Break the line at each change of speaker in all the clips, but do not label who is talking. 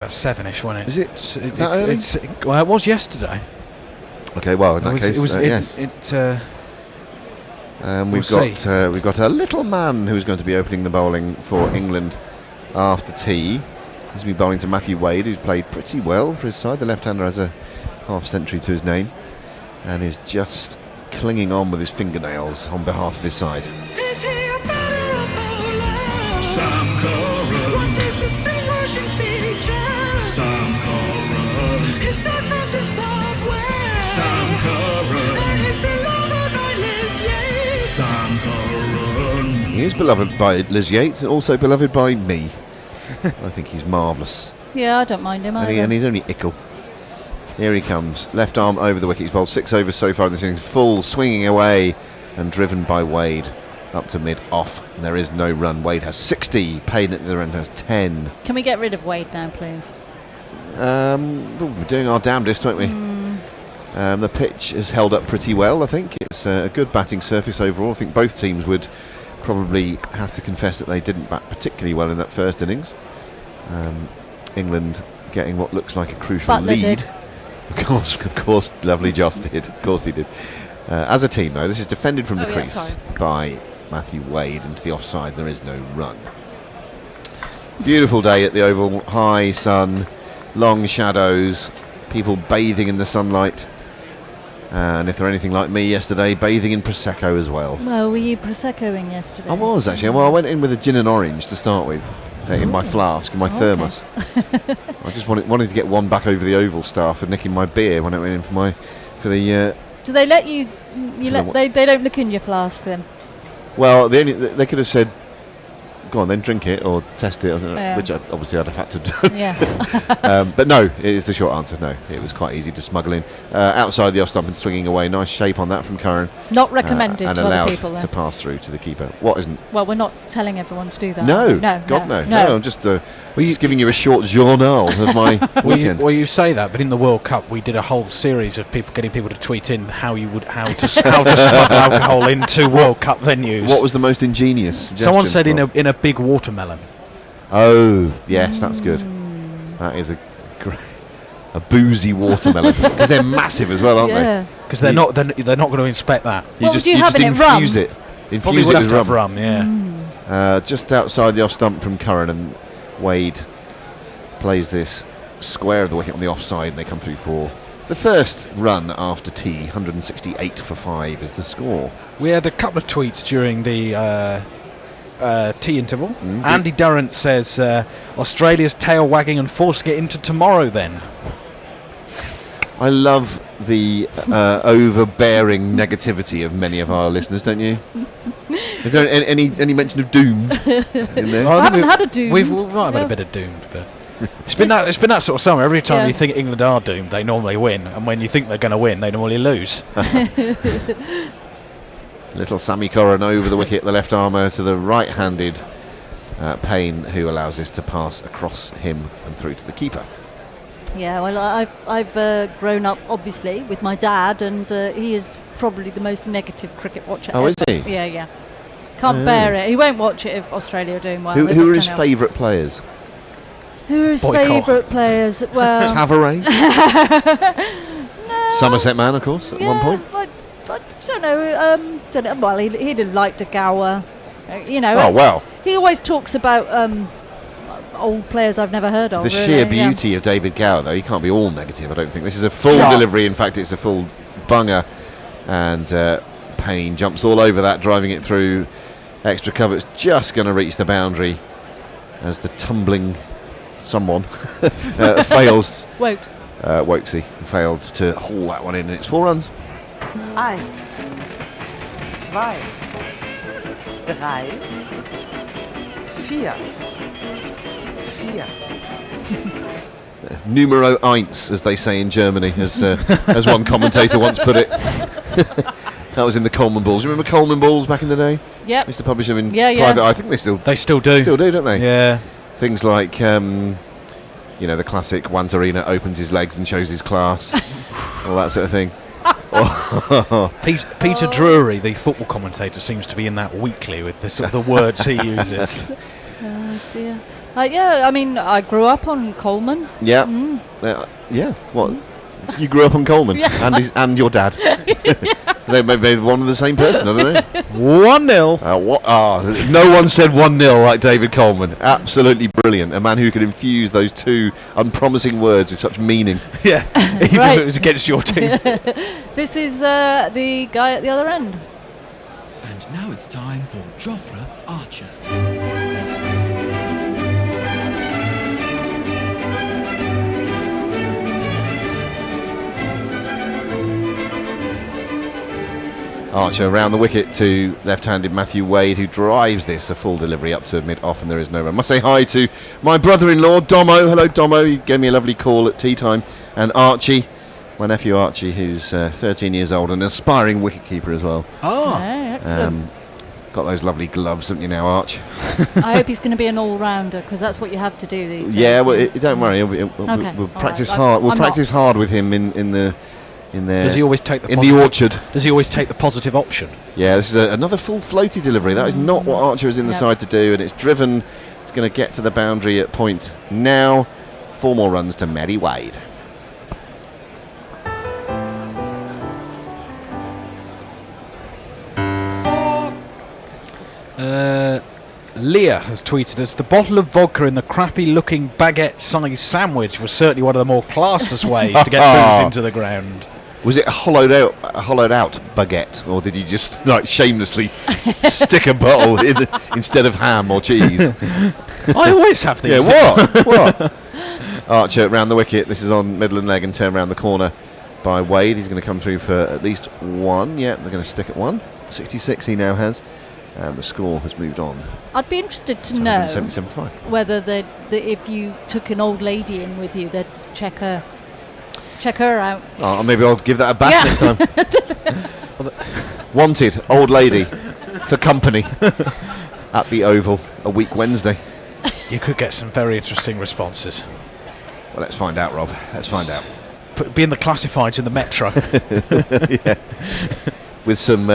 About 7ish, wasn't
Is
it?
it that early?
Well, it was yesterday.
Okay, well, in that case, yes. We've got a little man who's going to be opening the bowling for England after tea. He's been bowling to Matthew Wade, who's played pretty well for his side. The left-hander has a half-century to his name and is just clinging on with his fingernails on behalf of his side.
Is he a better bowler? Sam Curran. What's his distinguishing features? Sam Curran. His dad's from Zimbabwe. Sam Curran. And he's beloved by Liz Yates. Sam Curran.
He is beloved by Liz Yates and also beloved by me. I think he's marvellous.
Yeah, I don't mind him either.
And he's only ickle. Here he comes. Left arm over the wicket. He's bowled 6 overs so far in this innings. Full, swinging away and driven by Wade up to mid-off. And there is no run. Wade has 60. Payne at the other end has 10.
Can we get rid of Wade now, please?
We're doing our damnedest, won't we? The pitch has held up pretty well, I think. It's a good batting surface overall. I think both teams would probably have to confess that they didn't bat particularly well in that first innings. England getting what looks like a crucial
Butler
lead.
did.
Of course, lovely Joss did. Of course he did. As a team, though, this is defended from the crease by Matthew Wade into the offside. There is no run. Beautiful day at the Oval. High sun, long shadows, people bathing in the sunlight. And if they're anything like me yesterday, bathing in Prosecco as well.
Well, were you Proseccoing yesterday?
I was actually. Well, I went in with a gin and orange to start with, in my flask, in my thermos. I just wanted to get one back over the Oval staff for nicking my beer when I went in for the.
Do they let you? They don't look in your flask then.
Well, they could have said, "Go on, then drink it or test it," which obviously I'd have had to do.
Yeah.
But no, it is the short answer. No, it was quite easy to smuggle in outside the off stump and swinging away. Nice shape on that from Curran.
Not recommended
and
to
allowed
other people.
to pass through to the keeper. What isn't?
Well, we're not telling everyone to do that.
No,
God,
no. I'm just giving you a short journal of my weekend.
Well, you say that, but in the World Cup, we did a whole series of getting people to tweet in how to smuggle alcohol into World Cup venues.
What was the most ingenious suggestion?
Someone said in a big watermelon.
Oh, yes, that's good. That is a boozy watermelon because they're massive as well, aren't they?
Because they're not going to inspect that.
You just infuse
it.
Probably would have to have rum, yeah.
Just outside the off stump from Curran, and Wade plays this square of the wicket on the offside, and they come through for the first run after tea. 168 for 5 is the score.
We had a couple of tweets during the tea interval. Andy Durrant says Australia's tail wagging and forcing it into tomorrow then.
I love the overbearing negativity of many of our listeners, don't you? Is there any mention of doomed in there?
I haven't had a doomed.
We might have had a bit of doomed, but it's been that sort of summer. Every time you think England are doomed, they normally win, and when you think they're going to win, they normally lose.
Little Sammy Curran over the wicket, the left armour to the right-handed Payne, who allows this to pass across him and through to the keeper.
Yeah, well, I've grown up obviously with my dad, and he is probably the most negative cricket watcher.
Oh,
ever.
is he?
Yeah. Can't bear it. He won't watch it if Australia are doing well.
Who are his favourite players?
Who are his favourite players? Well,
Tavares.
No.
Somerset Man, of course, at one point.
I don't know. Well, he'd have liked a Gower.
Oh well.
He always talks about old players I've never heard of.
The sheer beauty of David Gower, though, he can't be all negative, I don't think. This is a full delivery. In fact, it's a full bunger, and Payne jumps all over that, driving it through extra cover. It's just going to reach the boundary as the tumbling someone fails. Wokesy failed to haul that one in, and it's 4 runs.
1, 2, 3, 4.
Numero eins, as they say in Germany, as one commentator once put it. That was in the Coleman Balls. You remember Coleman Balls back in the day?
Yeah.
Used to publish them in private. I think they still
do.
Still do, don't they?
Yeah.
Things like, the classic Wantarina opens his legs and shows his class, all that sort of thing.
Peter Drury, the football commentator, seems to be in that weekly with the words he uses.
Oh dear. Yeah, I mean, I grew up on Coleman.
Yeah. Yeah. What? You grew up on Coleman, and your dad. They may be one and the same person. I don't know.
1-0.
What? No one said 1-0 like David Coleman. Absolutely brilliant. A man who could infuse those two unpromising words with such meaning.
Yeah, even
Right.
if it was against your team.
This is the guy at the other end.
And now it's time for Jofra Archer.
Archer around the wicket to left-handed Matthew Wade, who drives this a full delivery up to mid-off, and there is no run. Must say hi to my brother-in-law, Domo. Hello, Domo. He gave me a lovely call at tea time. And Archie, my nephew Archie, who's 13 years old and an aspiring wicketkeeper as well.
Oh,
Yeah, excellent.
Got those lovely gloves, haven't you now, Arch?
I hope he's going to be an all-rounder, because that's what you have to do these days.
Yeah, well, don't worry. We'll
Okay,
we'll
all
practice
right.
hard. We'll
I'm
practice hard with him in the
does he always take the
in
positive,
the orchard.
Does he always take the positive option?
Yeah, this is another full floaty delivery. That is not what Archer is in the
Yep.
side to do, and it's driven. It's going to get to the boundary at point now. 4 more runs to Matty Wade.
Leah has tweeted us, the bottle of vodka in the crappy-looking baguette-sized sandwich was certainly one of the more classless ways to get booze into the ground.
Was it a hollowed out baguette, or did you just like shamelessly stick a bottle in instead of ham or cheese?
I always have these.
Yeah, what? Archer round the wicket. This is on middle and leg and turn round the corner by Wade. He's going to come through for at least 1. Yeah, they're going to stick at 1. 66 he now has, and the score has moved on.
I'd be interested to know
77.5.
whether if you took an old lady in with you, they'd check her out.
Oh, maybe I'll give that a bash
Yeah.
next time. Wanted, old lady, for company at the Oval a week Wednesday.
You could get some very interesting responses.
Well, let's find out, Rob. Let's find out.
Be in the classifieds in the Metro.
Yeah. With some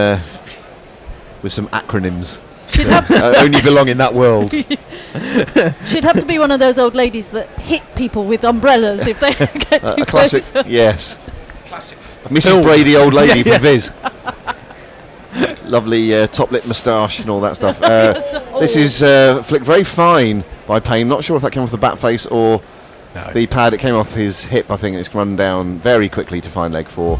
acronyms.
She'd have,
Only belong in that world.
she'd have to be one of those old ladies that hit people with umbrellas if they get too
A classic,
close.
yes.
Classic.
Mrs. Brady, old lady
Yeah,
from Viz. Lovely top lip moustache and all that stuff. This is flicked very fine by Payne. Not sure if that came off the bat face or
No.
the pad. It came off his hip. I think it's run down very quickly to find leg 4.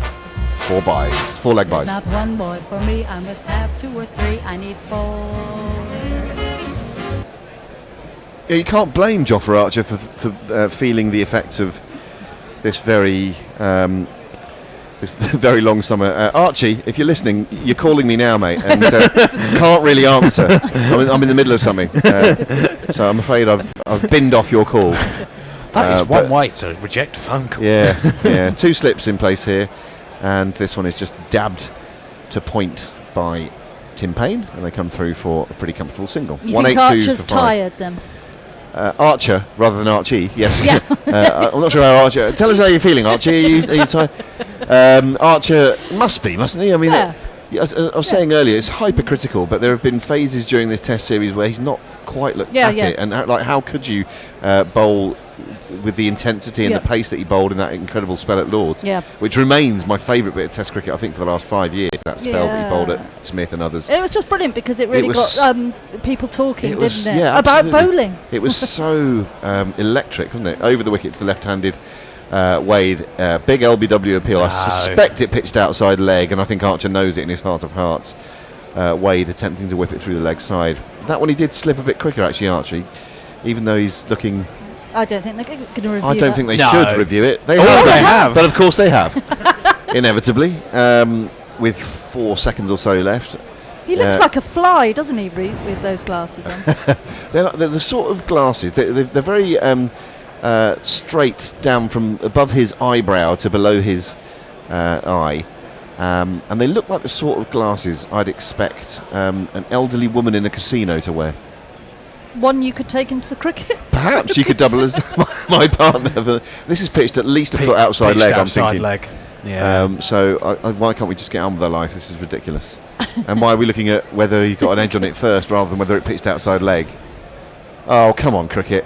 4 buys. 4 leg
There's
buys.
not one boy for me, I must have 2 or 3, I need 4.
Yeah, you can't blame Jofra Archer for feeling the effects of this very very long summer. Archie, if you're listening, you're calling me now, mate, and can't really answer. I'm in the middle of something, so I'm afraid I've binned off your call.
That is
but-
one way to reject a phone call.
Yeah, 2 slips in place here, and this one is just dabbed to point by Tim Payne, and they come through for a pretty comfortable single.
You think
182
Archer's
for 5.
tired then?
Archer rather than Archie, yes.
Yeah.
I'm not sure how Archer. Tell us how you're feeling, Archie. Are you tired? Archer mustn't he? I mean,
Yeah.
I was saying earlier, it's hypercritical, but there have been phases during this Test series where he's not quite looked at it, and how could you bowl with the intensity and
Yeah.
the pace that he bowled in that incredible spell at Lords,
Yeah.
which remains my favourite bit of Test cricket, I think, for the last 5 years. That spell that he bowled at Smith and others.
It was just brilliant because it really
was-
got people talking,
It was-
didn't it?
yeah,
About
absolutely.
bowling.
It was so electric, wasn't it? Over the wicket to the left-handed Wade. Big LBW appeal. I suspect it pitched outside leg, and I think Archer knows it in his heart of hearts. Wade attempting to whip it through the leg side. That one he did slip a bit quicker, actually, Archie. Even though he's looking...
I don't think they're going to review
I don't think they
No.
should review it. They
Oh,
have.
they have.
But of course they have. Inevitably. With 4 seconds or so left.
He looks like a fly, doesn't he, with those glasses on?
They're the sort of glasses. They're very straight down from above his eyebrow to below his eye, and they look like the sort of glasses I'd expect an elderly woman in a casino to wear.
One you could take into the cricket.
Perhaps you could double as my partner. But this is pitched at least a foot outside
Pitched
leg.
outside
I'm thinking.
leg. Yeah.
So why can't we just get on with our life? This is ridiculous. And why are we looking at whether you got an edge on it first rather than whether it pitched outside leg? Oh, come on, cricket.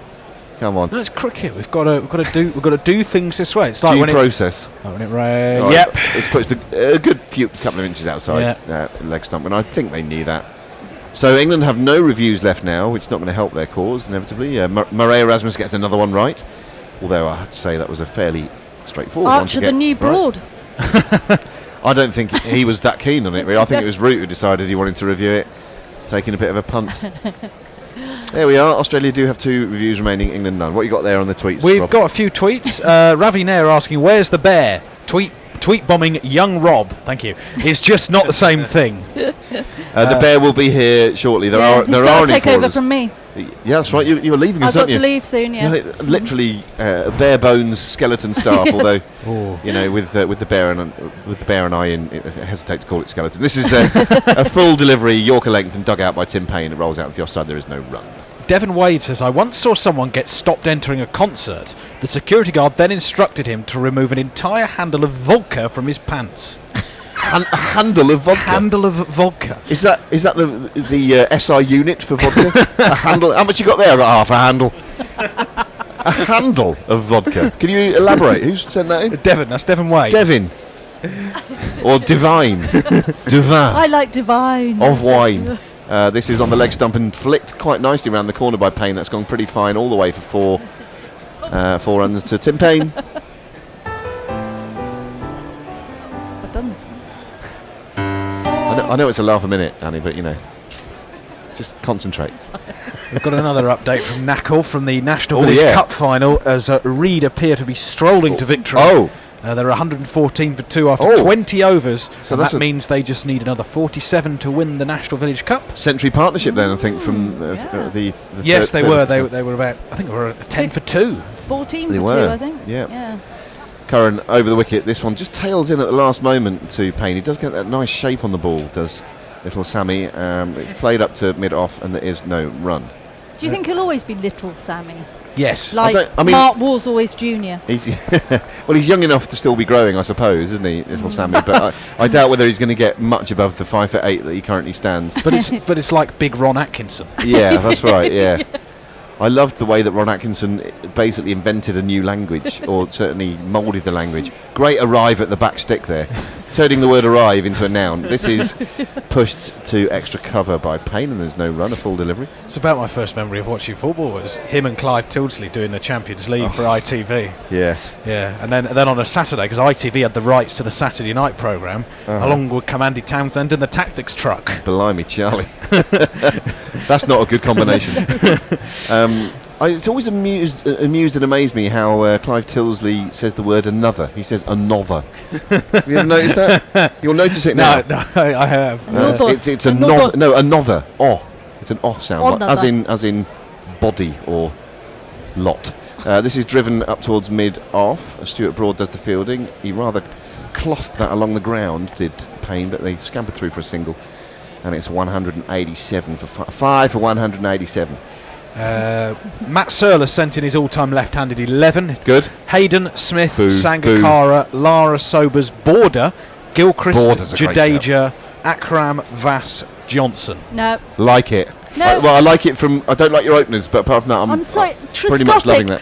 Come on.
No, it's cricket. We've got to do things this way. It's like
Due
when
process.
when it rains.
Right,
Yep.
It's pushed a good couple of inches outside leg stump, and I think they knew that. So England have no reviews left now, which is not going to help their cause, inevitably. Murray Erasmus gets another one right, although I have to say that was a fairly straightforward one to
Archer
get
the new
right.
Broad.
I don't think he was that keen on it, really. I think it was Root who decided he wanted to review it, taking a bit of a punt. There we are. Australia do have 2 reviews remaining, England none. What you got there on the tweets,
We've
Rob?
got a few tweets. Ravi Nair asking, "Where's the bear?" Tweet bombing young Rob. Thank you. It's just not the same thing.
The bear will be here shortly. There are
he's got to
only
take
4
over
of us.
from me.
Yeah, that's right. You're leaving
I've
us,
got
aren't
to
you?
leave soon. Yeah.
Literally bare bones skeleton staff.
Yes.
Although
Oh.
you know, with the bear and I hesitate to call it skeleton. This is a full delivery Yorker length and dug out by Tim Payne. It rolls out to the offside. There is no run.
Devon Wade says, "I once saw someone get stopped entering a concert. The security guard then instructed him to remove an entire handle of vodka from his pants."
A handle of vodka.
Handle of vodka.
Is that the SI unit for vodka? A handle. How much you got there? I got half a handle. A handle of vodka. Can you elaborate? Who's sent that in?
Devon. That's Devon Wade.
Devin. Or Divine. Divine.
I like Divine.
Of wine. This is on the leg stump and flicked quite nicely around the corner by Payne. That's gone pretty fine all the way for 4 runs to Tim Payne.
I've done this one.
I know it's a laugh a minute, Annie, but you know, just concentrate.
We've got another update from Knackle from the National
Oh,
Village
yeah.
Cup final as Reed appear to be strolling to victory.
Oh,
They're 114 for 2 after
Oh.
20 overs.
So
And
that's
that
a-
means they just need another 47 to win the National Village Cup.
Century partnership then, I think, from the
Yes,
third-
they were.
third-
They were about. I think they were 10 for 2.
14
They
for
were,
2, I think.
yeah. Curran over the wicket. This one just tails in at the last moment to Payne. He does get that nice shape on the ball, does little Sammy. It's played up to mid-off and there is no run.
Do you think he'll always be little Sammy?
Yes.
Like
I mean-
Mark Warsaw Jr.
He's well, he's young enough to still be growing, I suppose, isn't he, little Sammy? But I doubt whether he's going to get much above the 5'8" that he currently stands.
But it's like big Ron Atkinson.
Yeah, that's right. Yeah, I loved the way that Ron Atkinson basically invented a new language, or certainly moulded the language. Great arrive at the back stick there, turning the word arrive into a noun. This is pushed to extra cover by Payne, and there's no run, a full delivery.
It's about my first memory of watching football was him and Clive Tildesley doing the Champions League for ITV.
Yes.
Yeah, and then on a Saturday, because ITV had the rights to the Saturday night programme, along with Commandy Townsend and the Tactics truck.
Blimey, Charlie. That's not a good combination. It's always amused and amazed me how Clive Tildesley says the word another. He says another. Have you ever noticed that? You'll notice it now.
No, I have.
Another.
It's a
Another.
no, another. Oh, it's an sound, like,
Another.
as in body or lot. This is driven up towards mid-off. Stuart Broad does the fielding. He rather clothed that along the ground, did Payne, but they scampered through for a single. And it's 187 for 5 for 187.
Matt Searler sent in his all-time left-handed 11.
Good.
Hayden, Smith,
Boo,
Sangakkara, Lara, Sobers, Border, Gilchrist,
Border's a great
Jadeja, Akram, Vass, Johnson.
No.
Like it.
No.
I like it from. I don't like your openers, but apart from that,
I'm sorry,
pretty much loving that.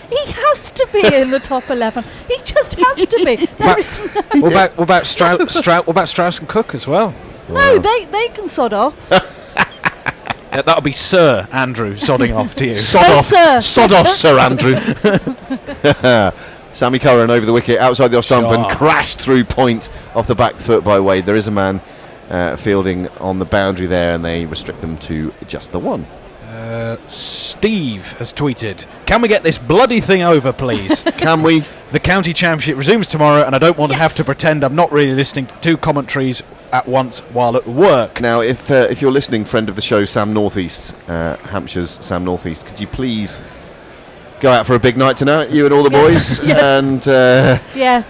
He has to be in the top 11. He just has to be. There is no.
What about Strauss and Cook as well?
No, they can sod off.
That'll be Sir Andrew sodding off to you.
Sir.
Sod off, Sir Andrew. Sammy Curran over the wicket, outside the off stump, and
Sure.
crashed through point off the back foot by Wade. There is a man fielding on the boundary there, and they restrict them to just the one.
Steve has tweeted, "Can we get this bloody thing over, please?"
Can we?
The county championship resumes tomorrow, and I don't want to have to pretend I'm not really listening to 2 commentaries at once while at work.
Now, if you're listening, friend of the show, Sam Northeast, Hampshire's Sam Northeast, could you please go out for a big night tonight, you and all the boys,
Yes.
and
Yeah.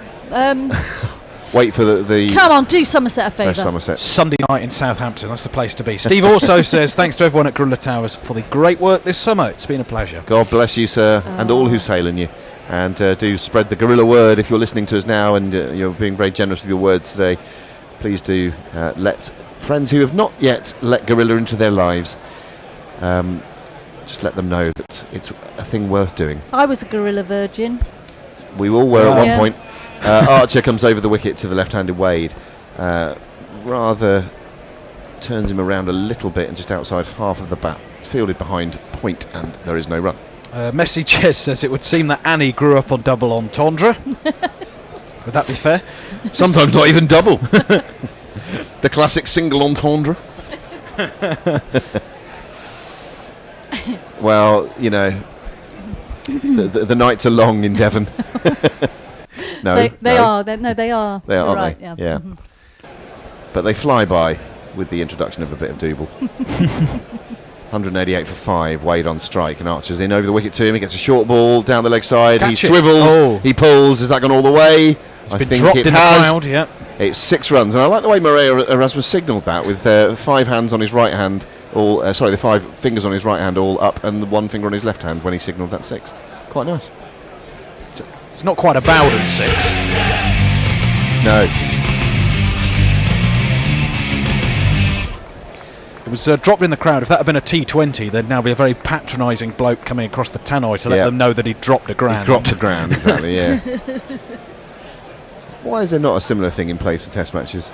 wait for the
Come on, do Somerset a
West
favour.
Somerset.
Sunday night in Southampton, that's the place to be. Steve also says, thanks to everyone at Gorilla Towers for the great work this summer. It's been a pleasure.
God bless you, sir, and all who sail in you. And do spread the Gorilla word if you're listening to us now, and you're being very generous with your words today. Please do let friends who have not yet let Gorilla into their lives just let them know that it's a thing worth doing.
I was a gorilla virgin.
We all were at one
Yeah.
point. Archer comes over the wicket to the left-handed Wade. Rather turns him around a little bit and just outside half of the bat. It's fielded behind point and there is no run.
Messi Ches says it would seem that Annie grew up on double entendre. Would that be fair?
Sometimes not even double. The classic single entendre. Well, you know, the nights are long in Devon. No,
They
no.
are. They are.
They are,
You're
aren't
right,
they?
Yeah.
Yeah.
Mhm.
But they fly by with the introduction of a bit of Double. 188 for 5, Wade on strike, and Archer's in over the wicket to him. He gets a short ball down the leg side.
Catch
He
it.
swivels.
Oh.
He pulls. Has that gone all the way?
It's
I
been
think
dropped
it
in the
has.
crowd, yeah.
It's 6 runs, and I like the way Maria Erasmus signalled that with 5 hands on his right hand, all the 5 fingers on his right hand all up, and the 1 finger on his left hand when he signalled that 6. Quite nice.
It's not quite a Bowden 6.
No.
It was dropped in the crowd. If that had been a T20, there'd now be a very patronising bloke coming across the tannoy to let
Yeah.
them know that he'd dropped a grand.
He dropped to ground, exactly, yeah. Why is there not a similar thing in place for Test matches?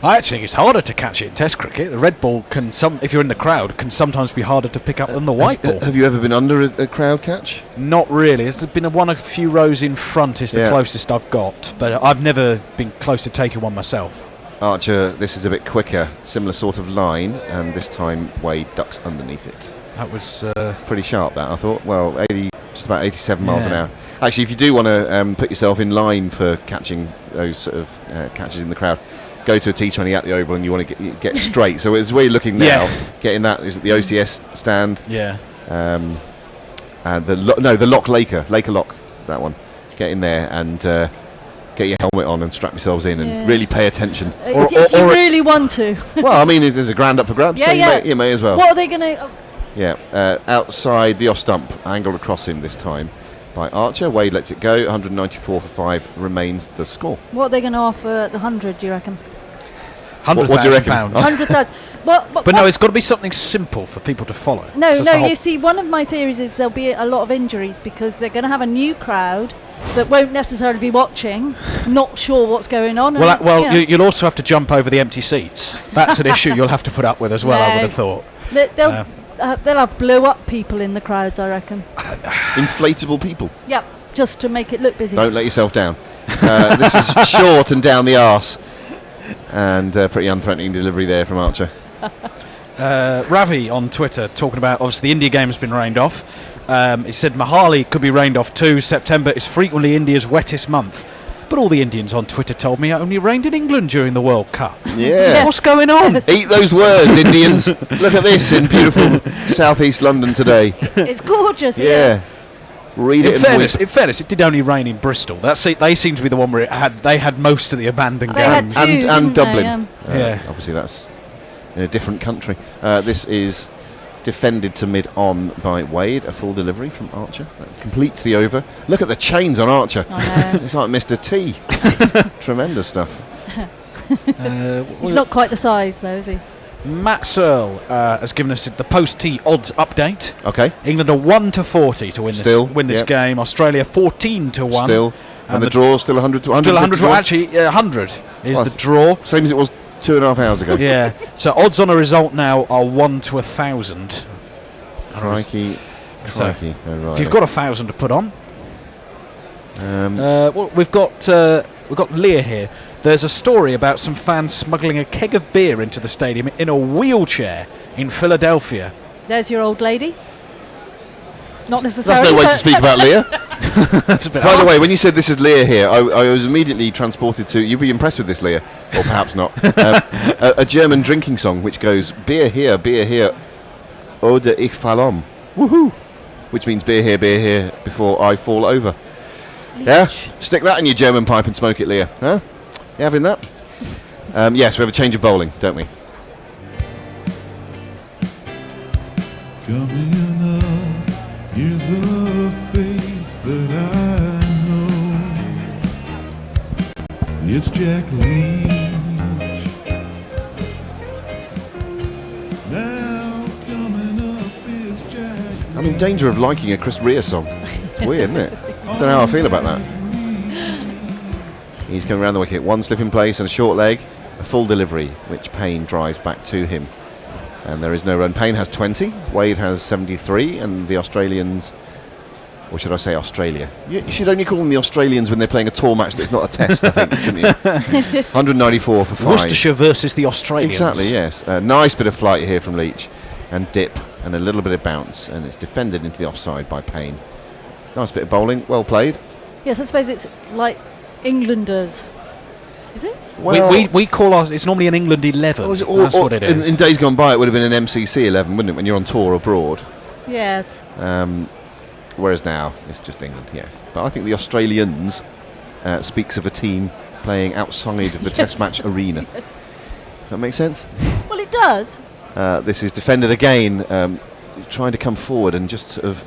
I actually think it's harder to catch it in Test cricket. The red ball can, if you're in the crowd, can sometimes be harder to pick up than the white ball.
Have you ever been under a crowd catch?
Not really. There's been a few rows in front is the
Yeah.
closest I've got, but I've never been close to taking one myself.
Archer, this is a bit quicker, similar sort of line, and this time Wade ducks underneath it.
That was
Pretty sharp, that, I thought. Well, just about 87 miles an
Yeah.
hour. Actually, if you do want to put yourself in line for catching those sort of catches in the crowd, go to a T20 at the Oval and you want to get straight. So it's where you're looking now.
Yeah.
Getting that is at the OCS stand.
yeah.
And the Lock Laker Lock, that one. Get in there and get your helmet on and strap yourselves in
Yeah.
and really pay attention.
If you really want to.
Well, I mean, there's a grand up for grabs,
Yeah,
so
yeah.
you may as well.
What are they going to...
Yeah, outside the off stump, angled across him this time by Archer. Wade lets it go. 194 for 5 remains the score.
What are they going to offer at the 100, do you reckon?
What do you
£100,000.
reckon?
100,000. But
But no, it's got to be something simple for people to follow.
No,
It's just the whole-
you see, one of my theories is there'll be a lot of injuries because they're going to have a new crowd that won't necessarily be watching, not sure what's going on.
Well,
and, yeah.
you'll also have to jump over the empty seats. That's an issue you'll have to put up with as well, I
No.
would have thought.
They'll have blow-up people in the crowds, I reckon.
Inflatable people.
Yep, just to make it look busy.
Don't let yourself down. This is short and down the arse. And pretty unthreatening delivery there from Archer.
Ravi on Twitter talking about, obviously, the India game has been rained off. He said Mohali could be rained off too. September is frequently India's wettest month. But all the Indians on Twitter told me it only rained in England during the World Cup.
Yeah.
What's going on?
Yes.
Eat those words, Indians. Look at this in beautiful southeast London today.
It's gorgeous.
Yeah. Read it
In
and weep.
fairness, it did only rain in Bristol. They seem to be the one where they had most of the abandoned
They had
games.
two,
and
didn't
Dublin.
they?
Yeah.
Obviously, that's in a different country. This is defended to mid-on by Wade. A full delivery from Archer. That completes the over. Look at the chains on Archer.
I know.
It's like Mr. T. Tremendous stuff.
He's not quite the size, though, is he?
Matt Searle has given us the post-tee odds update.
Okay.
England are 1-40 to win this
yep.
game. Australia 14-1.
Still. And the draw still 100 to 100.
Still 100. Actually, 100 is
Well,
the draw.
Same as it was 2.5 hours ago.
Yeah. So odds on a result now are 1 to 1,000.
Crikey.
So,
Crikey. Oh, right.
If you've got 1,000 to put on, well, we've got Leah here. There's a story about some fans smuggling a keg of beer into the stadium in a wheelchair in Philadelphia.
There's your old lady. Not
That's
necessarily.
no way to speak about Leah.
That's a bit
By the way, when you said this is Leah here, I was immediately transported to, you'd be impressed with this, Leah, or perhaps not, a German drinking song which goes, beer here, oder ich fall um. Woohoo! Which means beer here, before I fall over. Yeah? Stick that in your German pipe and smoke it, Leah. Huh? You having that? Yes, we have a change of bowling, don't we?
Coming up, here's a face that I know. It's Jack Leach. Now coming up is Jack
I'm in danger of liking a Chris Rea song. It's weird, isn't it? I don't know how I feel about that. He's coming around the wicket. One slip in place and a short leg. A full delivery, which Payne drives back to him. And there is no run. Payne has 20. Wade has 73. And the Australians... Or should I say Australia? You should only call them the Australians when they're playing a tour match that's not a test, I think, shouldn't you? 194 for 5.
Worcestershire versus the Australians.
Exactly, yes. Nice bit of flight here from Leach. And dip. And a little bit of bounce. And it's defended into the offside by Payne. Nice bit of bowling. Well played.
Yes, I suppose it's like Englanders. Is it?
Well,
we call ours. It's normally an England 11. That's what it is.
In days gone by, it would have been an MCC 11, wouldn't it, when you're on tour abroad?
Yes.
Whereas now, it's just England, yeah. But I think the Australians speaks of a team playing outside of the Test match arena.
Yes.
Does that make sense?
Well, it does.
This is defended again, trying to come forward and just sort of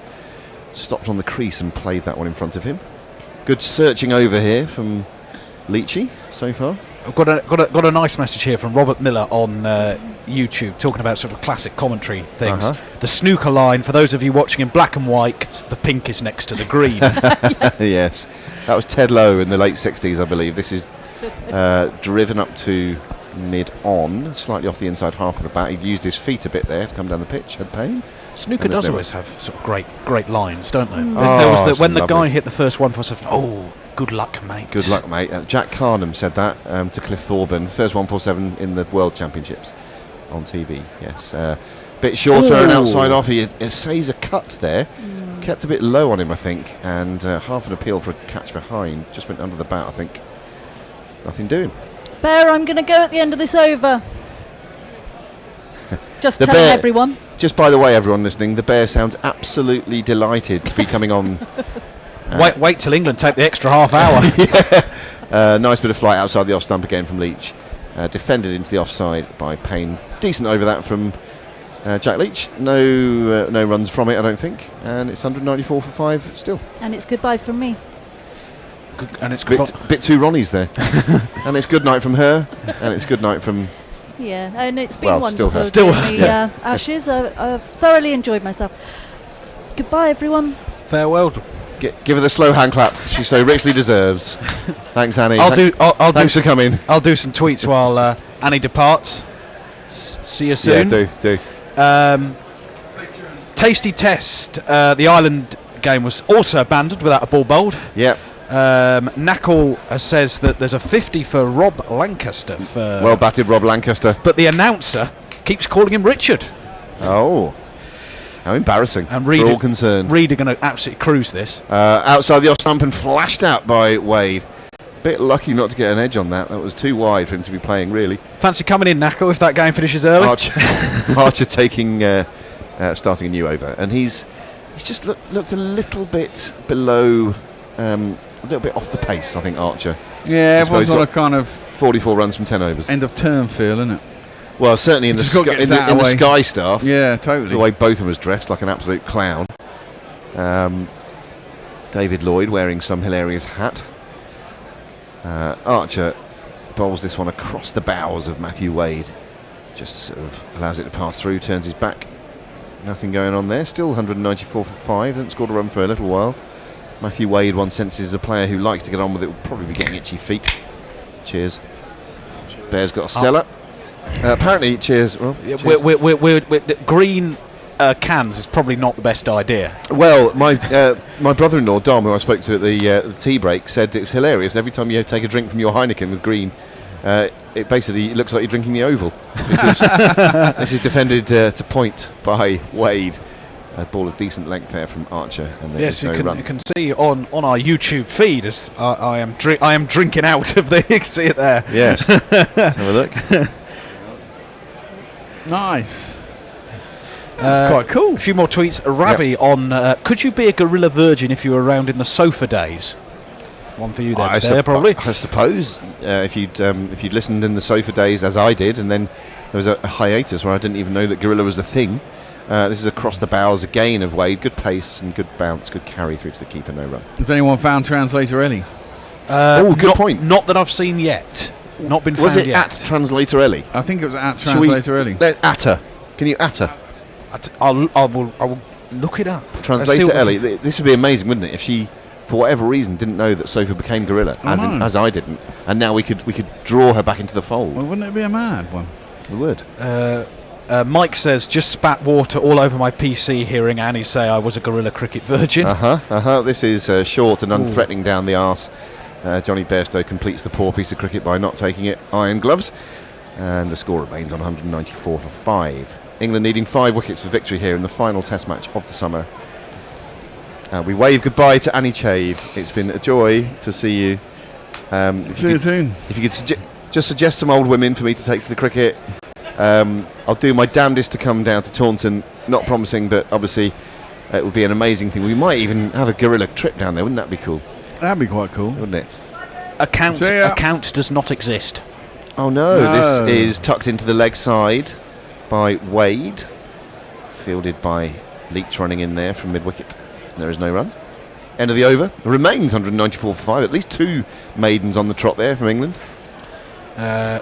stopped on the crease and played that one in front of him. Good searching over here from Leachy so far.
I've got a nice message here from Robert Miller on YouTube, talking about sort of classic commentary things. The snooker line, for those of you watching in black and white, the pink is next to the green.
Yes. That was Ted Lowe in the late 60s, I believe. This is driven up to mid-on, slightly off the inside half of the bat. He used his feet a bit there to come down the pitch. Had Payne.
Snooker does always have sort of great lines, don't they?
Oh,
There was when the
lovely.
guy hit the first 147. Oh, good luck, mate.
Good luck, mate. Jack Carnham said that to Cliff Thorburn. First 147 in the World Championships on TV. Yes. Bit shorter and outside off. He essays a cut there. Kept a bit low on him, I think. And half an appeal for a catch behind. Just went under the bat, I think. Nothing doing.
Bear, I'm going to go at the end of this over. Just
The
telling
Bear-
everyone.
Just by the way, everyone listening, the Bear sounds absolutely delighted to be coming on.
Wait till England take the extra half hour.
Nice bit of flight outside the off stump again from Leach. Defended into the offside by Payne. Decent over that from Jack Leach. No runs from it, I don't think. And it's 194 for 5 still.
And it's goodbye from me.
And it's good.
Bit too Ronnie's there. And it's good night from her. And it's good night from...
Yeah, and it's been
Well, still
wonderful
her.
doing the Ashes. I've thoroughly enjoyed myself. Goodbye, everyone.
Farewell.
Give her the slow hand clap she so richly deserves. Thanks, Annie. Thanks for coming.
I'll do some tweets while Annie departs. See you soon.
Yeah, do.
Tasty test. The Ireland game was also abandoned without a ball bowled.
Yep.
Knackle says that there's a 50 for Rob Lancaster.
Well batted, Rob Lancaster.
But the announcer keeps calling him Richard.
Oh. How embarrassing.
And
for all concerned.
Reed are going to absolutely cruise this.
Outside the off stump and flashed out by Wade. Bit lucky not to get an edge on that. That was too wide for him to be playing, really.
Fancy coming in, Knackle, if that game finishes early?
Archer taking, starting a new over. And he's just looked a little bit below, a little bit off the pace, I think, Archer.
Yeah, everyone's on a kind of
44 runs from 10 overs.
end of term feel, isn't it?
Well, certainly in the Sky Staff.
Yeah, totally.
The way both of them was dressed like an absolute clown. David Lloyd wearing some hilarious hat. Archer bowls this one across the bows of Matthew Wade. Just sort of allows it to pass through, turns his back. Nothing going on there. Still 194 for 5. Hasn't scored a run for a little while. Matthew Wade, one senses, is a player who likes to get on with it. Will probably be getting itchy feet. Cheers. Bear's got a Stella. Apparently, cheers. Well,
Yeah,
cheers.
we're the green cans is probably not the best idea.
Well, my brother-in-law Dom, who I spoke to at the tea break, said it's hilarious. Every time you take a drink from your Heineken with green, it basically looks like you're drinking the Oval. Because this is defended to point by Wade. A ball of decent length there from Archer, and there
Yes,
is no
you
run.
can see on our YouTube feed as I am drinking out of the. You can see it there.
Yes. Let's have a look.
Nice. That's quite cool.
A few more tweets. Ravi on. Could you be a gorilla virgin if you were around in the sofa days? One for you there, probably.
I suppose if you'd listened in the sofa days as I did, and then there was a hiatus where I didn't even know that gorilla was a thing. This is across the bows again of Wade. Good pace and good bounce, good carry through to the keeper, no run.
Has anyone found Translator Ellie?
Good point.
Not that I've seen yet. Not been
Was
found
it
yet.
at Translator Ellie?
I think it was at
Shall we-
Translator Ellie.
At her. Can you at her?
I will Look it up.
Translator Ellie, this would be amazing, wouldn't it? If she, for whatever reason, didn't know that Sofa became gorilla, as I didn't, and now we could draw her back into the fold.
Well, wouldn't it be a mad one?
We would.
Mike says, just spat water all over my PC hearing Annie say I was a gorilla cricket virgin.
This is short and unthreatening down the arse. Johnny Bairstow completes the poor piece of cricket by not taking it. Iron gloves. And the score remains on 194 for 5. England needing 5 wickets for victory here in the final test match of the summer. We wave goodbye to Annie Chave. It's been a joy to see you.
See you soon.
If you could just suggest some old women for me to take to the cricket. I'll do my damnedest to come down to Taunton. Not promising, but obviously it would be an amazing thing. We might even have a gorilla trip down there. Wouldn't that be cool?
That'd be quite cool.
Wouldn't it?
Account does not exist.
Oh no, this is tucked into the leg side by Wade. Fielded by Leach running in there from mid-wicket. There is no run. End of the over. Remains 194 for 5. At least 2 maidens on the trot there from England.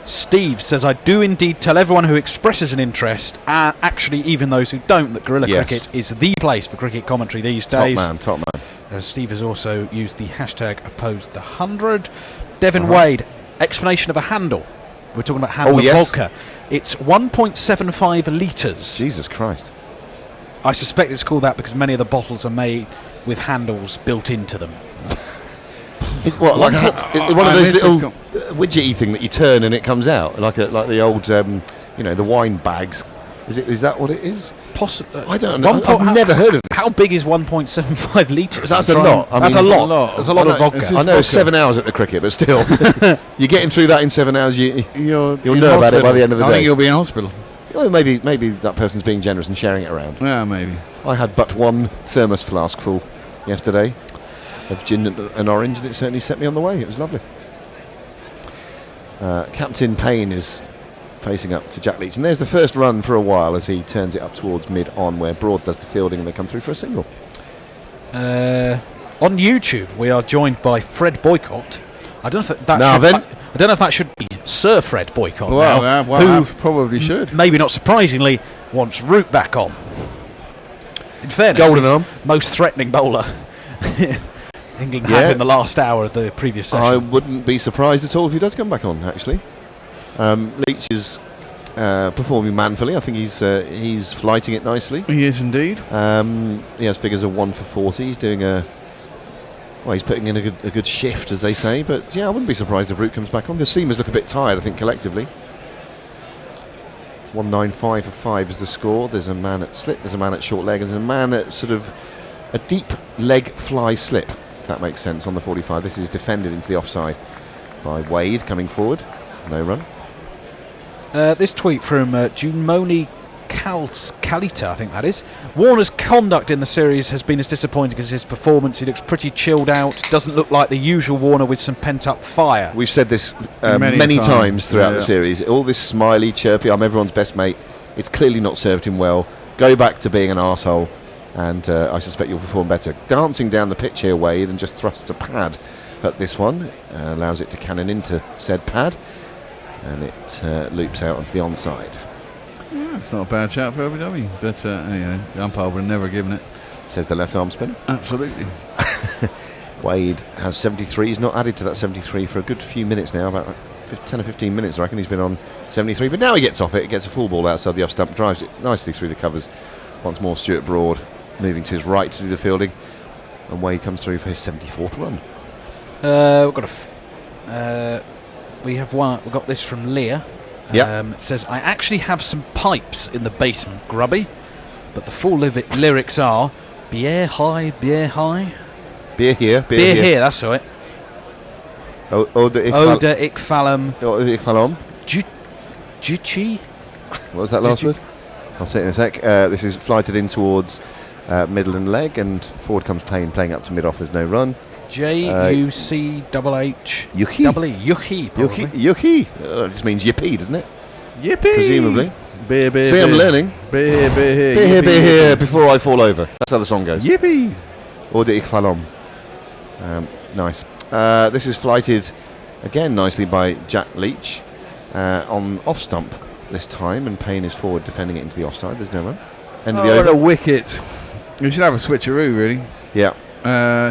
Steve says, I do indeed tell everyone who expresses an interest, actually even those who don't, that Guerrilla Cricket is the place for cricket commentary these days.
Top man.
Steve has also used the hashtag #opposed100. Devin Wade, explanation of a handle. We're talking about handle of vodka. It's 1.75 litres.
Jesus Christ.
I suspect it's called that because many of the bottles are made with handles built into them.
One of those little widgety thing that you turn and it comes out, like the old, the wine bags. Is that what it is? I don't know. I've never heard of this.
How big is 1.75 litres?
That's a lot.
That's a lot. There's a lot of vodka.
I know 7 hours at the cricket, but still, you're getting through that in 7 hours. You'll know about it by the end of the day.
I think you'll be in hospital.
Well, maybe that person's being generous and sharing it around.
Yeah, maybe.
I had but one thermos flask full yesterday of gin and orange, and it certainly set me on the way. It was lovely. Captain Payne is facing up to Jack Leach, and there's the first run for a while as he turns it up towards mid-on, where Broad does the fielding and they come through for a single.
On YouTube, we are joined by Fred Boycott. I don't know if that should be Sir Fred Boycott.
Who probably should.
Maybe not surprisingly, wants Root back on. In fairness,
Golden arm.
Most threatening bowler England had in the last hour of the previous session.
I wouldn't be surprised at all if he does come back on, actually. Leach is performing manfully. I think he's flighting it nicely.
He is indeed.
He has figures of 1 for 40. He's doing he's putting in a good shift, as they say. But yeah, I wouldn't be surprised if Root comes back on. The seamers look a bit tired, I think, collectively. 195 for 5 is the score. There's a man at slip, there's a man at short leg, and there's a man at sort of a deep leg fly slip, if that makes sense, on the 45. This is defended into the offside by Wade coming forward. No run.
This tweet from Junmoni Kalita, I think that is. Warner's conduct in the series has been as disappointing as his performance. He looks pretty chilled out. Doesn't look like the usual Warner with some pent-up fire.
We've said this many times throughout the series. All this smiley, chirpy, I'm everyone's best mate. It's clearly not served him well. Go back to being an arsehole, and I suspect you'll perform better. Dancing down the pitch here, Wade, and just thrusts a pad at this one. Allows it to cannon into said pad, and it loops out onto the onside.
Yeah, it's not a bad shout for LBW, but the umpire would have never given it.
Says the left arm spinner.
Absolutely.
Wade has 73. He's not added to that 73 for a good few minutes now, about 10 or 15 minutes I reckon he's been on 73, but now he gets off it, gets a full ball outside the off stump, drives it nicely through the covers. Once more Stuart Broad moving to his right to do the fielding, and Wade comes through for his 74th run.
We've got this from Leah. It says, I actually have some pipes in the basement, Grubby, but the full lyrics are beer high, beer high.
Beer here,
beer here, that's right.
Oda
ikphalum. Juchi.
What was that last word? I'll say it in a sec. This is flighted in towards middle and leg, and forward comes Payne playing up to mid-off. There's no run. Juchh. Yucky. Yucky. It just means yippee, doesn't it?
Yippee.
Presumably.
Beer,
See, I'm learning.
Beer here.
Beer here before I fall over. That's how the song goes.
Yippee.
Oda ikphalum. Nice. This is flighted again nicely by Jack Leach on off stump this time, and Payne is forward defending it into the offside. There's no run. End of the over.
What a wicket. We should have a switcheroo, really.
Yeah.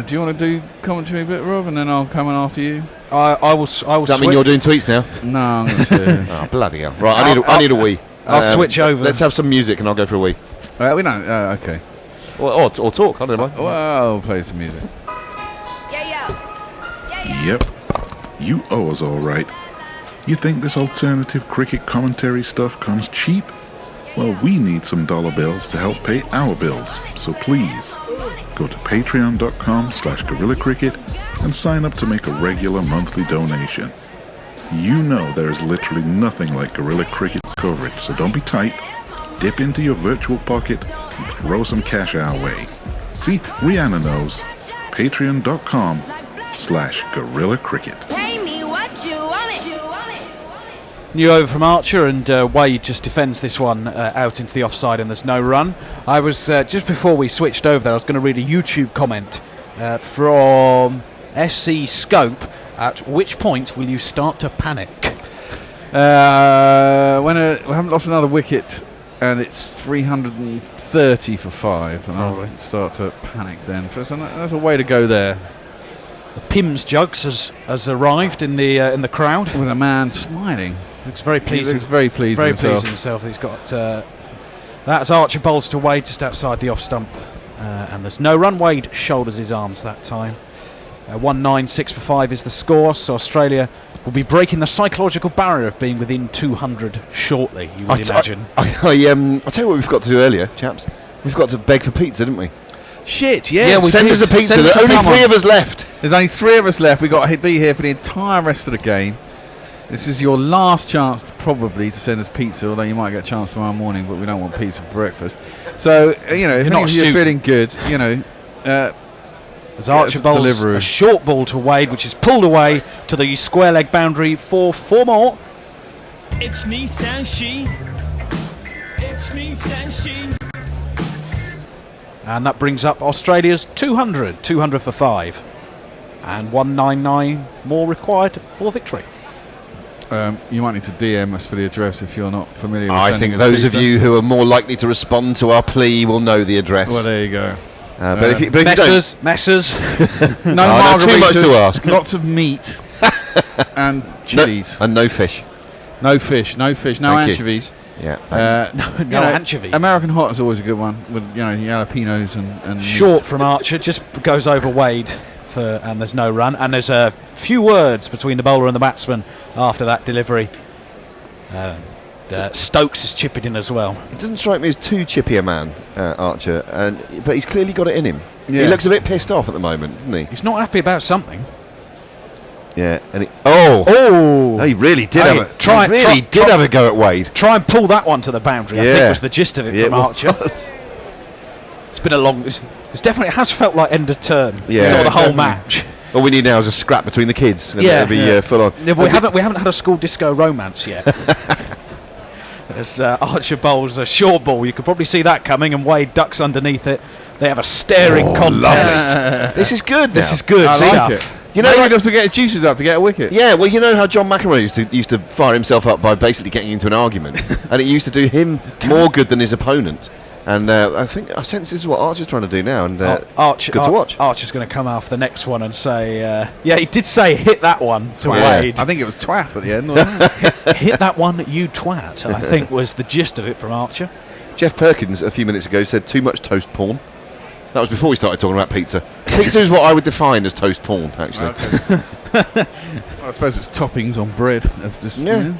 Do you want to do commentary a bit, Rob, and then I'll come in after you?
I will.
Does that mean you're doing tweets now?
No, I'm going to.
Oh, bloody hell! Right, I need a wee.
I'll switch over.
Let's have some music, and I'll go for a wee.
We don't. Okay.
Or talk. I don't know.
Well, play some music.
Yep. You owe us all right. You think this alternative cricket commentary stuff comes cheap? Well, we need some dollar bills to help pay our bills. So please, go to patreon.com/GorillaCricket and sign up to make a regular monthly donation. You know there's literally nothing like Gorilla Cricket coverage, so don't be tight. Dip into your virtual pocket and throw some cash our way. See, Rihanna knows. Patreon.com/GorillaCricket.
New over from Archer, and Wade just defends this one out into the offside, and there's no run. I was just before we switched over there, I was going to read a YouTube comment from SC Scope. At which point will you start to panic?
When we haven't lost another wicket, and it's 330 for 5, and I'll start to panic then. So that's a way to go there.
The Pims Jugs has arrived in the crowd.
With a man smiling.
Looks very pleased.
He looks very pleased
Very
with himself.
pleased with himself. He's got that's Archer bowls to Wade just outside the off stump, and there's no run. Wade shoulders his arms that time. 196 for 5 is the score. So Australia will be breaking the psychological barrier of being within 200 shortly. You would imagine.
I'll tell you what we've got to do earlier, chaps. We've got to beg for pizza, didn't we?
Shit, yeah.
Yeah, we
Send us a pizza. There's only 3 of us left.
There's only 3 of us left. We've got to be here for the entire rest of the game. This is your last chance probably to send us pizza, although you might get a chance tomorrow morning, but we don't want pizza for breakfast. So, if you're feeling good,
as Archer bowls a short ball to Wade, which is pulled away to the square leg boundary for 4 more.
It's Nissan She. It's Nissan She.
And that brings up Australia's 200 for 5. And 199 more required for victory.
You might need to DM us for the address if you're not familiar with
I think those of you who are more likely to respond to our plea will know the address.
Well, there you go.
But if you
Messers.
No
not too much to
margaritas,
ask.
Lots of meat and chilies.
And no fish.
No fish, no
Thank
anchovies.
Yeah. Thanks.
No anchovy.
American hot is always a good one with jalapenos and
Short
meat.
from Archer, just goes over Wade, and there's no run. And there's a few words between the bowler and the batsman after that delivery. Stokes is chipping in as well.
It doesn't strike me as too chippy a man, Archer, but he's clearly got it in him.
Yeah.
He looks a bit pissed off at the moment, doesn't he?
He's not happy about something.
Yeah. And
Oh!
he really did
Hey,
have a go at Wade.
Try and pull that one to the boundary. I think was the gist of it from Archer. It's been a long. It has felt like end of term.
Yeah,
sort of the whole
definitely.
match.
All we need now is a scrap between the kids. And
Yeah.
it'll be full on.
Yeah, we haven't had a school disco romance yet. As Archer bowls a short ball, you could probably see that coming, and Wade ducks underneath it. They have a staring contest.
This is good.
This
now.
is good
I
stuff.
like it.
You know,
Maybe he doesn't get his juices up to get a wicket.
Yeah, well, you know how John McEnroe used to fire himself up by basically getting into an argument, and it used to do him more good than his opponent. And I sense this is what Archer's trying to do now, and
Archer,
good to watch.
Archer's going to come after the next one and say, he did say hit that one to
Yeah.
Wade.
I think it was twat at the end, wasn't it?
Hit that one, you twat, I think was the gist of it from Archer.
Jeff Perkins a few minutes ago said too much toast porn. That was before we started talking about pizza. Pizza is what I would define as toast porn, actually.
Okay. Well, I suppose it's toppings on bread. Of this,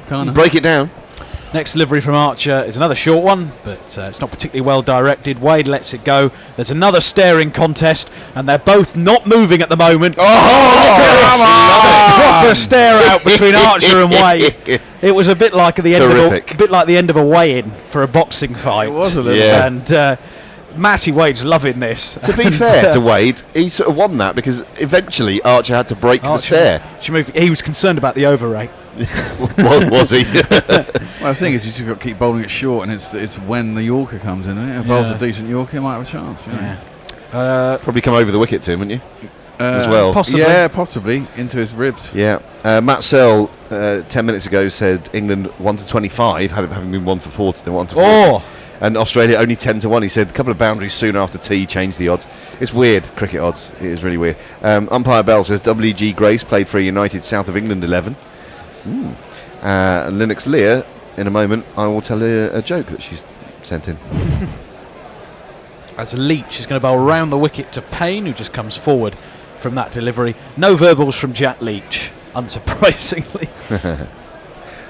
kind of.
Break it down.
Next delivery from Archer is another short one, but it's not particularly well directed. Wade lets it go. There's another staring contest, and they're both not moving at the moment. Proper stare out between Archer and Wade. It was a bit like the end of a weigh-in for a boxing fight.
It was a little.
Yeah.
And Matty Wade's loving this.
To be fair to Wade, he sort of won that because eventually Archer had to break the stare.
He was concerned about the over rate.
was he?
Well, the thing is, you just got to keep bowling it short, and it's when the Yorker comes in. If bowls a decent Yorker, he might have a chance.
Probably come over the wicket to him, wouldn't you? As well.
Possibly.
Yeah, possibly into his ribs.
Yeah. Matt Searle 10 minutes ago said England 1 to 25, having been 1 for 40. 1 to 40.
Oh,
And Australia only 10-1. He said a couple of boundaries soon after tea changed the odds. It's weird, cricket odds. It is really weird. Umpire Bell says W.G. Grace played for a United South of England 11. And Linux Lear, in a moment, I will tell her a joke that she's sent in.
As Leach is going to bowl round the wicket to Payne, who just comes forward from that delivery. No verbals from Jack Leach, unsurprisingly.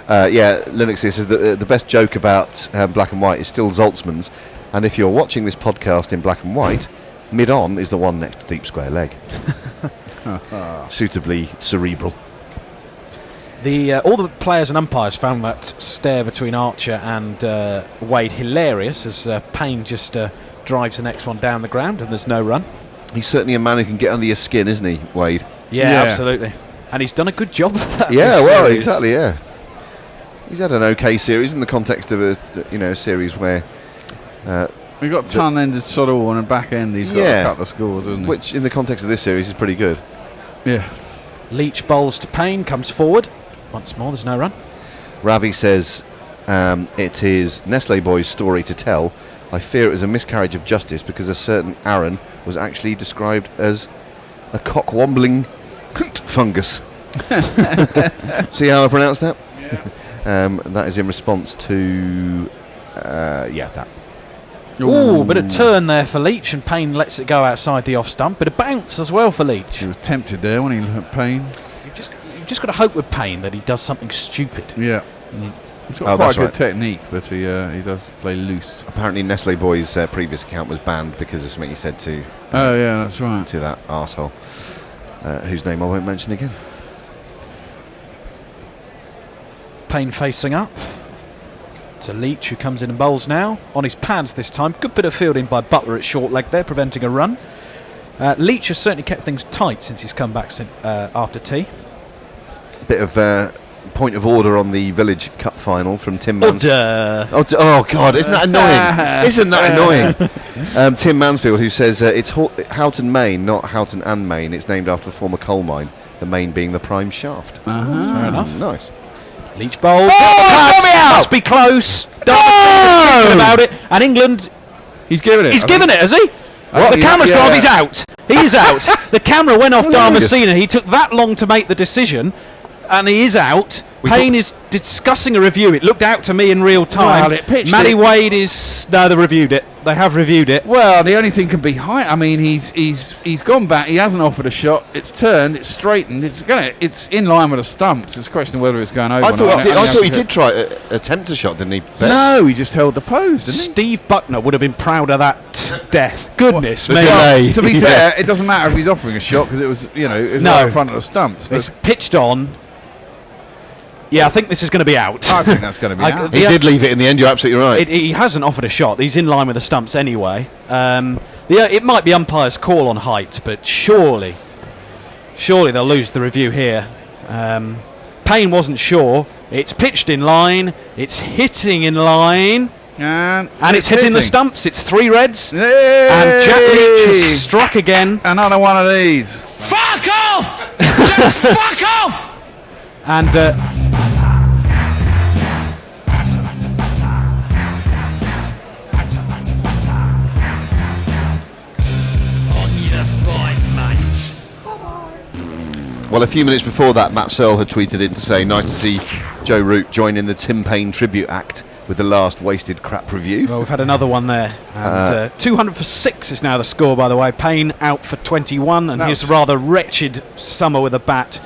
Linux Lear says that the best joke about black and white is still Zoltzman's. And if you're watching this podcast in black and white, mid-on is the one next to deep square leg. Suitably cerebral.
All the players and umpires found that stare between Archer and Wade hilarious as Payne just drives the next one down the ground and there's no run.
He's certainly a man who can get under your skin, isn't he, Wade?
Yeah, absolutely. And he's done a good job of that.
Yeah, well, exactly, yeah. He's had an okay series in the context of a series where...
We've got ton-ended Sodal and a back end. He's got a couple of scores, hasn't he?
Which, in the context of this series, is pretty good.
Yeah.
Leach bowls to Payne, comes forward. Once more, there's no run.
Ravi says, it is Nestle Boy's story to tell. I fear it was a miscarriage of justice because a certain Aaron was actually described as a cock-wombling fungus. See how I pronounce that? Yeah. That is in response to... that.
Ooh, bit of turn there for Leach, and Payne lets it go outside the off stump. Bit of bounce as well for Leach.
He was tempted there when he looked at Payne.
You've just got to hope with Payne that he does something stupid.
Yeah. He's got quite a good technique, but he does play loose.
Apparently Nestle Boy's previous account was banned because of something he said to...
oh, yeah, that's right.
To that arsehole, whose name I won't mention again.
Payne facing up. It's a Leach who comes in and bowls now. On his pads this time. Good bit of fielding by Butler at short leg there, preventing a run. Leach has certainly kept things tight since he's come back after tea.
Bit of point of order on the Village Cup final from Tim
Mansfield.
Oh God, isn't that annoying? Isn't that annoying? Tim Mansfield, who says it's Houghton Main, not Houghton and Main. It's named after the former coal mine, the main being the prime shaft.
Fair enough.
Nice.
Leach bowls. Must be close. About it. And England.
He's given it.
He's given it, has he? The camera's gone off. He's out. He is out. The camera went off Damascena. He took that long to make the decision, and he is out. Payne is discussing a review. It looked out to me in real time.
Well,
Matty Wade is... No, they reviewed it. They have reviewed it.
Well, the only thing can be height. I mean, he's gone back. He hasn't offered a shot. It's turned. It's straightened. It's in line with the stumps. It's a question of whether it's going over.
I thought he did try attempt a shot, didn't he?
No, he just held the pose, didn't he?
Steve Buckner would have been proud of that death. Goodness me.
Well, to be fair, it doesn't matter if he's offering a shot because it was right in front of the stumps.
It's pitched on. Yeah, I think this is going to be out.
I think that's going to be out.
He did leave it in the end, you're absolutely right.
He hasn't offered a shot. He's in line with the stumps anyway. It might be umpire's call on height, but surely they'll lose the review here. Payne wasn't sure. It's pitched in line. It's hitting in line.
And
it's hitting the stumps. It's 3 reds.
Hey!
And Jack Leach has struck again.
Another one of these.
Fuck off! Just fuck off!
And...
Well, a few minutes before that, Matt Searle had tweeted in to say, nice to see Joe Root join in the Tim Payne tribute act with the last wasted crap review.
Well, we've had another one there. And 200 for 6 is now the score, by the way. Payne out for 21, and his rather wretched summer with a bat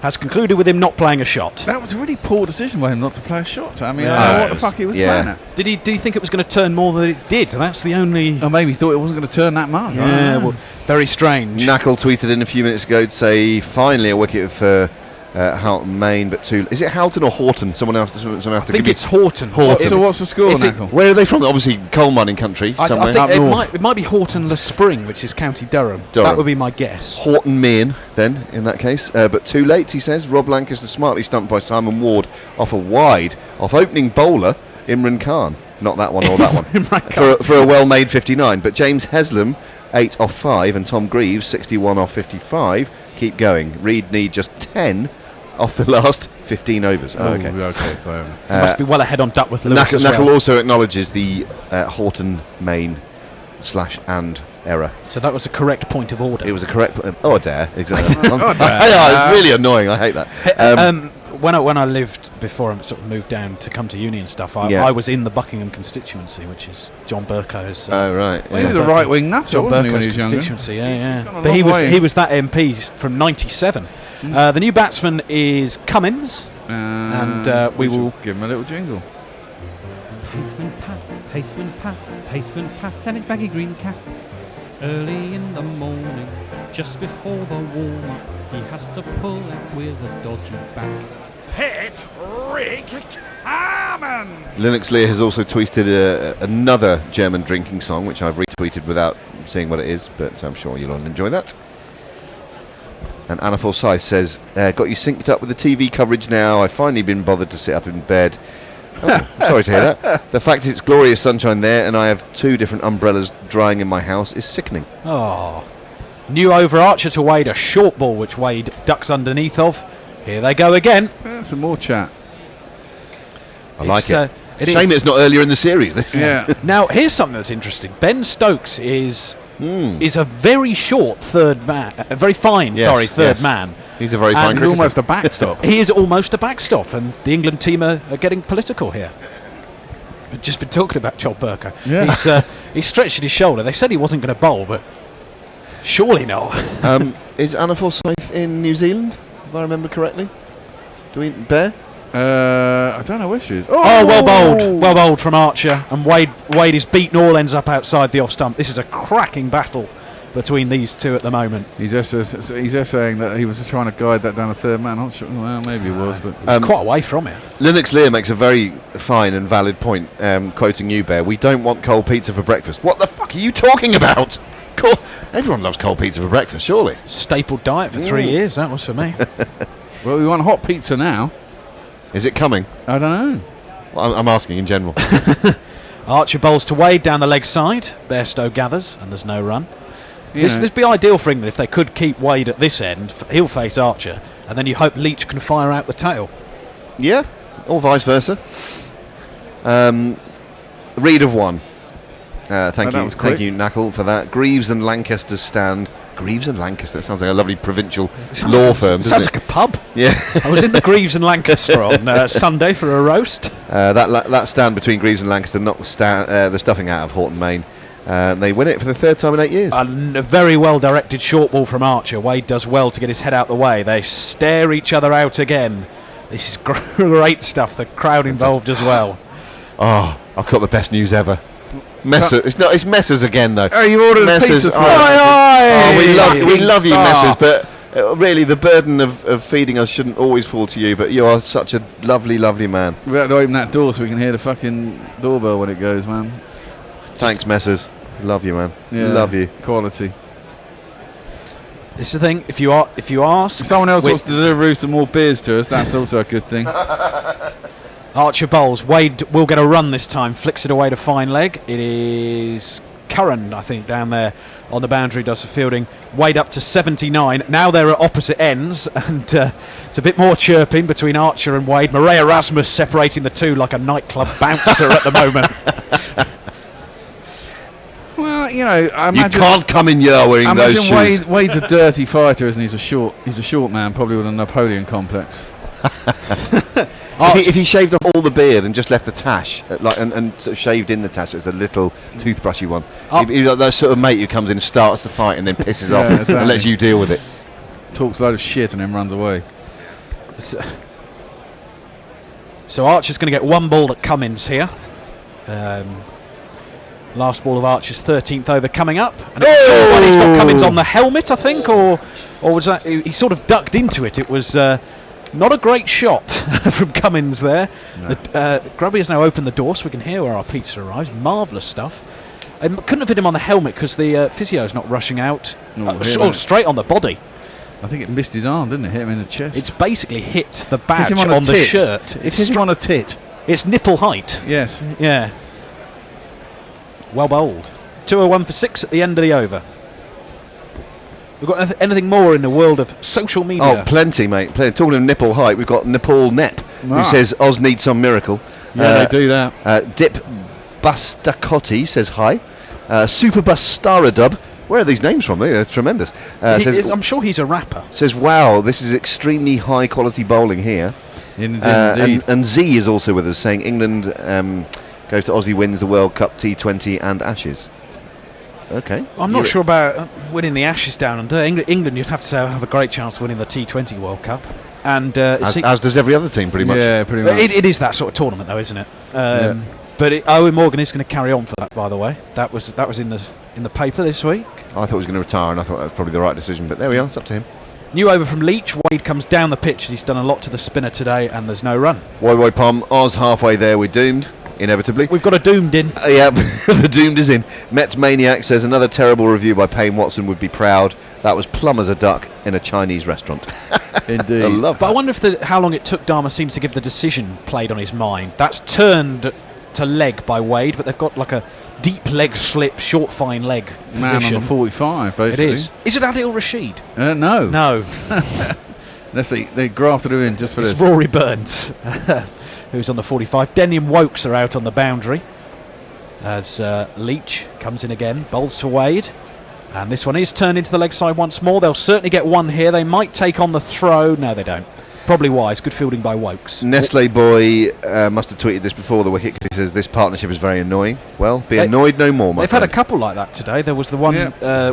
has concluded with him not playing a shot.
That was a really poor decision by him not to play a shot. I mean, I don't know what the fuck he was playing at.
Did he think it was going to turn more than it did? That's the only...
Or maybe he thought it wasn't going to turn that much.
Yeah, well, very strange.
Knackle tweeted in a few minutes ago to say, finally a wicket for Houghton Main, but too... Is it Houghton or Horton? Someone else
I think it's Horton.
So what's the score, Knackle?
Where are they from? Obviously coal mining country somewhere.
I think it might be Horton Le Spring, which is County Durham. That would be my guess.
Horton Main, then, in that case. But too late, he says. Rob Lancaster smartly stumped by Simon Ward off a wide, off opening bowler, Imran Khan. Not that one or that one. for a well-made 59. But James Haslam, 8 off 5, and Tom Greaves, 61 off 55, keep going. Reed need just 10 off the last 15 overs. Oh, okay.
Okay, fair enough.
He must be well ahead on duck with Lewis as
Knuckle
well.
also acknowledges the Horton main /and error.
So that was a correct point of order.
It was a correct. Oh, dare exactly.
Oh, dare.
It's really annoying. I hate that.
When I lived before I sort of moved down to come to uni and stuff, I was in the Buckingham constituency, which is John Bercow's.
Oh right.
Well, he was a right-wing nutter,
John
wasn't he, when
Bercow's
he was younger?
constituency, yeah.
gone a
But
long way.
he was that MP from '97. The new batsman is Cummins, and we will
give him a little jingle.
Paceman Pat, and his baggy green cap. Early in the morning, just before the warm-up, he has to pull it with a dodgy back.
Pit Rick Carmen.
Linux Lear has also tweeted another German drinking song, which I've retweeted without seeing what it is, but I'm sure you'll all enjoy that. And Anna Forsyth says, got you synced up with the TV coverage now. I've finally been bothered to sit up in bed. Oh, sorry to hear that. The fact it's glorious sunshine there and I have 2 different umbrellas drying in my house is sickening.
Oh, new over Archer to Wade, a short ball which Wade ducks underneath of. Here they go again.
Some more chat.
I like it.
It
Shame
is.
it's not earlier in the series. This
Yeah.
Now here's something that's interesting. Ben Stokes is a very short third man, a very fine, third
yes.
man.
He's a very fine
And
He's
cricketer.
almost a backstop.
He is almost a backstop, and the England team are getting political here. We've just been talking about John Bercow.
Yeah.
He's stretched his shoulder. They said he wasn't going to bowl, but surely not.
Is Anna Forsyth in New Zealand, if I remember correctly? Do we Bear?
I don't know where she is.
Oh, well bowled from Archer, and Wade is beaten all ends up outside the off stump. This is a cracking battle between these two at the moment.
He's essaying that he was trying to guide that down a third man. Not sure. Well, maybe he was, but
It's quite away from it.
Linux Lear makes a very fine and valid point, quoting you, Bear. We don't want cold pizza for breakfast. What the fuck are you talking about? Everyone loves cold pizza for breakfast, surely.
Staple diet for 3 years, that was for me.
well, we want hot pizza now.
Is it coming?
I don't know.
Well, I'm asking in general.
Archer bowls to Wade down the leg side. Bairstow gathers, and there's no run.
You
This
know.
would be ideal for England if they could keep Wade at this end. He'll face Archer, and then you hope Leach can fire out the tail.
Yeah, or vice versa. Reed of 1. Thank
that was
you,
quick.
Knuckle, for that. Greaves and Lancaster stand. Greaves and Lancaster. That sounds like a lovely provincial law firm,
Sounds
doesn't
like a pub.
Yeah.
I was in the Greaves and Lancaster on Sunday for a roast.
That stand between Greaves and Lancaster knocked the stuffing out of Horton Main. They win it for the 3rd time in 8 years.
A very well directed short ball from Archer. Wade does well to get his head out the way. They stare each other out again. This is great stuff. The crowd involved as well.
Oh, I've got the best news ever. Messer, it's Messers again though.
Oh, you ordered a
Messers,
pizza.
we love you, Messers, but really the burden of feeding us shouldn't always fall to you. But you are such a lovely, lovely man.
We have to open that door so we can hear the fucking doorbell when it goes, man.
Thanks, Messers. Love you, man.
Yeah,
Love you.
Quality.
This is the thing. If you ask,
If someone else wants to deliver some more beers to us, that's also a good thing.
Archer bowls. Wade will get a run this time. Flicks it away to fine leg. It is Curran, I think, down there on the boundary does the fielding. Wade up to 79. Now they're at opposite ends, and it's a bit more chirping between Archer and Wade. Murray Erasmus separating the two like a nightclub bouncer at the moment.
Well, you know, I
You
imagine.
can't come in here wearing
I
those
imagine
shoes.
Wade's a dirty fighter, isn't he? He's a short man, probably with a Napoleon complex.
If he shaved off all the beard and just left the tash, and sort of shaved in the tash, it's a little toothbrushy one. He's like that sort of mate who comes in and starts the fight and then pisses off
exactly.
and lets you deal with it.
Talks a load of shit and then runs away.
So Archer's going to get one ball at Cummins here. Last ball of Archer's 13th over coming up. And it's a short one. He's got Cummins on the helmet, I think, or was that he sort of ducked into it? It was not a great shot from Cummins there.
No.
Grubby has now opened the door so we can hear where our pizza arrives. Marvellous stuff. Couldn't have hit him on the helmet because the physio's not rushing out. Straight on the body.
I think it missed his arm, didn't it? Hit him in the chest.
It's basically hit the badge
him
on,
on a
the
tit.
shirt.
It's hit him on a tit.
It's nipple height.
Yes.
Yeah. Well bowled. 201 for 6 at the end of the over. We've got anything more in the world of social media?
Oh, plenty, mate. Plenty. Talking of nipple height, we've got Nepal Nep, who says Oz needs some miracle.
Yeah, they do that.
Dip Bastacotti says hi. Super Bastaradub. Where are these names from? They're tremendous.
I'm sure he's a rapper.
Says, wow, this is extremely high quality bowling here.
Indeed.
And Z is also with us, saying England goes to Aussie, wins the World Cup, T20 and Ashes. Okay.
I'm not sure about winning the Ashes down under. England, you'd have to say, have a great chance of winning the T20 World Cup. And
as does every other team, pretty much.
Yeah, pretty much.
It is that sort of tournament, though, isn't it? But Owen Morgan is going to carry on for that, by the way. That was in the paper this week.
I thought he was going to retire, and I thought that was probably the right decision. But there we are. It's up to him.
New over from Leach. Wade comes down the pitch. He's done a lot to the spinner today, and there's no run.
Woi Pom. Oz halfway there. We're doomed. Inevitably.
We've got a doomed in.
Yeah, the doomed is in. Mets Maniac says another terrible review by Payne Watson would be proud. That was plumb as a duck in a Chinese restaurant.
Indeed.
I love that.
But I wonder how long it took Dharma-Seam to give the decision played on his mind. That's turned to leg by Wade, but they've got like a deep leg slip, short fine leg
Man
position.
on the 45, basically.
It is. Is it Adil Rashid?
No.
No.
Unless they grafted him in just for
It's
this.
Rory Burns, who's on the 45. Denny and Wokes are out on the boundary as Leach comes in again, bowls to Wade. And this one is turned into the leg side once more. They'll certainly get one here. They might take on the throw. No, they don't. Probably wise. Good fielding by Wokes.
Nestle Boy must have tweeted this before the wicket. He says this partnership is very annoying. Well, be annoyed no more, my
They've
friend.
had a couple like that today. There was the one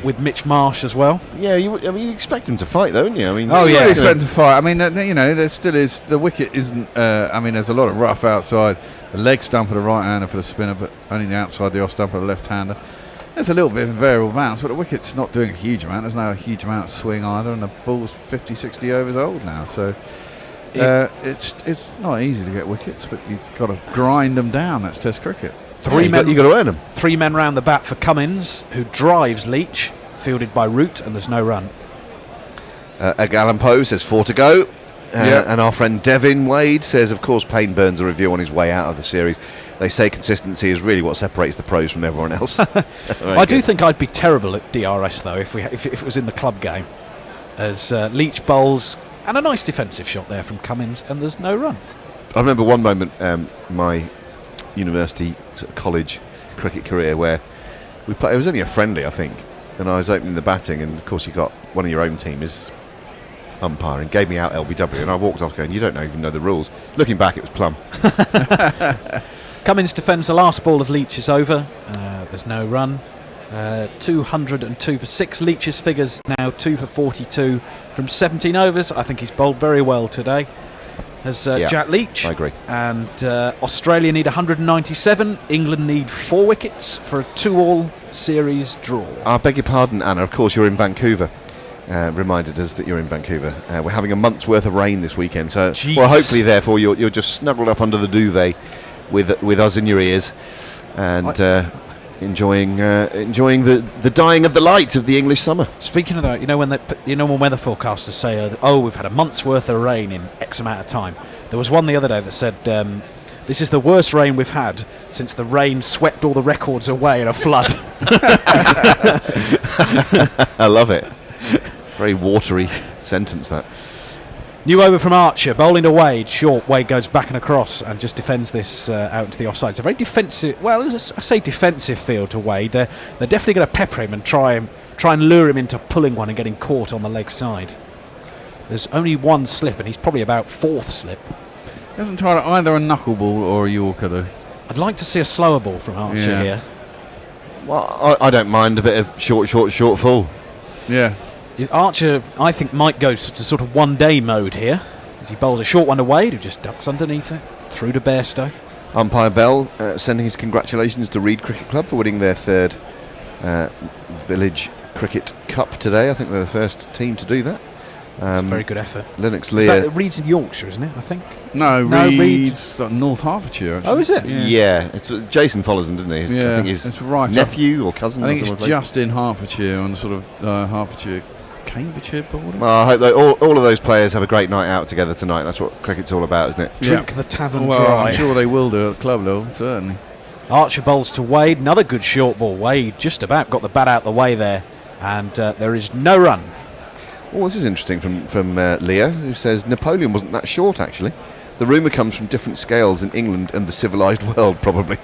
with Mitch Marsh as well.
Yeah, you expect him to fight, though, don't you? I mean,
Oh,
You
yeah.
would expect to fight. I mean, there still is. The wicket isn't. I mean, there's a lot of rough outside. The leg stump for the right-hander for the spinner, but only the outside, the off stump for the left-hander. There's a little bit of variable bounce, but the wicket's not doing a huge amount. There's no huge amount of swing either, and the ball's 50, 60 overs old now. So it's not easy to get wickets, but you've got to grind them down. That's Test cricket.
you got to earn them.
3 men round the bat for Cummins, who drives Leach, fielded by Root, and there's no run.
Alan Poe says 4 to go. And our friend Devin Wade says, of course, Payne burns a review on his way out of the series. They say consistency is really what separates the pros from everyone else.
I do think I'd be terrible at DRS, though, if it was in the club game. As Leach bowls, and a nice defensive shot there from Cummins, and there's no run.
I remember one moment, my university sort of college cricket career, where we it was only a friendly, I think, and I was opening the batting, and of course you got one of your own team is umpiring, gave me out LBW, and I walked off going, you don't even know the rules. Looking back, it was plum.
Cummins defends the last ball of Leach is over. There's no run. 202 for 6. Leach's figures now 2 for 42 from 17 overs. I think he's bowled very well today. As Jack Leach.
I agree.
And Australia need 197. England need 4 wickets for a 2-all series draw.
I beg your pardon, Anna. Of course, you're in Vancouver. Reminded us that you're in Vancouver. We're having a month's worth of rain this weekend, so well, hopefully, therefore, you're just snuggled up under the duvet with us in your ears, and enjoying the dying of the light of the English summer.
Speaking of that, when when weather forecasters say, we've had a month's worth of rain in X amount of time. There was one the other day that said, this is the worst rain we've had since the rain swept all the records away in a flood.
I love it. Very watery sentence, that.
New over from Archer, bowling to Wade, short. Wade goes back and across and just defends this out into the offside. It's a very defensive, I say defensive field to Wade. They're definitely going to pepper him and try and lure him into pulling one and getting caught on the leg side. There's only one slip, and he's probably about 4th slip.
He hasn't tried either a knuckleball or a Yorker, though.
I'd like to see a slower ball from Archer here.
Well, I don't mind a bit of short full.
Yeah.
Archer, I think, might go to sort of one-day mode here, as he bowls a short one to Wade, who just ducks underneath it, through to Bairstow.
Umpire Bell sending his congratulations to Reed Cricket Club for winning their 3rd Village Cricket Cup today. I think they're the first team to do that.
It's a very good effort.
Lennox
Is
Lear.
that Reed's in Yorkshire, isn't it, I think?
No,
Reed.
Reed's North Hertfordshire. Actually.
Oh, is it?
Yeah, it's Jason follows him, doesn't he? I think his
it's right
nephew or cousin.
I think
or
it's
something
just in Hertfordshire on the sort of Hertfordshire, Cambridgeshire border.
Well, I hope that all of those players have a great night out together tonight. That's what cricket's all about, isn't it?
Drink the tavern
Well,
dry.
I'm sure they will do at the club level, certainly.
Archer bowls to Wade, another good short ball. Wade just about got the bat out the way there, and there is no run.
Oh, this is interesting from Leah, who says Napoleon wasn't that short, actually. The rumour comes from different scales in England and the civilised world, probably.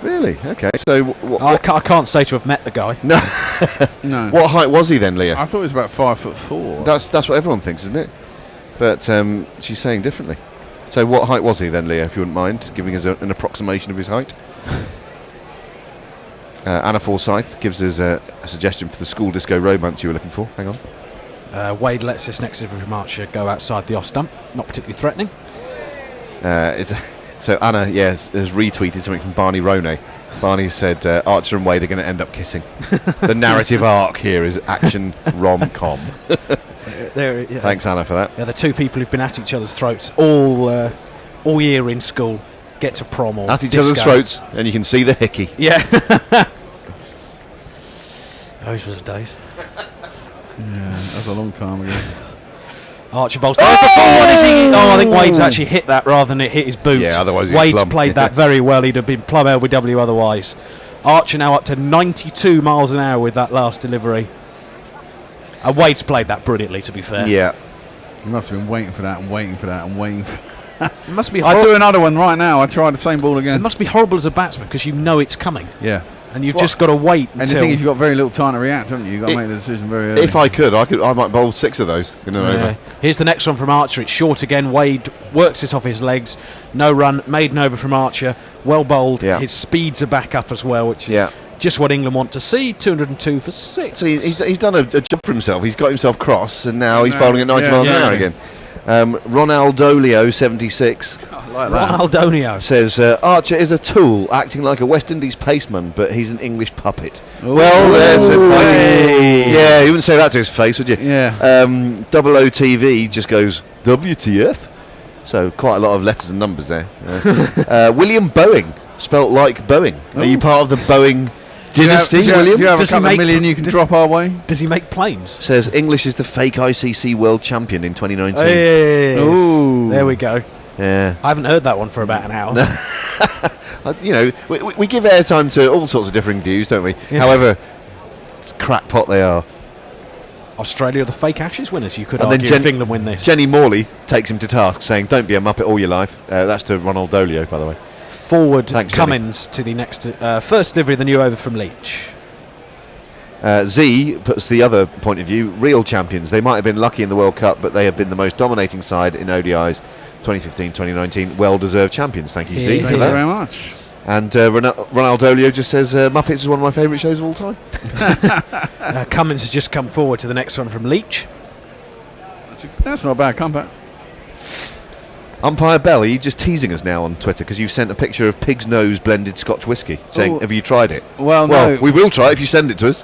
Really? Okay. So
I can't say to have met the guy.
No.
No.
What height was he then, Leah?
I thought he was about 5'4".
That's what everyone thinks, isn't it? But she's saying differently. So what height was he then, Leah, if you wouldn't mind giving us an approximation of his height? Anna Forsyth gives us a suggestion for the school disco romance you were looking for. Hang on.
Wade lets this next delivery from Archer go outside the off stump. Not particularly threatening.
So Anna, has retweeted something from Barney Ronay. Barney said Archer and Wade are going to end up kissing. The narrative arc here is action rom-com. Thanks, Anna, for that.
Yeah, the two people who've been at each other's throats all year in school get to prom or
at each
disco.
other's throats, and you can see the hickey.
Yeah. Those were the days.
Yeah, that's a long time ago.
Archibald's there. What is he? Oh, I think Wade's actually hit that rather than it hit his boot.
Yeah, otherwise he's
Wade's
plumb.
played that very well. He'd have been plumb LBW otherwise. Archer now up to 92 miles an hour with that last delivery. And Wade's played that brilliantly, to be fair.
Yeah.
He must have been waiting for that and waiting for that and waiting for
It must be
I'll do another one right now. I tried the same ball
It
again.
must be horrible as a batsman because you know it's coming.
Yeah.
And you've just got to wait
And the
until...
thing is, you've got very little time to react, haven't you? You've got to make the decision very early.
If I could, I might bowl 6 of those in an over.
Here's the next one from Archer. It's short again. Wade works this off his legs. No run. Maiden over from Archer. Well bowled.
Yeah.
His speeds are back up as well, which is just what England want to see. 202 for 6.
So he's done a job for himself. He's got himself cross, and now he's bowling at 90 miles an hour again. Ronaldolio 76
like that.
Ronaldinho
says Archer is a tool acting like a West Indies paceman, but he's an English puppet.
Ooh.
Well, there's a
Hey.
yeah, you wouldn't say that to his face, would you?
Yeah.
Double OTV just goes WTF. So quite a lot of letters and numbers there. William Boeing, spelt like Boeing. Are you part of the Boeing dynasty, William?
Do you have
Does
a
he
couple of
make-
million you can drop our way?
Does he make planes?
Says English is the fake ICC world champion in 2019.
Yes.
Ooh.
There we go.
Yeah.
I haven't heard that one for about an hour.
You know, we give airtime to all sorts of differing views, don't we?
Yeah.
However, it's crackpot they are.
Australia are the fake Ashes winners, you could
And then
argue, if England win this.
Jenny Morley takes him to task, saying, "Don't be a muppet all your life." That's to Ronaldolio, by the way.
Forward
Thanks,
Cummins to the next first delivery of the new over from Leach.
Z puts the other point of view. Real champions. They might have been lucky in the World Cup, but they have been the most dominating side in ODIs 2015, 2019. Well-deserved champions. Thank you, Z,
Yeah,
for
Thank you
that.
very much.
And Ronaldolio just says Muppets is one of my favourite shows of all time.
Cummins has just come forward to the next one from Leach.
That's not a bad comeback.
Umpire Bell, are you just teasing us now on Twitter because you've sent a picture of pig's nose blended Scotch whiskey saying,
Oh.
have you tried it?
Well,
Well,
no.
we will try it if you send it to us.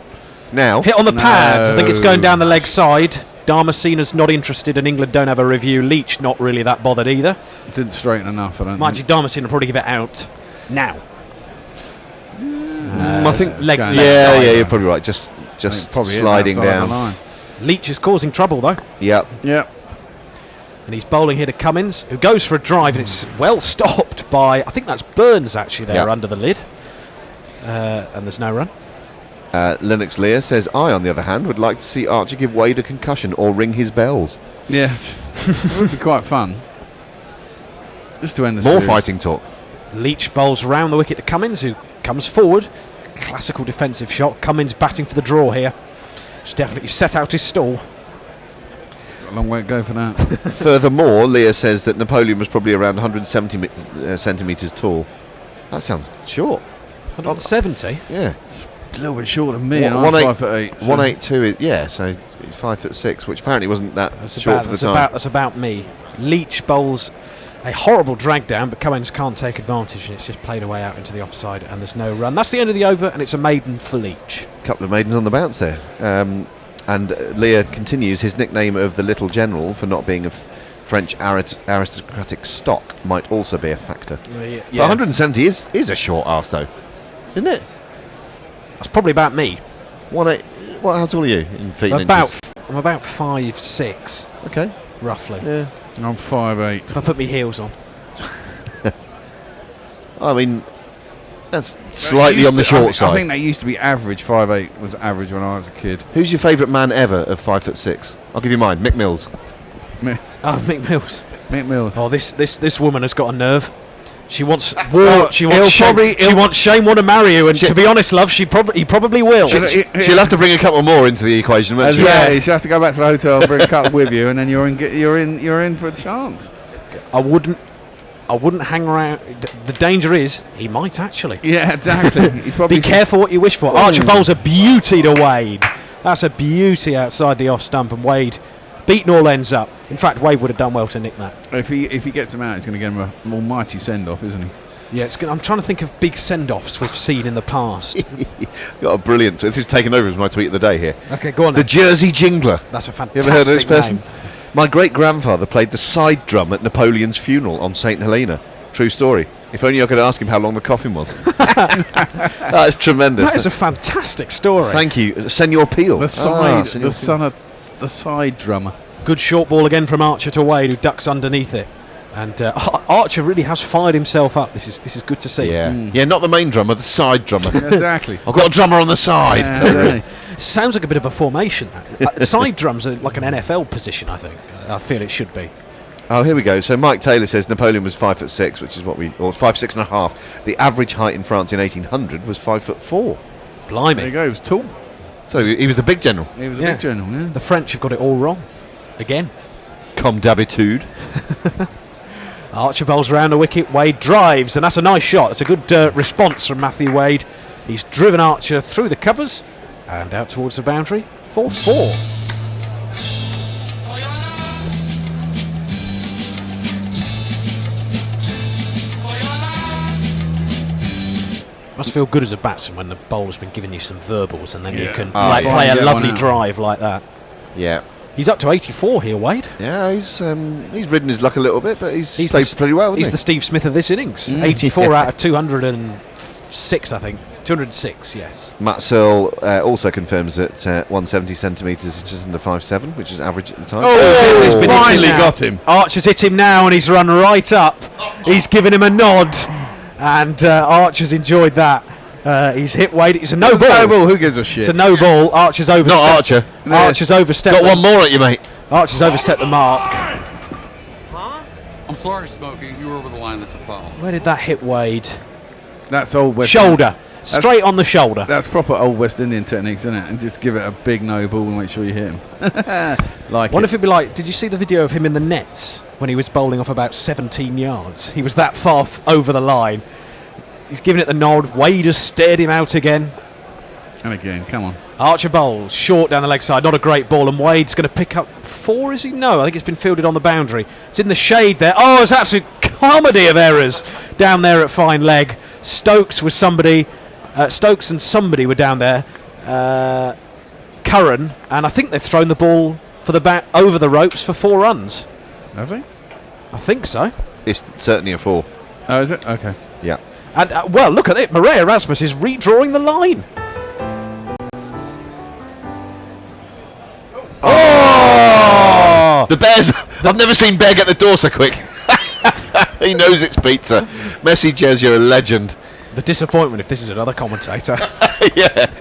Now.
Hit on the pad. I think it's
No.
going down the leg side. Damascena's not interested and England don't have a review. Leach not really that bothered either.
Didn't straighten enough, I don't
Mind you,
think.
Damascena will probably give it out now.
I think
legs
going
left
yeah,
side.
you're probably right. Just
It probably is
sliding
outside the
down.
line.
Leach is causing trouble though.
Yep.
Yep.
And he's bowling here to Cummins, who goes for a drive, and it's well stopped by, I think that's Burns actually there
Yep.
under the lid. And there's no run.
Lennox Lear says, I, on the other hand, would like to see Archer give Wade a concussion or ring his bells.
Yes. It would be quite fun. Just to end the
More
series.
fighting talk.
Leach bowls round the wicket to Cummins, who comes forward. Classical defensive shot. Cummins batting for the draw here. He's definitely set out his stall.
Got a long way to go for that.
Furthermore, Lear says that Napoleon was probably around 170 centimetres tall. That sounds short.
170.
Yeah.
A little bit short of me, and
One-
I'm
one eight-
5'8". so-
182 is, yeah, so 5'6", which apparently wasn't that
That's
short
about,
for the time.
that's about me. Leach bowls a horrible drag down, but Cummins can't take advantage, and it's just played away out into the offside, and there's no run. That's the end of the over, and it's a maiden for Leach.
Couple of maidens on the bounce there. And Lear continues, his nickname of the Little General for not being of French aristocratic stock might also be a factor. But 170 is a short arse though, isn't it?
That's probably about me.
How tall are you in feet and inches?
I'm about 5'6",
Okay.
roughly.
Yeah.
I'm 5'8".
If I put my heels on.
I mean, That's slightly on the short side.
I think they used to be average. 5'8" was average when I was a kid.
Who's your favourite man ever of 5'6"? I'll give you mine. Mick Mills.
Oh, Mick Mills.
Mick Mills.
Oh, this woman has got a nerve. She wants war. She wants Shane want to marry you, and to be honest, love, he probably will.
She'll have to bring a couple more into the equation, won't she?
Yeah, you have to go back to the hotel, and bring a couple with you, and then you're in for a chance.
I wouldn't hang around. The danger is he might actually.
Yeah, exactly. He's probably
be careful what you wish for. Archibald's a beauty to Wade. That's a beauty outside the off stump, and Wade beaten all ends up. In fact, Wade would have done well to nick that.
If he gets him out, he's going to get him an almighty send off, isn't he?
Yeah, I'm trying to think of big send offs we've seen in the past.
Got a brilliant. This is taken over as my tweet of the day here.
Okay, go on.
The
Then.
Jersey Jingler.
That's a
You
fantastic
ever heard of this person?
name.
My great grandfather played the side drum at Napoleon's funeral on St Helena. True story. If only I could ask him how long the coffin was. That is tremendous.
That is a fantastic story.
Thank you, Senor Peel.
The side,
Senor
the
Peel.
son of the side drummer.
Good short ball again from Archer to Wade, who ducks underneath it. And Archer really has fired himself up. This is good to see.
Yeah, yeah, not the main drummer, the side drummer.
Exactly.
I've got a drummer on the side.
Yeah,
Sounds like a bit of a formation. Side drums are like an NFL position, I think. I feel it should be.
Oh, here we go. So Mike Taylor says Napoleon was 5'6", which is or 5'6.5". The average height in France in 1800 was 5'4".
Blimey.
there you go. He was tall.
So he was the big general.
He was a
Yeah.
big general. Yeah.
The French have got it all wrong. Again.
Comme d'habitude.
Archibald's round the wicket. Wade drives, and that's a nice shot. It's a good response from Matthew Wade. He's driven Archer through the covers and out towards the boundary. 4-4. Must feel good as a batsman when the bowler's been giving you some verbals, and then you can
Oh, yeah.
play a
Get
lovely
one out.
drive like that.
Yeah.
He's up to 84 here, Wade.
Yeah, he's ridden his luck a little bit, but he's
He's
played
the,
pretty well, hasn't
He's
he?
the Steve Smith of this innings. 84 out of 206, I think. 206, yes.
Matt Searle also confirms that 170 centimetres is just under 5'7", which is average at the time.
He's been
finally
hit him now.
got him.
Archer's hit him now, and he's run right up. He's given him a nod, and Archer's enjoyed that. He's hit Wade. It's a no ball.
No ball. Who gives a shit?
It's a no ball. Archer's overstepped.
Not Archer.
Archer's overstepped.
Got one more at you, mate.
Archer's overstepped the mark.
I'm sorry, Smokey. You were over the line. That's a foul.
Where did that hit Wade?
That's old West.
Shoulder. Straight on the shoulder.
That's proper old West Indian techniques, isn't it? And just give it a big no ball and make sure you hit him.
Wonder if it'd be like, did you see the video of him in the nets when he was bowling off about 17 yards? He was that far over the line. He's giving it the nod. Wade has stared him out again.
And again, come on.
Archer bowls short down the leg side. Not a great ball, and Wade's going to pick up 4, is he? No, I think it's been fielded on the boundary. It's in the shade there. Oh, it's absolute comedy of errors down there at fine leg. Stokes was somebody. Stokes and somebody were down there. Curran, and I think they've thrown the ball for the bat over the ropes for 4 runs.
Have they?
I think so.
It's certainly a 4.
Oh, is it? Okay.
Yeah.
And well, look at it. Murray Erasmus is redrawing the line.
Oh! The Bears. I've never seen Bear get the door so quick. He knows it's pizza. Messi, Jez, you're a legend.
The disappointment if this is another commentator.
Yeah.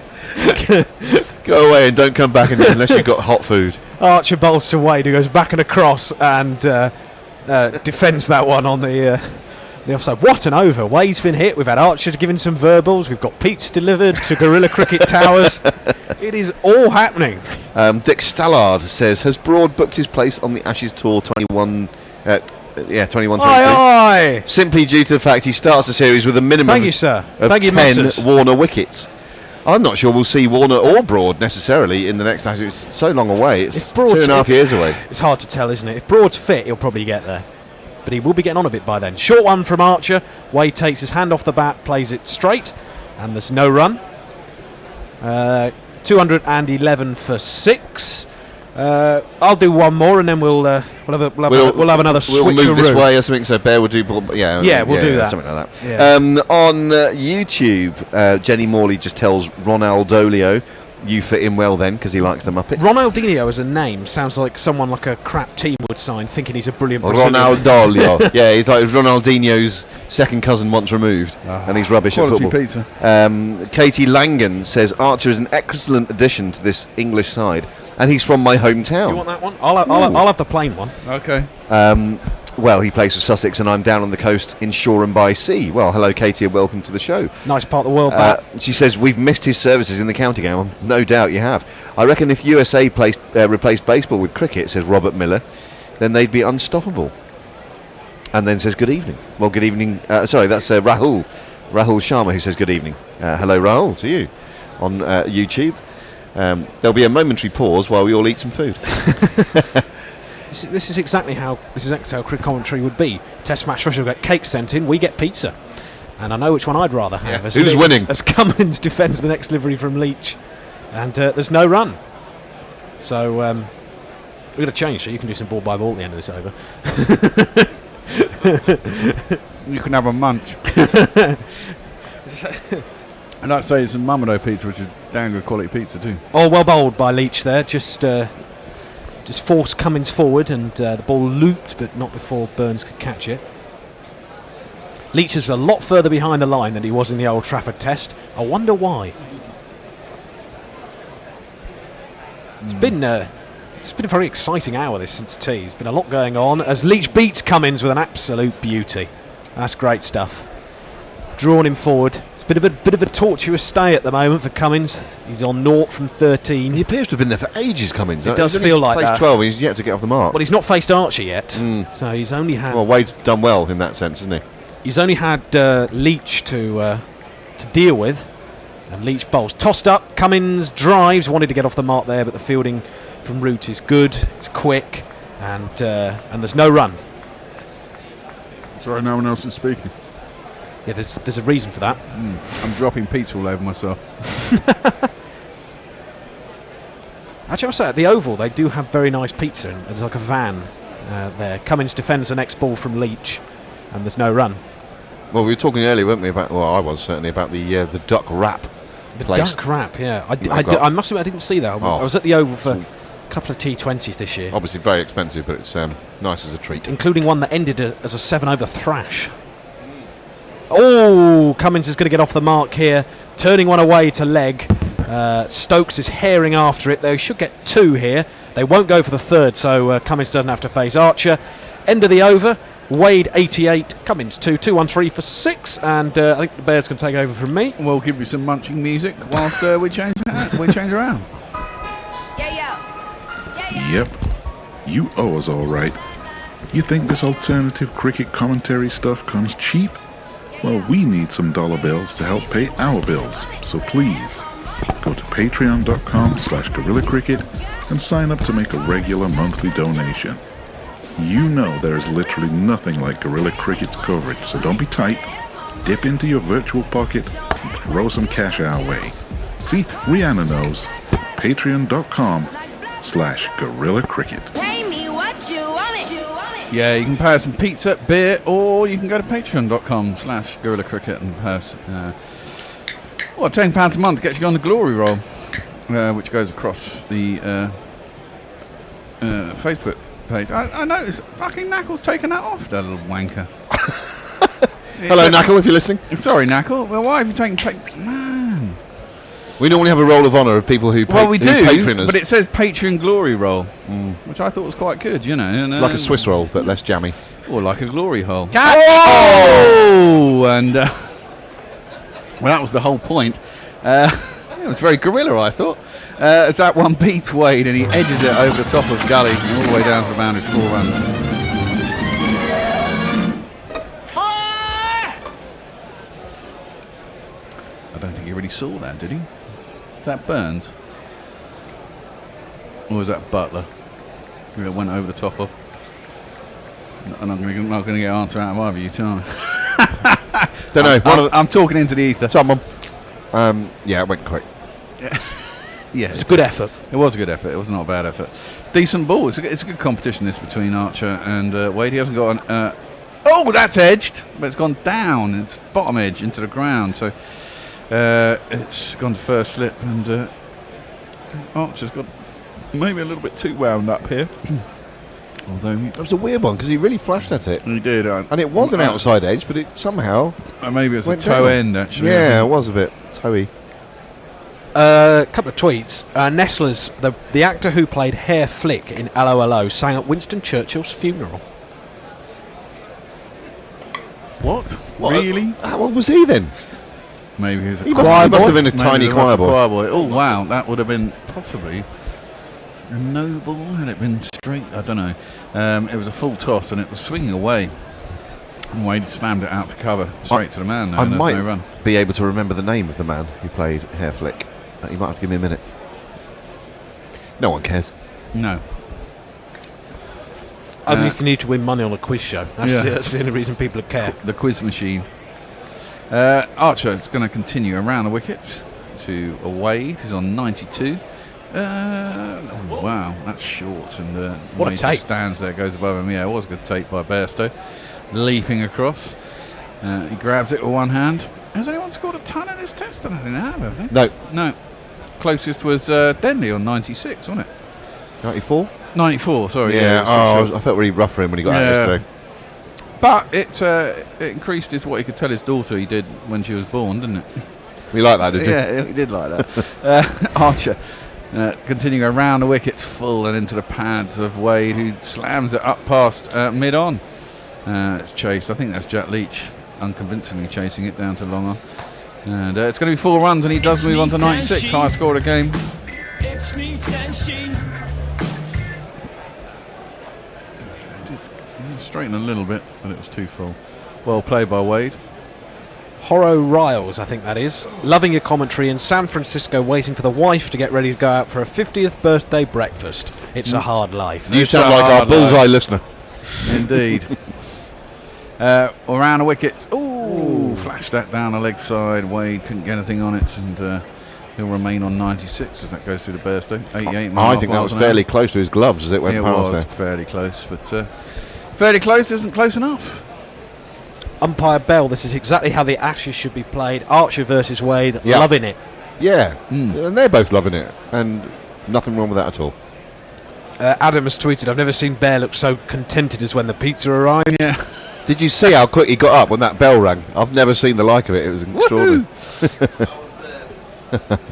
Go away and don't come back unless you've got hot food.
Archer bowls to Wade, who goes back and across and defends that one on the offside. What an over. Wade's been hit. We've had Archer giving some verbals. We've got pizza delivered to Gorilla Cricket Towers. It is all happening.
Dick Stallard says, has Broad booked his place on the Ashes Tour 21... 21-22.
Aye, aye.
Simply due to the fact he starts the series with a minimum
Thank you, sir.
of
Thank you,
10
Moses.
Warner wickets. I'm not sure we'll see Warner or Broad necessarily in the next Ashes. It's so long away. It's
If Broad's
2.5
fit-
years away.
It's hard to tell, isn't it? If Broad's fit, he'll probably get there. But he will be getting on a bit by then. Short one from Archer. Wade takes his hand off the bat, plays it straight, and there's no run. 211 for 6. I'll do one more, and then we'll have another switcheroo.
We'll move this way or something. So Bear will do. We'll do that.
Something
like that.
Yeah.
On YouTube, Jenny Morley just tells Ronaldolio, you fit in well then because he likes the Muppets.
Ronaldinho as a name sounds like someone like a crap team would sign, thinking he's a brilliant Brazilian.
Ronaldinho. Yeah, he's like Ronaldinho's second cousin once removed, and he's rubbish at
Quality
football.
pizza.
Katie Langan says Archer is an excellent addition to this English side, and he's from my hometown.
You want that one? I'll have the plain one.
Okay.
Well, he plays for Sussex, and I'm down on the coast in Shoreham by Sea. Well, hello, Katie, and welcome to the show.
Nice part of the world, that.
She says, we've missed his services in the county game. No doubt you have. I reckon if USA replaced baseball with cricket, says Robert Miller, then they'd be unstoppable. And then says, good evening. Well, good evening. Sorry, that's Rahul Sharma who says good evening. Hello, Rahul, to you on YouTube. There'll be a momentary pause while we all eat some food.
This is exactly how cricket commentary would be. Test match special, get cake sent in, we get pizza. And I know which one I'd rather have.
Yeah. Who's winning?
As Cummins defends the next livery from Leach. And there's no run. So we're going to change, so you can do some ball by ball at the end of this over.
You can have a munch. And I'd say it's a Mumado pizza, which is damn good quality pizza too.
Oh, well bowled by Leach there. Just forced Cummins forward, and the ball looped, but not before Burns could catch it. Leach is a lot further behind the line than he was in the Old Trafford test. I wonder why. It's been a very exciting hour this since tea. There's been a lot going on as Leach beats Cummins with an absolute beauty. That's great stuff. Drawn him forward. It's been a bit of a tortuous stay at the moment for Cummins. He's on 0 from 13.
He appears to have been there for ages, Cummins.
It does feel like that.
12, he's yet to get off the mark.
Well, he's not faced Archer yet, so he's only had.
Well, Wade's done well in that sense, hasn't he?
He's only had Leach to deal with, and Leach bowls. Tossed up, Cummins drives, wanted to get off the mark there, but the fielding from Root is good, it's quick, and there's no run.
Sorry, no one else is speaking.
Yeah, there's a reason for that.
I'm dropping pizza all over myself.
Actually, I must say, at the Oval, they do have very nice pizza, and there's like a van there. Cummins defends the next ball from Leach, and there's no run.
Well, we were talking earlier, weren't we, about, well, I was certainly, about the duck wrap place.
Duck wrap, yeah. I must admit, I didn't see that. I was at the Oval for a couple of T20s this year.
Obviously very expensive, but it's nice as a treat.
Including one that ended as a 7-over thrash. Oh, Cummins is going to get off the mark here, turning one away to leg. Stokes is herring after it. They should get 2 here. They won't go for the 3rd, so Cummins doesn't have to face Archer. End of the over. Wade 88, Cummins 2, 2-1-3 for 6, and I think the Bears can take over from me.
We'll give you some munching music whilst we change around.
Yep, you owe us all right. You think this alternative cricket commentary stuff comes cheap? Well, we need some dollar bills to help pay our bills, so please go to patreon.com/GorillaCricket and sign up to make a regular monthly donation. You know there's literally nothing like Gorilla Cricket's coverage, so don't be tight. Dip into your virtual pocket and throw some cash our way. See, Rihanna knows. Patreon.com/GorillaCricket.
Yeah, you can pay us some pizza, beer, or you can go to patreon.com/GorillaCricket and pay us £10 a month gets you on the glory roll, which goes across the Facebook page. I noticed fucking Knackle's taken that off, that little wanker.
Hello, Knackle, if you're listening.
Sorry, Knackle. Well, why have you taken man?
We normally have a roll of honour of people who
we do,
patron us.
But it says Patreon glory roll, which I thought was quite good, you know. And,
like a Swiss roll, but less jammy.
Or like a glory hole. Oh! And well, that was the whole point. It was very gorilla, I thought. As that one beats Wade and he edges it over the top of Gully and all the way down to the boundary, 4 runs. I don't think he really saw that, did he? Is that Burns? Or was that Butler? Who it went over the top of? And I'm not going to get an answer out of either of you, tonight.
Don't know.
I'm talking into the ether.
Someone. Yeah, it went quick.
Yeah,
it's a good effort.
It was a good effort. It was not a bad effort. Decent ball. It's a good competition, this, between Archer and Wade. He hasn't got an... oh, that's edged, but it's gone down. It's bottom edge into the ground. So it's gone to first slip, and Archer's got maybe a little bit too wound up here. Although
It was a weird one because he really flashed at it.
he did.
And it was an outside edge, but it somehow...
Maybe it's a
went
toe
down.
end, actually.
Yeah, it was a bit toey.
A couple of tweets. Nestler's, the actor who played Herr Flick in LOLO, sang at Winston Churchill's funeral.
What? Really?
How old was he then?
Maybe he was a
He must
choir
have
boy.
been a
Maybe
tiny
he was
choir
a
boy.
choir boy. Oh, wow. That would have been possibly a no ball had it been straight. I don't know. It was a full toss and it was swinging away. And Wade slammed it out to cover straight to the man. Though,
I
and there's
might
no run.
be able to remember the name of the man who played Herr Flick. You might have to give me a minute. No one cares.
No.
Only if you need to win money on a quiz show.
Yeah.
That's the only reason people care.
The quiz machine. Archer is going to continue around the wicket to Wade, who's on 92. Wow, that's short. And
What a
Wade
take.
just stands there, goes above him. Yeah, it was a good take by Bairstow. Leaping across. He grabs it with one hand. Has anyone scored a ton in this test? I don't think they have they?
No.
No. Closest was Denley on 96, wasn't it?
94?
94, sorry.
Yeah,
it was
I felt really rough for him when he got out yesterday.
But it increased what he could tell his daughter he did when she was born, didn't it?
We like that, did you?
Yeah, he did like that. Archer continuing around the wickets full and into the pads of Wade, who slams it up past mid-on. It's chased. I think that's Jack Leach unconvincingly chasing it down to long on. And it's going to be 4 runs, and he does move on to 96, highest score of the game.
It's me, Senshi.
Straighten a little bit, but it was too full. Well played by Wade.
Horro Riles, I think that is. Loving your commentary in San Francisco, waiting for the wife to get ready to go out for a 50th birthday breakfast. It's a hard life.
You
It's
sound
a
like our
hard
bullseye
life.
listener.
Indeed. Around the wicket. Ooh, flashed that down the leg side. Wade couldn't get anything on it, and he'll remain on 96 as that goes through the Bairstow. 88.
I think that was fairly close to his gloves as it went
It
past
was
there.
fairly close, but fairly close isn't close enough.
Umpire Bell, this is exactly how the Ashes should be played. Archer versus Wade,
Yeah.
loving it.
Yeah, and they're both loving it, and nothing wrong with that at all.
Adam has tweeted, I've never seen Bear look so contented as when the pizza arrived.
Yeah.
Did you see how quick he got up when that bell rang? I've never seen the like of it. It was extraordinary.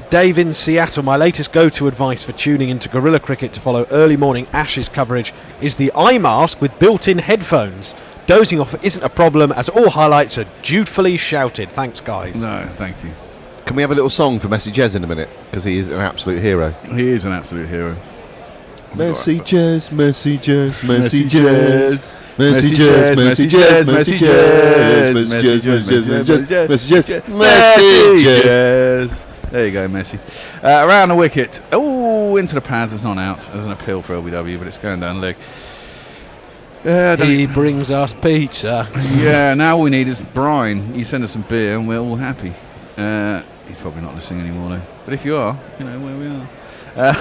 Dave in Seattle, my latest go-to advice for tuning into guerrilla cricket to follow early morning Ashes coverage is the eye mask with built-in headphones. Dozing off isn't a problem as all highlights are dutifully shouted. Thanks, guys.
No, thank you.
Can we have a little song for Messages in a minute? Because he is an absolute hero.
He is an absolute hero.
Messages, messages,
Messages.
messages, messages, messages, messages, messages, messages.
There you go, Messi. Around the wicket. Oh, into the pads. It's not out. There's an appeal for LBW, but it's going down leg.
He brings us pizza.
Yeah, now all we need is brine. You send us some beer and we're all happy. He's probably not listening anymore though. But if you are, you know where we are.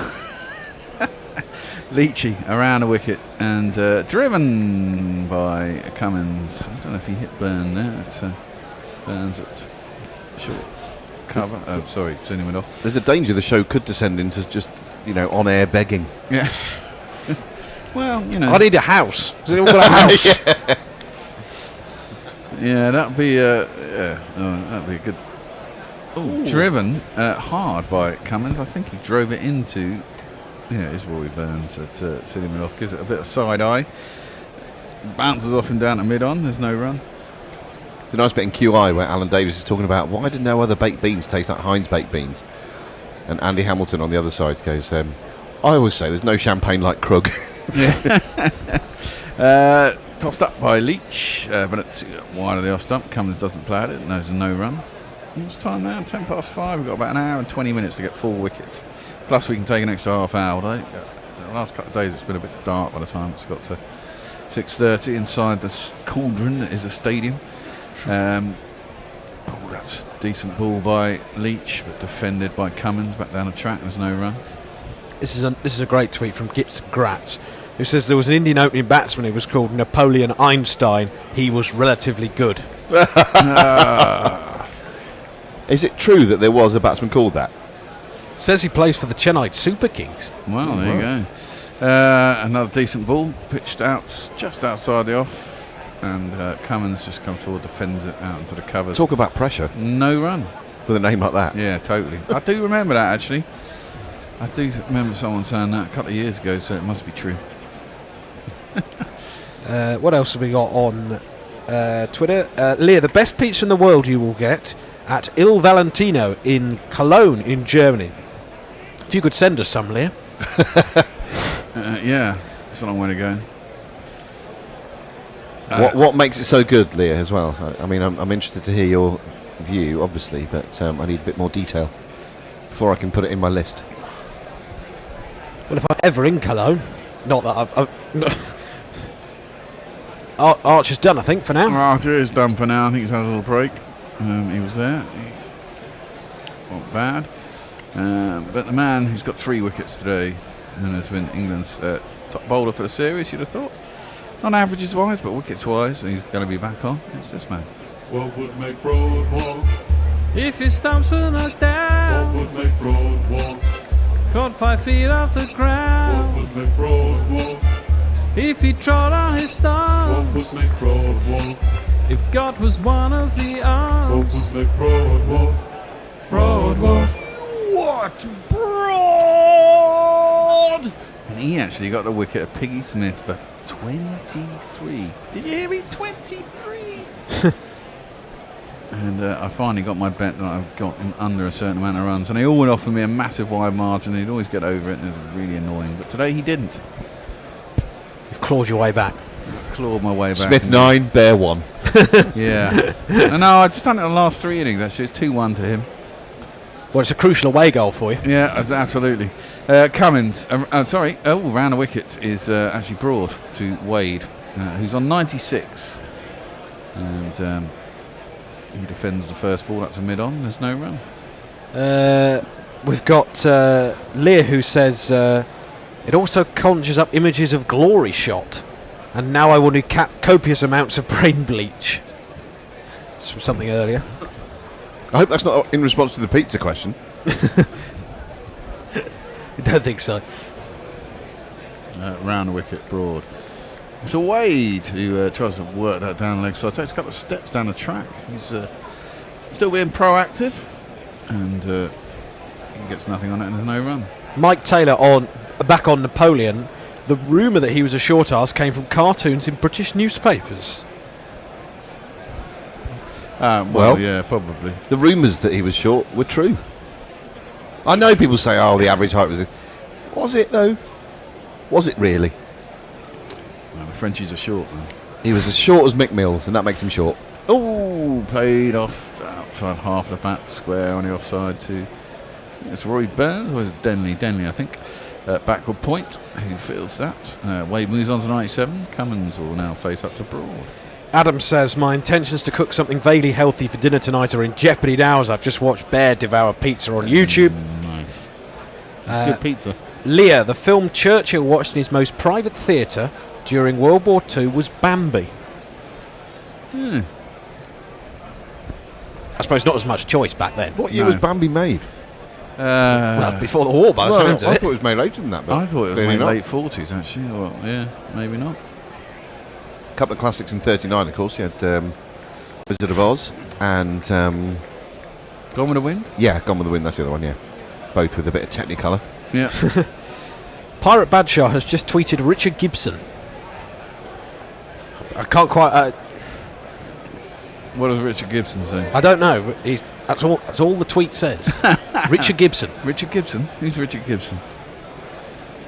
Leachy around the wicket and driven by Cummins. I don't know if he hit Burn there. It's Burns at short cover. Oh, sorry, sending it off.
There's a danger the show could descend into just, on-air begging.
Yeah. Well,
I need a house. Has anyone got a house?
Yeah, that'd be that'd be a good. Oh, driven hard by Cummins. I think he drove it into. Yeah, it's Rory Burns at Cillian off. Gives it a bit of side eye. Bounces off him down to mid on. There's no run.
It's a nice bit in QI where Alan Davis is talking about why did no other baked beans taste like Heinz baked beans, and Andy Hamilton on the other side goes, I always say there's no champagne like Krug.
Yeah. Tossed up by Leach, but it's wide of the off stump. Cummins doesn't play at it, and there's a no run. It's time now, 5:10. We've got about an hour and 20 minutes to get 4 wickets. Plus we can take an extra half hour. The last couple of days it's been a bit dark by the time it's got to 6:30 inside the cauldron that is a stadium. That's a decent ball by Leach, but defended by Cummins back down the track. There's no run.
This is a great tweet from Gips Gratz, who says there was an Indian opening batsman who was called Napoleon Einstein. He was relatively good.
Is it true that there was a batsman called that?
Says he plays for the Chennai Super Kings.
Well, there you go. Another decent ball pitched out just outside the off, and Cummins just comes forward, defends it out into the covers.
Talk about pressure
No run.
with a name like that.
Yeah, totally. I do remember that actually. I do remember someone saying that a couple of years ago, so it must be true.
What else have we got on Twitter? Leah, the best pizza in the world you will get at Il Valentino in Cologne in Germany. If you could send us some, Leah.
Yeah, it's a long way to go.
What makes it so good, Leah, as well? I mean, I'm interested to hear your view, obviously, but I need a bit more detail before I can put it in my list.
Well, if I'm ever in Cologne, not that Archer's done, I think, for now.
Archer is done for now. I think he's had a little break. He was there. Not bad. But the man who's got 3 wickets today and has been England's top bowler for the series, you'd have thought. Not averages wise, but wickets wise, and he's going to be back on. It's this man.
What would make Broad walk?
If his stumps were knocked down,
What would make Broad walk?
caught 5 feet off the
What
ground,
would make Broad walk?
if he trod on his
What would
stars,
make Broad walk?
if God was one of the
What
arms,
would make Broad walk?
Broad walk.
What Broad?
And he actually got the wicket of Piggy Smith for 23. Did you hear me? 23! And I finally got my bet that I've got in under a certain amount of runs. And they all would offer me a massive wide margin. He'd always get over it, and it was really annoying. But today he didn't.
You've clawed your way back.
Clawed my way back.
Smith 9, Bear 1.
Yeah. No, I've just done it in the last 3 innings, actually. It's 2-1 to him.
Well, it's a crucial away goal for you.
Yeah, absolutely. Cummins, round the wicket is actually Broad to Wade, who's on 96. And he defends the first ball up to mid-on. There's no run.
We've got Leah, who says it also conjures up images of glory shot, and now I will need copious amounts of brain bleach. It's from something earlier.
I hope that's not in response to the pizza question.
I don't think so.
Round the wicket, Broad. It's a Wade who tries to work that down the leg side. Takes a couple of steps down the track. He's still being proactive, and he gets nothing on it, and there's no run.
Mike Taylor back on Napoleon. The rumour that he was a short ass came from cartoons in British newspapers.
Well,
Yeah, probably.
The rumours that he was short were true. I know people say, oh, the average height was this. Was it, though? Was it really?
Well, the Frenchies are short, man.
He was as short as Mick Mills, and that makes him short.
Oh, played off outside half of the bat square on the offside to. It's Roy Burns, or is it Denley? Denley, I think. Backward point, who fields that. Wade moves on to 97. Cummins will now face up to Broad.
Adam says, my intentions to cook something vaguely healthy for dinner tonight are in jeopardy now as I've just watched Bear devour pizza on YouTube.
Nice.
Good
pizza.
Leah, the film Churchill watched in his most private theatre during World War II was Bambi. I suppose not as much choice back then.
What year was Bambi made?
Well, before the war, by the sounds of
I
it.
thought it was made later than that. But
I thought it was
clearly
made
not.
late 40s, actually. Well, yeah, maybe not.
A couple of classics in 39, of course. You had Wizard of Oz and...
Gone with the Wind?
yeah, Gone with the Wind, that's the other one, yeah. Both with a bit of Technicolor.
Yeah.
Pirate Badshaw has just tweeted Richard Gibson. I can't quite...
What does Richard Gibson say?
I don't know. That's all the tweet says. Richard Gibson.
Richard Gibson? Who's Richard Gibson?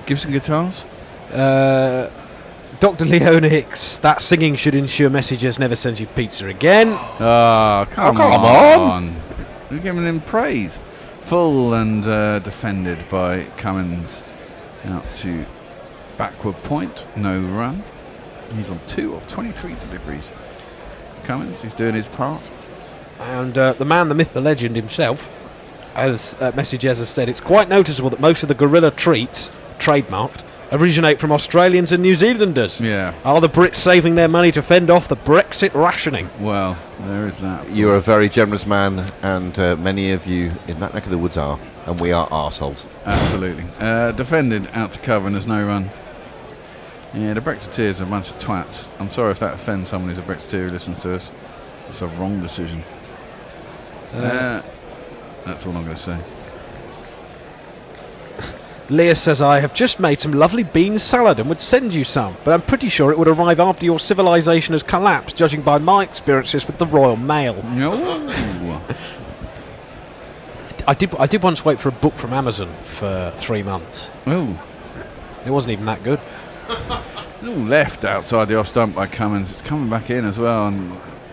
Gibson Guitars?
Dr. Leona Hicks. That singing should ensure messages never sends you pizza again.
Oh, come on. We're giving him praise. Full and defended by Cummins out to backward point. No run. He's on 2 of 23 deliveries. Cummins, he's doing his part.
And the man, the myth, the legend himself, as Message has said, it's quite noticeable that most of the gorilla treats, trademarked, originate from Australians and New Zealanders.
Yeah.
Are the Brits saving their money to fend off the Brexit rationing?
Well, there is that.
You're a very generous man, and many of you in that neck of the woods are. and we are arseholes.
Absolutely. Defended out to cover and there's no run. Yeah, the Brexiteers are a bunch of twats. I'm sorry if that offends someone who's a Brexiteer who listens to us. It's a wrong decision. That's all I'm going to say.
Leah says, I have just made some lovely bean salad and would send you some, but I'm pretty sure it would arrive after your civilization has collapsed, judging by my experiences with the Royal Mail.
No.
I did once wait for a book from Amazon for 3 months.
Oh.
It wasn't even that good.
Left outside the off stump by Cummins. It's coming back in as well, and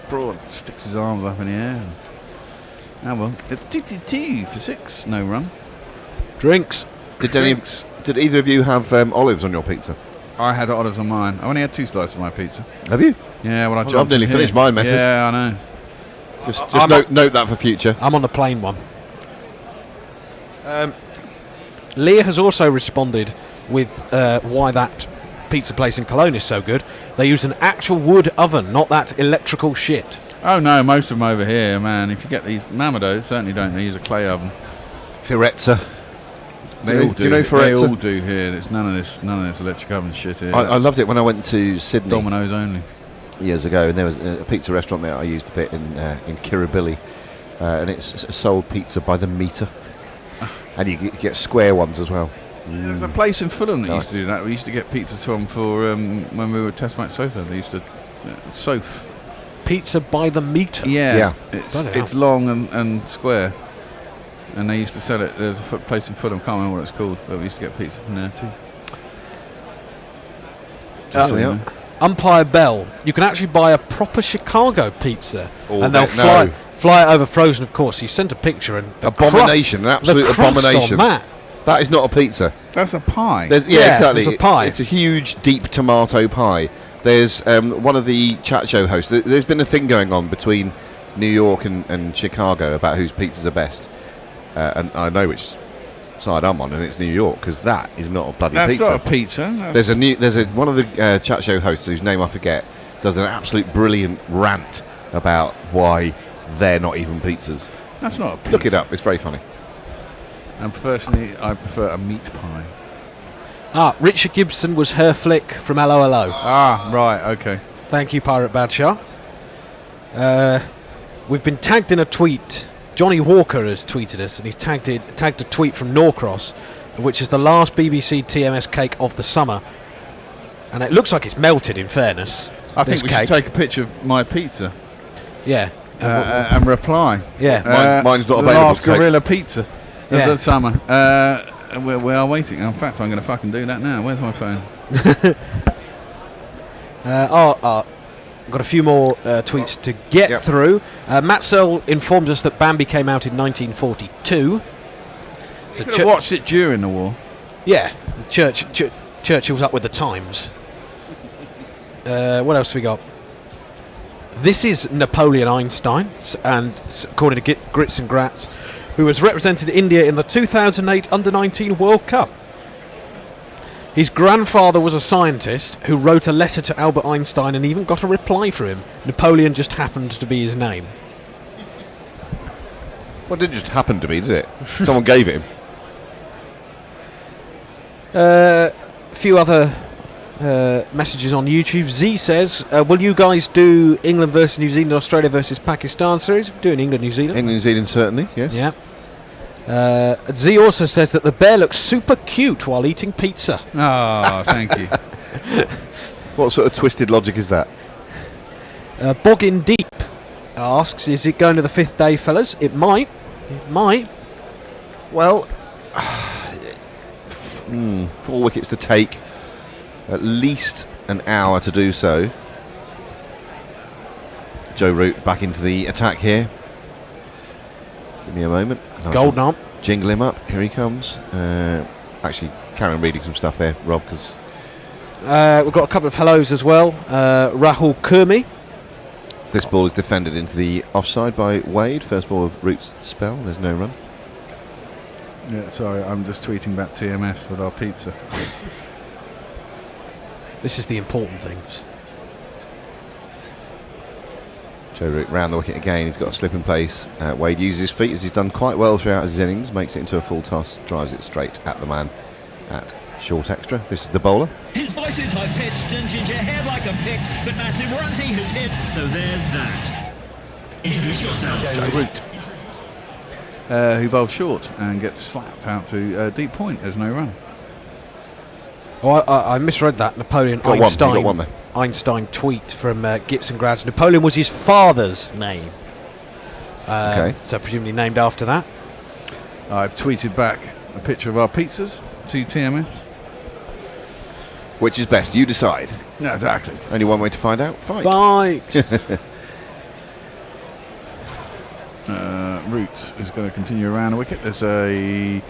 Broad sticks his arms up in the air. Well, it's 2-2 for 6. No run.
Drinks.
Did either of you have olives on your pizza?
I had olives on mine. I only had 2 slices of my pizza.
Have you?
Yeah, well,
I've nearly finished mine, messes.
Yeah, I know.
Just note that for future.
I'm on the plain one. Leah has also responded with why that pizza place in Cologne is so good. They use an actual wood oven, not that electrical shit.
Oh no, most of them over here, man. If you get these Mamados, certainly don't. They use a clay oven.
Firenze.
They all do.
Do you know
They
Firenze?
all do here. It's none of this electric oven shit here.
I loved it when I went to Sydney
Dominoes only.
years ago, and there was a pizza restaurant there I used a bit in Kirribilli, and it's sold pizza by the meter, and you get square ones as well.
There's a place in Fulham that
Nice.
used to do that. We used to get pizzas from for when we were at Test Match Sofa. They used to Soph.
Pizza by the meter.
Yeah.
It's long and square, and they used to sell it. There's a place in Fulham. Can't remember what it's called, but we used to get pizza from there too. Just so you know.
Umpire Bell, you can actually buy a proper Chicago pizza,
Oh,
and they'll
no.
fly it over frozen. Of course, he sent a picture and the
Abomination, an absolute
the crust
abomination.
on that.
That is not a pizza.
That's a pie.
Yeah,
exactly.
it's a pie.
It's a huge, deep tomato pie. There's one of the chat show hosts. There's been a thing going on between New York and Chicago about whose pizzas are best, and I know which side I'm on, and it's New York, because that is not a bloody
That's
pizza.
not a pizza.
There's one of the chat show hosts whose name I forget does an absolute brilliant rant about why they're not even pizzas.
That's not a pizza.
Look it up. It's very funny.
And personally, I prefer a meat pie.
Richard Gibson was her flick from LOLO.
Right, okay.
Thank you, Pirate Badshaw. We've been tagged in a tweet. Johnny Walker has tweeted us, and he's tagged a tweet from Norcross, which is the last BBC TMS cake of the summer. And it looks like it's melted, in fairness.
I think
this
we
cake.
should take a picture of my pizza
Yeah.
and reply.
Yeah.
Mine's not
the
available
last
to take.
gorilla pizza of
Yeah.
the summer. We are waiting. In fact, I'm going to fucking do that now. Where's my phone?
Got a few more tweets to get through. Matt Searle informs us that Bambi came out in 1942. So
Could have watched it during the war.
Yeah, Churchill's up with the times. What else we got? This is Napoleon Einstein, and according to Grits and Grats, who has represented India in the 2008 Under-19 World Cup. His grandfather was a scientist who wrote a letter to Albert Einstein and even got a reply from him. Napoleon just happened to be his name.
Well, it didn't just happen to be, did it? Someone gave it him.
A few other messages on YouTube. Z says, will you guys do England versus New Zealand, Australia versus Pakistan series? We're doing England, New Zealand.
England, New Zealand, certainly, yes.
Yeah. Z also says that the bear looks super cute while eating pizza.
Oh, thank you.
What sort of twisted logic is that?
Boggin Deep asks, is it going to the 5th day, fellas? It might. It might.
Well, 4 wickets to take, at least an hour to do so. Joe Root back into the attack here. Give me a moment.
Golden arm.
Jingle him up. Here he comes. Actually, carry on reading some stuff there, Rob, because
We've got a couple of hellos as well. Rahul Kurmi.
this ball is defended into the offside by Wade. First ball of Root's spell. There's no run.
Yeah, sorry, I'm just tweeting back TMS with our pizza.
This is the important things.
Joe Root round the wicket again. He's got a slip in place. Wade uses his feet, as he's done quite well throughout his innings. Makes it into a full toss, drives it straight at the man at short extra. This is the bowler.
His voice is high-pitched and ginger hair like a pict, but massive runs he has hit, so there's that. Introduce yourself,
Joe Root, who bowls short and gets slapped out to deep point. There's no run.
Oh, I misread that. Napoleon
Got
Einstein.
One. You got one there.
Einstein tweet from Gibson grads. Napoleon was his father's name.
Okay.
So presumably named after that.
I've tweeted back a picture of our pizzas to TMS.
Which is best? You decide.
Yeah, exactly.
Only one way to find out. Fight.
Roots is going to continue around the wicket. There's a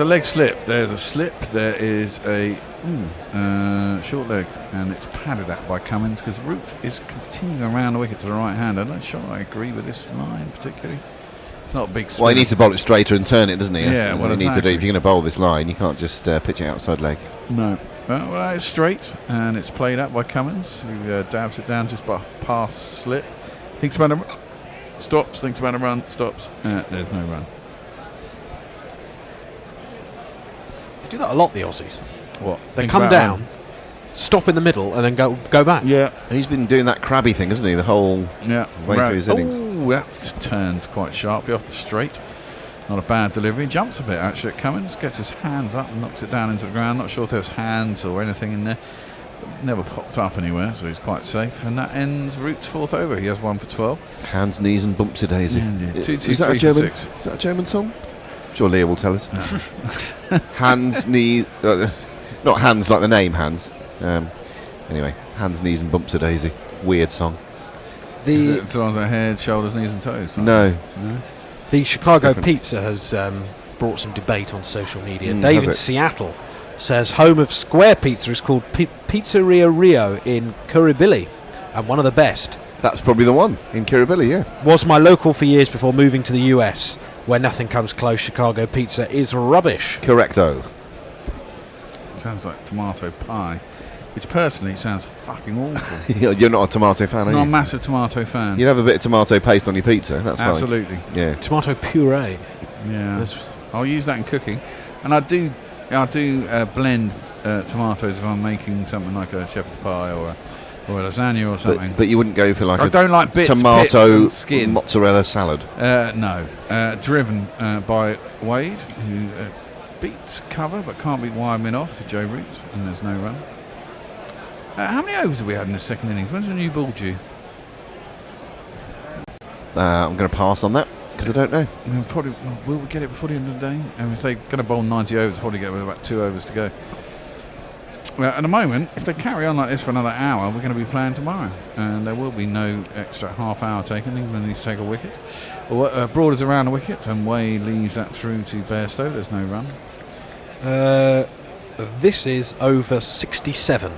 leg slip. There's a slip. There is a short leg, and it's padded at by Cummins because Root is continuing around the wicket to the right hand. I'm not sure I agree with this line particularly. It's not a big spin.
Well, he needs to bowl it straighter and turn it, doesn't he?
Yeah,
That's what
well,
you need to do.
exactly.
If you're going to bowl this line, you can't just pitch it outside leg.
No. Well, it's straight, and it's played up by Cummins, who dabs it down just past slip. Thinks about a run, stops, thinks about a run, stops. There's no run.
Do that a lot, the Aussies.
What?
They
Think
come
about
down,
run.
stop in the middle, and then go back.
Yeah.
And he's been doing that crabby thing, hasn't he? The whole
Yeah.
way through his innings.
Oh, that turns quite sharply off the straight. Not a bad delivery. Jumps a bit actually at Cummins. Gets his hands up and knocks it down into the ground. Not sure if there's hands or anything in there. Never popped up anywhere, so he's quite safe. And that ends Root's fourth over. He has 1 for 12.
Hands, knees, and bumps a daisy.
Yeah,
Is
2, 2,
that
3
a
for
German?
6.
Is that a German song? I'm sure Leah will tell us. Hands, knees, not hands like the name Hands. Anyway, hands, knees, and bumps a daisy. Weird song.
Is it on the head, shoulders, knees, and toes?
No.
The Chicago
Different.
Pizza has brought some debate on social media.
Has
David
it?
Seattle says home of Square Pizza is called Pizzeria Rio in Kirribilli, and one of the best.
That's probably the one in Kirribilli, yeah.
Was my local for years before moving to the US, where nothing comes close. Chicago Pizza is rubbish.
Correcto.
Sounds like tomato pie, which personally sounds fucking awful.
You're not a tomato fan, are
Not a
you?
massive tomato fan.
You'd have a bit of tomato paste on your pizza. That's fine.
Absolutely.
Yeah.
Tomato puree.
Yeah.
That's-
I'll use that in cooking, and I do blend tomatoes if I'm making something like a shepherd's pie or a lasagna or something.
But you wouldn't go for like
I
a
don't like bits, pips
tomato
and skin.
mozzarella salad.
No. Driven by Wade, who beats cover but can't beat Wireman off for Joe Root, and there's no run. How many overs have we had in the second innings? When's the new ball due?
I'm going to pass on that because I don't know.
Will we get it before the end of the day? And if they're going to bowl 90 overs, probably get with about 2 overs to go. Well, at the moment, if they carry on like this for another hour, we're going to be playing tomorrow, and there will be no extra half hour taken. England needs to take a wicket. Broad is around the wicket, and Wade leaves that through to Bairstow. There's no run.
This is over 67.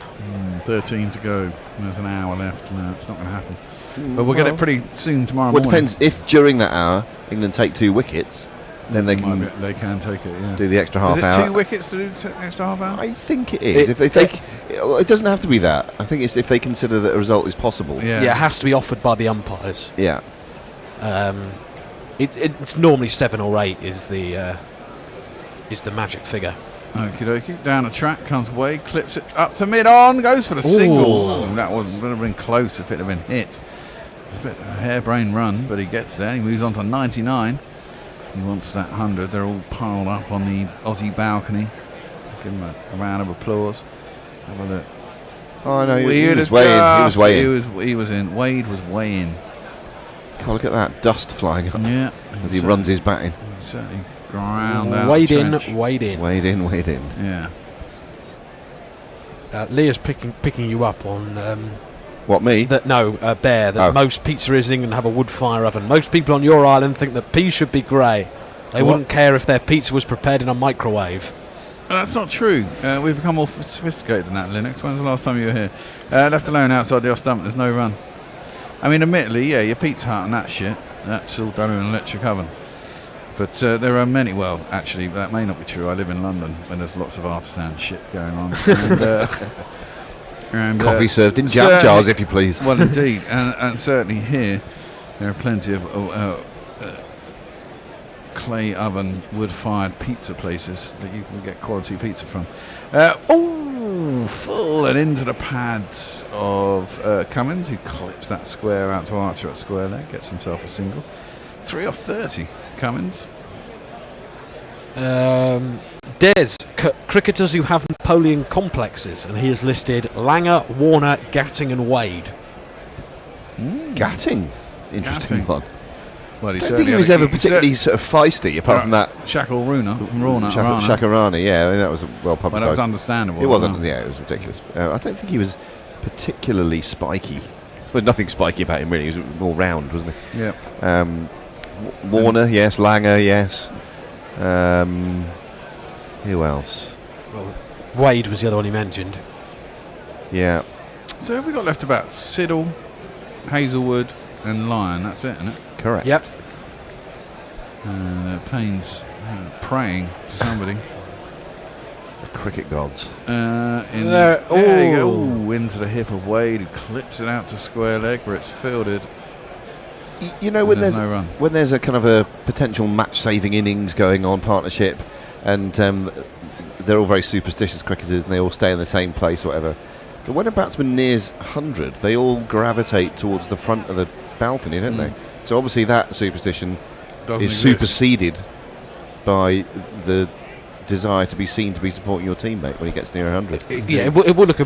13 to go. There's an hour left. No, it's not going to happen. But we'll get it pretty soon tomorrow
Well, it
morning.
depends. If during that hour England take 2 wickets, then they can
They can take it, yeah.
do the extra half
Is it
hour.
2 wickets to do the extra half hour?
I think it is. If they take, it doesn't have to be that. I think it's if they consider that a result is possible.
Yeah.
Yeah, it has to be offered by the umpires.
Yeah.
It's normally 7 or 8 is the magic figure.
Okie dokie. Down the track comes Wade, clips it up to mid-on, goes for the single. Oh, that would have been close if it had been hit. It's a bit of a harebrained run, but he gets there. He moves on to 99. He wants that 100. They're all piled up on the Aussie balcony. Give him a round of applause. Have a look.
Oh no, he
Weird
was
as
way in. He was
dust.
way in.
He was in. Wade was way in.
God, look at that dust flying up
Yeah.
as he runs his batting.
Certainly ground out
Wade
the
in,
trench.
Wade in.
Wade in, Wade in.
Yeah.
Leah's picking you up on
What, me?
that. No, Bear. That
Oh.
most pizzerias in England have a wood fire oven. Most people on your island think that peas should be grey. They
What?
wouldn't care if their pizza was prepared in a microwave.
That's not true. We've become more sophisticated than that, Linux. When was the last time you were here? Left alone outside the off stump, there's no run. I mean, admittedly, yeah, your Pizza Hut and that shit, that's all done in an electric oven. But there are many, well, actually, that may not be true. I live in London, and there's lots of artisan shit going on. And, And
Coffee served in jam jars, if you please.
Well, indeed, and certainly here there are plenty of clay oven, wood-fired pizza places that you can get quality pizza from. Full and into the pads of Cummins, who clips that square out to Archer at square leg, gets himself a single. 3 off 30, Cummins.
Des, cricketers who have Napoleon complexes, and he has listed Langer, Warner, Gatting and Wade.
Gatting, interesting
Gatting.
one.
Well,
I don't think he was ever particularly sort of feisty, apart from that. Shakarani, yeah, I mean, that was well publicised.
Well, that was understandable.
It wasn't, yeah, it was ridiculous. I don't think he was particularly spiky. Well, nothing spiky about him, really. He was more round, wasn't he?
Yeah.
Warner, yes. Langer, yes. Who else?
Well, Wade was the other one he mentioned.
Yeah.
So have we got left about Siddle, Hazelwood and Lyon? That's it, isn't it?
Correct.
Yep.
Payne's praying to somebody.
The cricket gods.
There you go. Ooh, into the hip of Wade, who clips it out to square leg where it's fielded.
You know, when
there's no run.
When there's a kind of a potential match-saving innings going on, partnership, and they're all very superstitious cricketers and they all stay in the same place or whatever. But when a batsman nears 100, they all gravitate towards the front of the balcony, don't they? So obviously that superstition
Doesn't
is
exist.
superseded by the desire to be seen to be supporting your teammate when he gets near 100.
Yeah, it would look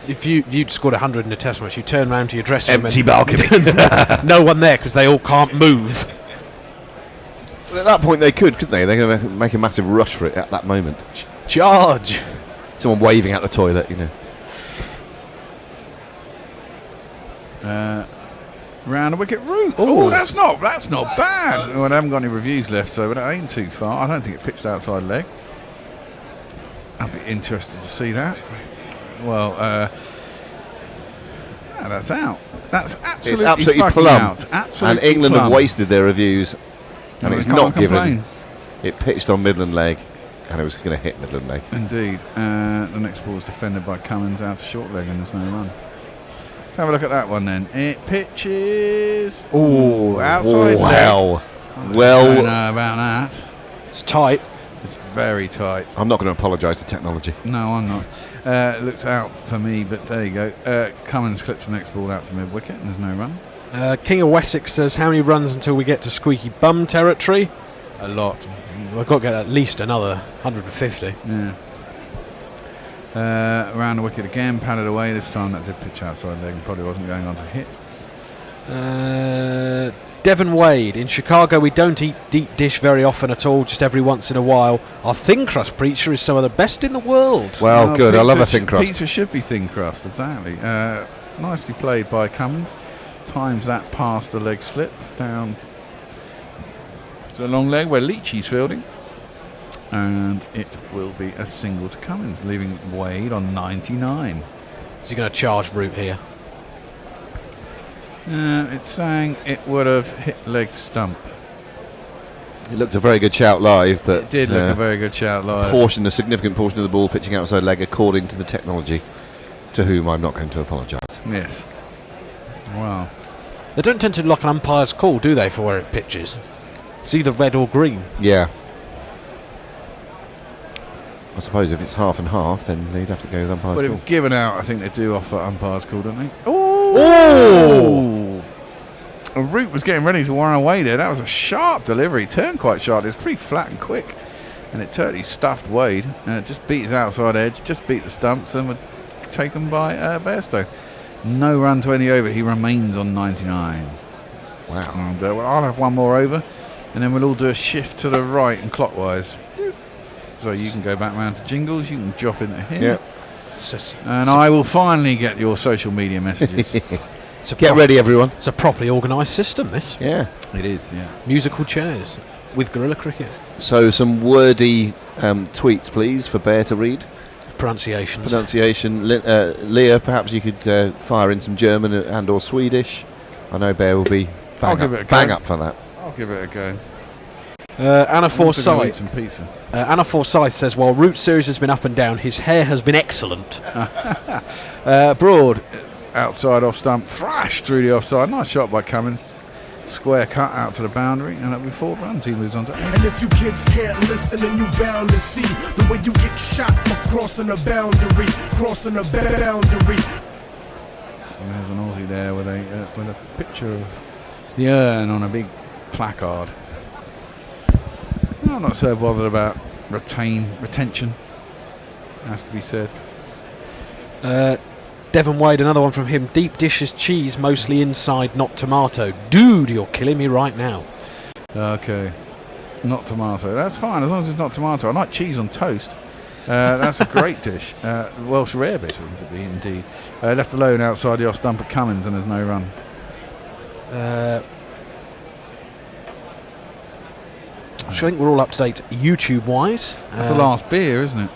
if you'd scored 100 in a test match, you turn around to your dressing room
Empty
and
balcony.
no one there because they all can't move.
Well, at that point they could, couldn't they? They're going to make a massive rush for it at that moment.
Charge!
Someone waving out the toilet, you know.
Round a wicket route. Oh, that's not bad. Well, I haven't got any reviews left, so that ain't too far. I don't think it pitched outside leg. I'd be interested to see that. Well, that's out. That's
It's
absolutely
absolutely
fucking
plumb.
out.
And
Absolutely
England
plumb.
have wasted their reviews, and
No,
it's
we
not
can't complain.
given. It pitched on Midland leg, and it was going to hit Midland leg.
Indeed. The next ball is defended by Cummins out to short leg, and there's no run. Let's have a look at that one then. It pitches.
Ooh,
outside leg.
wow.
I don't
Well,
know about that.
It's tight.
It's very tight.
I'm not going to apologise to technology.
No, I'm not. It looks out for me, but there you go. Cummins clips the next ball out to mid wicket, and there's no run.
King of Wessex says, how many runs until we get to squeaky bum territory?
A lot.
We've got to get at least another 150.
Yeah. Around the wicket again, padded away. This time that did pitch outside leg and probably wasn't going on to hit.
Devon Wade, in Chicago we don't eat deep dish very often at all, just every once in a while. Our thin crust preacher is some of the best in the world.
Well, good. I love a thin crust.
Pizza should be thin crust, exactly. Nicely played by Cummins. Times that past the leg slip down to the long leg where Leachy's fielding. And it will be a single to Cummins, leaving Wade on 99.
Is he going to charge route here?
It's saying it would have hit leg stump.
It looked a very good shout live, but
It did look a very good shout live.
a significant portion of the ball pitching outside leg according to the technology, to whom I'm not going to apologise.
Yes. Wow.
They don't tend to lock an umpire's call, do they, for where it pitches? It's either red or green.
Yeah. I suppose if it's half and half, then they'd have to go with umpire's
But
call.
if given out, I think they do offer umpire's call, don't they?
Oh!
A Root was getting ready to wire away there. That was a sharp delivery. Turned quite sharp. It was pretty flat and quick. And it totally stuffed Wade. Just beat his outside edge. Just beat the stumps and were taken by Bairstow. No run to any over. He remains on 99.
Wow.
And well, I'll have one more over. And then we'll all do a shift to the right and clockwise. So you can go back round to Jingles. You can drop into here.
Yep.
And I will finally get your social media messages.
Get ready, everyone.
It's a properly organised system, this.
Yeah.
It is, yeah.
Musical chairs with guerrilla cricket.
So some wordy tweets, please, for Bear to read.
Pronunciations.
Pronunciation. Leah, perhaps you could fire in some German and or Swedish. I know Bear will be
I'll give it a
bang
go.
up for that.
I'll give it a go.
Anna
I'm also gonna eat
Forsyth.
some pizza.
Anna Forsyth says, while Root Series has been up and down, his hair has been excellent.
Broad, outside off stump, thrashed through the offside. Nice shot by Cummins. Square cut out to the boundary, and that'll be 4 runs. He moves on to 8.
And if you kids can't listen, then you bound to see the way you get shot for crossing a boundary, crossing a boundary.
And there's an Aussie there with a picture of the urn on a big placard. No, I'm not so bothered about retention. Has to be said.
Devon Wade, another one from him. Deep dishes cheese, mostly inside, not tomato. Dude, you're killing me right now.
Okay, not tomato. That's fine as long as it's not tomato. I like cheese on toast. That's a great dish. Welsh rarebit would be indeed. Left alone outside the off stump at Cummins, and there's no run.
I think we're all up to date YouTube wise.
That's the last beer, isn't it?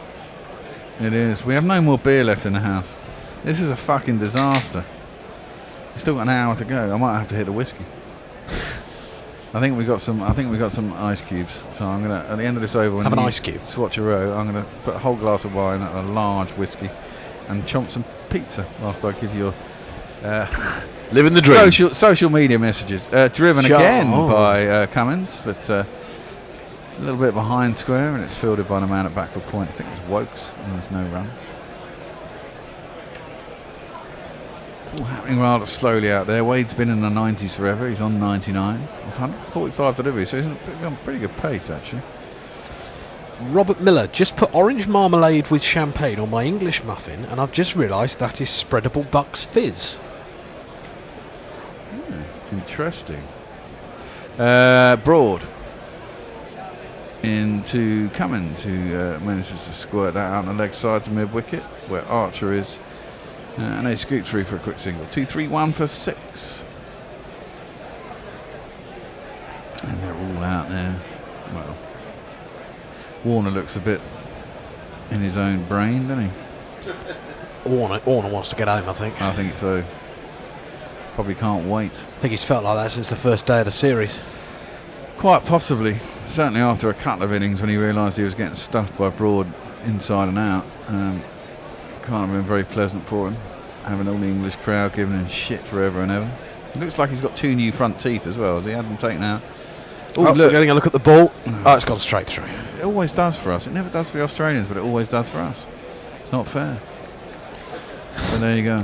It is. We have no more beer left in the house. This is a fucking disaster. We've still got an hour to go. I might have to hit the whiskey. I think we got some ice cubes. So I'm gonna, at the end of this over, when
Have an
you
ice cube.
swatch a row, I'm gonna put a whole glass of wine and a large whiskey, and chomp some pizza whilst I give you
Living the dream.
social media messages. Driven
Sure.
again by Cummins, but a little bit behind square, and it's fielded by the man at backward point. I think it was Wokes, and there's no run. It's all happening rather slowly out there. Wade's been in the 90s forever. He's on 99. 145 deliveries, so he's on pretty good pace actually.
Robert Miller, just put orange marmalade with champagne on my English muffin, and I've just realised that is spreadable Bucks Fizz.
Interesting. Broad into Cummins, who manages to squirt that out on the leg side to mid wicket, where Archer is. And they scoot through for a quick single. 2-3-1 for 6. And they're all out there. Well, Warner looks a bit in his own brain, doesn't he?
Warner wants to get home, I think.
I think so. Probably can't wait.
I think he's felt like that since the first day of the series.
Quite possibly. Certainly after a couple of innings when he realised he was getting stuffed by Broad inside and out. Can't have been very pleasant for him, having all the English crowd giving him shit forever and ever. It looks like he's got 2 new front teeth as well. Has he had them taken out?
Oh,
look.
we're getting a look at the ball. Oh, it's gone straight through.
It always does for us. It never does for the Australians, but it always does for us. It's not fair. So there you go.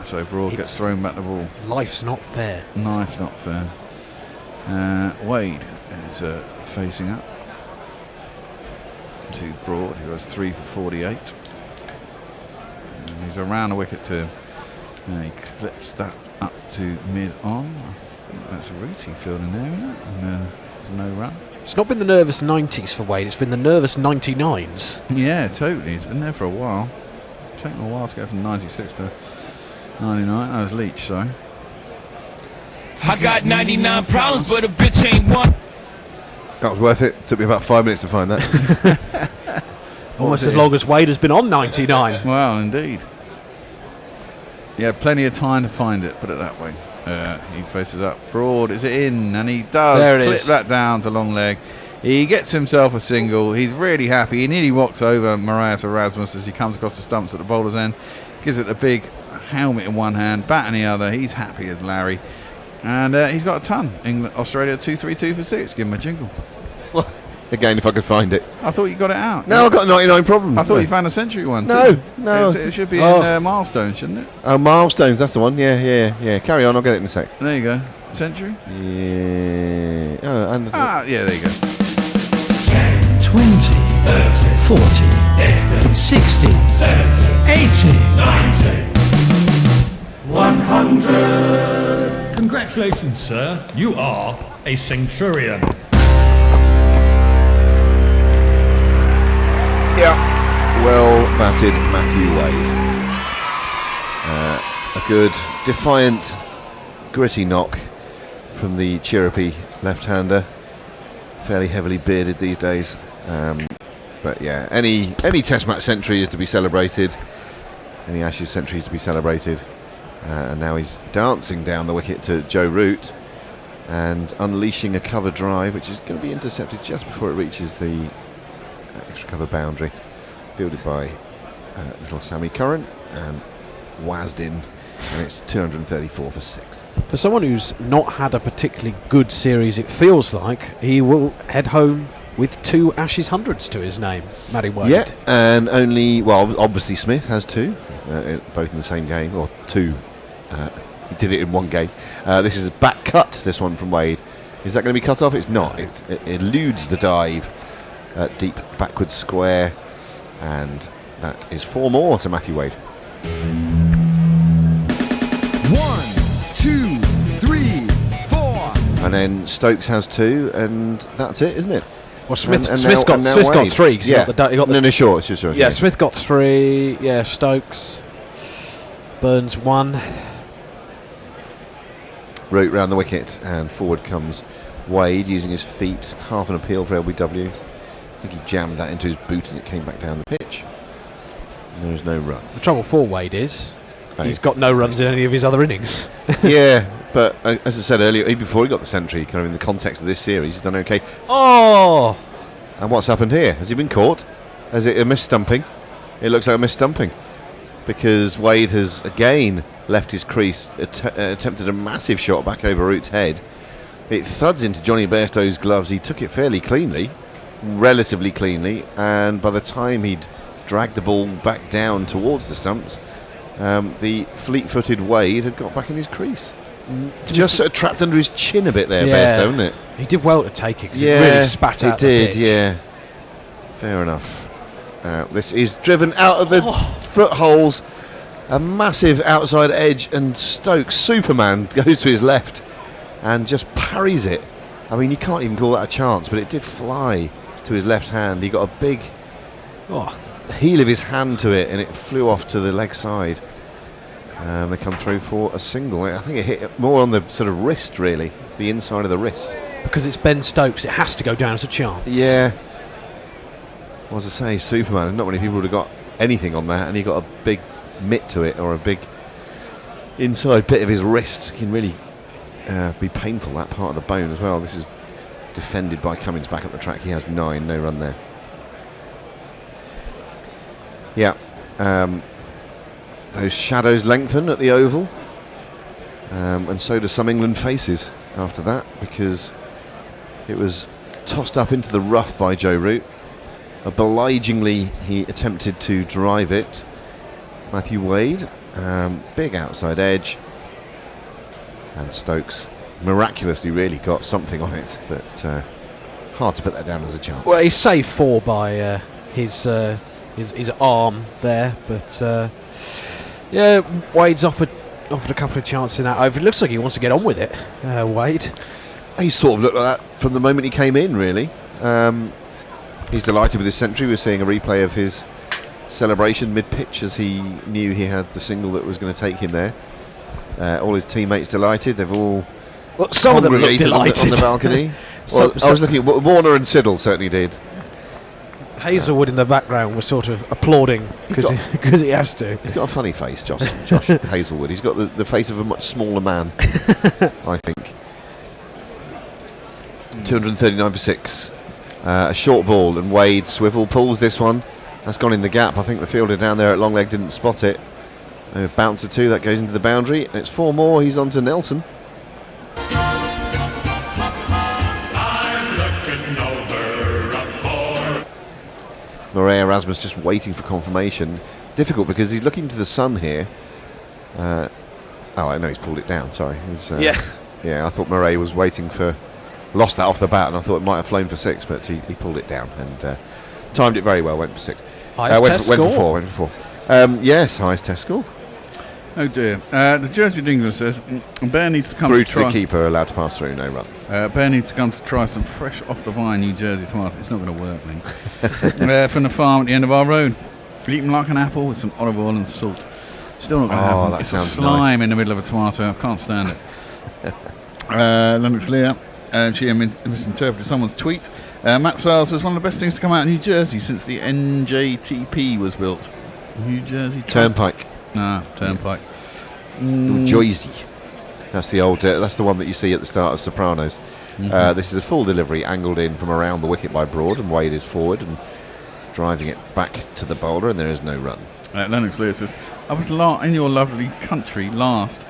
So Broad gets thrown back the ball.
Life's not fair.
Knife's not fair. Wade is facing up to Broad, who has 3 for 48. And he's around the wicket to him. He clips that up to mid-on. I think that's Rooty fielding there, isn't it? And there's no run.
It's not been the nervous 90s for Wade, it's been the nervous 99s.
Yeah, totally. He's been there for a while. It's taken a while to go from 96 to 99. That was Leach, sorry.
I got 99 problems, but a bitch ain't one.
That was worth it. Took me about 5 minutes to find that.
Almost as long as Wade has been on 99.
Well, indeed. Yeah, plenty of time to find it, put it that way. He faces up. Broad, is it in? And he does
There it
clip
is.
that down to long leg. He gets himself a single. He's really happy. He nearly walks over Marias Erasmus as he comes across the stumps at the bowler's end. Gives it a big helmet in one hand, bat in the other. He's happy as Larry. And he's got a ton. England, Australia 2-3-2 for 6. Give him a jingle.
Well, again, if I could find it.
I thought you got it out.
No, I've got 99 problems.
I thought you found a century one.
No,
too.
no.
It should be in milestones, shouldn't it?
Oh, milestones, that's the one. Yeah. Carry on, I'll get it in a sec.
There you go. Century?
Yeah. Oh, and
Yeah, there you go.
20, 40, 60, 80, 100.
Congratulations, sir. You are a centurion.
Yeah. Well batted Matthew Wade. A good, defiant, gritty knock from the chirrupy left-hander. Fairly heavily bearded these days. But yeah, any Test match century is to be celebrated. Any Ashes century is to be celebrated. And now he's dancing down the wicket to Joe Root. and unleashing a cover drive, which is going to be intercepted just before it reaches the extra cover boundary. Fielded by little Sammy Curran and whizzed in, and it's 234 for 6.
For someone who's not had a particularly good series, it feels like he will head home with 2 Ashes hundreds to his name, Matty Wade.
Yeah, and only, well, obviously Smith has 2, both in the same game, or 2. He did it in one game. This is a back cut, this one from Wade. Is that going to be cut off? It's not. It eludes the dive, deep backwards square, and that is 4 more to Matthew Wade.
1, 2, 3, 4.
And then Stokes has 2, and that's it, isn't it?
Well, Smith's
now
got
Wade.
3. 'Cause
Yeah.
he got the
No, sure. Sure.
yeah, Smith got 3. Yeah, Stokes. Burns 1.
Root round the wicket, and forward comes Wade using his feet. Half an appeal for LBW. I think he jammed that into his boot and it came back down the pitch. There is no run.
The trouble for Wade is he's got no runs in any of his other innings.
Yeah, but as I said earlier, even before he got the century, kind of in the context of this series, he's done okay.
Oh!
And what's happened here? Has he been caught? Is it a mis-stumping? It looks like a mis-stumping, because Wade has again left his crease, attempted a massive shot back over Root's head. It thuds into Johnny Bairstow's gloves. He took it fairly cleanly, relatively cleanly, and by the time he'd dragged the ball back down towards the stumps, the fleet-footed Wade had got back in his crease. Just sort of trapped under his chin a bit there, Bairstow, didn't it?
He did well to take it, because it really spat out the pitch.
Yeah. Fair enough. This is driven out of the footholes. A massive outside edge, and Stokes, Superman, goes to his left and just parries it. I mean, you can't even call that a chance, but it did fly to his left hand. He got a big heel of his hand to it, and it flew off to the leg side. They come through for a single. I think it hit more on the sort of wrist, really, the inside of the wrist.
Because it's Ben Stokes, it has to go down as a chance.
Yeah. As I say, Superman, not many people would have got anything on that, and he got a big mitt to it, or a big inside bit of his wrist. Can really be painful, that part of the bone as well. This is defended by Cummins back at the track. He has 9, no run there. Yeah, those shadows lengthen at the Oval, and so do some England faces after that, because it was tossed up into the rough by Joe Root. Obligingly, he attempted to drive it. Matthew Wade, big outside edge, and Stokes miraculously really got something on it, but hard to put that down as a chance.
Well, he's saved 4 by his arm there, but yeah, Wade's offered a couple of chances in that over. It looks like he wants to get on with it, Wade.
He sort of looked like that from the moment he came in, really. He's delighted with his century. We're seeing a replay of his celebration mid-pitch as he knew he had the single that was going to take him there. All his teammates delighted. They've all
some of them look delighted
on the balcony. Well, I was looking at Warner and Siddle certainly did.
Hazelwood in the background was sort of applauding because he has to.
He's got a funny face, Josh Hazelwood. He's got the face of a much smaller man, I think. 239 for 6. A short ball, and Wade swivel pulls this one. That's gone in the gap. I think the fielder down there at long leg didn't spot it. A bouncer 2, that goes into the boundary, and it's 4 more. He's on to Nelson. Murray Erasmus just waiting for confirmation. Difficult because he's looking to the sun here. Oh, I know he's pulled it down. Sorry. Yeah. I thought Murray was waiting for. Lost that off the bat, and I thought it might have flown for 6, but he pulled it down and timed it very well. Went for 6.
Highest
went
test
for
score.
4. Went for 4. Yes, highest test score.
Oh dear. The Jersey of England says Bear needs to come
Through
to
to the
try.
keeper, allowed to pass through, no run.
Bear needs to come to try some fresh off the vine New Jersey tomatoes. It's not going to work, mate. From the farm at the end of our road. Eat them like an apple with some olive oil and salt. Still not going to happen.
That
It's
sounds
a slime
nice.
in the middle of a tomato. I can't stand it. Lennox Leah. She misinterpreted someone's tweet. Matt Sales says one of the best things to come out of New Jersey since the NJTP was built. New Jersey
Turnpike.
Turnpike.
Jersey. That's the old. That's the one that you see at the start of Sopranos. This is a full delivery, angled in from around the wicket by Broad, and Wade is forward and driving it back to the bowler, and there is no run.
Lennox Lewis says, I was in your lovely country last,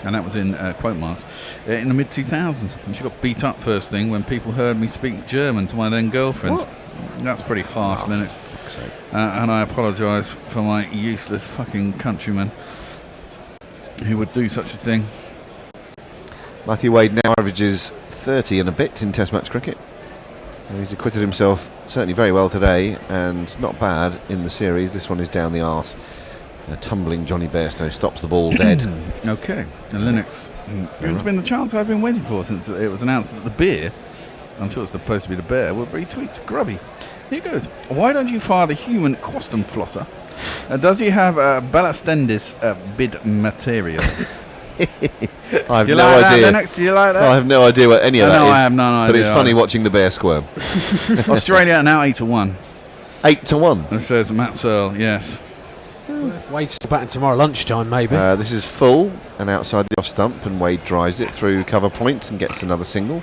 and that was in quote marks, in the mid-2000s. And she got beat up first thing when people heard me speak German to my then girlfriend.
What?
That's pretty harsh, Lennox.
For fuck's sake.
And I apologise for my useless fucking countryman who would do such a thing.
Matthew Wade now averages 30 and a bit in Test match cricket. He's acquitted himself certainly very well today, and not bad in the series. This one is down the arse. Tumbling Johnny Bairstow stops the ball dead.
Okay, and Lennox. It's been the chance I've been waiting for since it was announced that the beer, I'm sure it's supposed to be the bear, will retweet Grubby. Here goes. Why don't you fire the human Quastum Flosser? Does he have Ballastendis bid material?
I have
Do you
no
like
idea.
that, Lennox? Do you like that?
I have no idea what any of that is.
I have no idea.
But it's funny watching the bear squirm.
Australia are now 8-1.
8-1.
It says Matt Searle, yes.
If Wade's still batting tomorrow lunchtime, maybe.
This is full and outside the off stump, and Wade drives it through cover point and gets another single.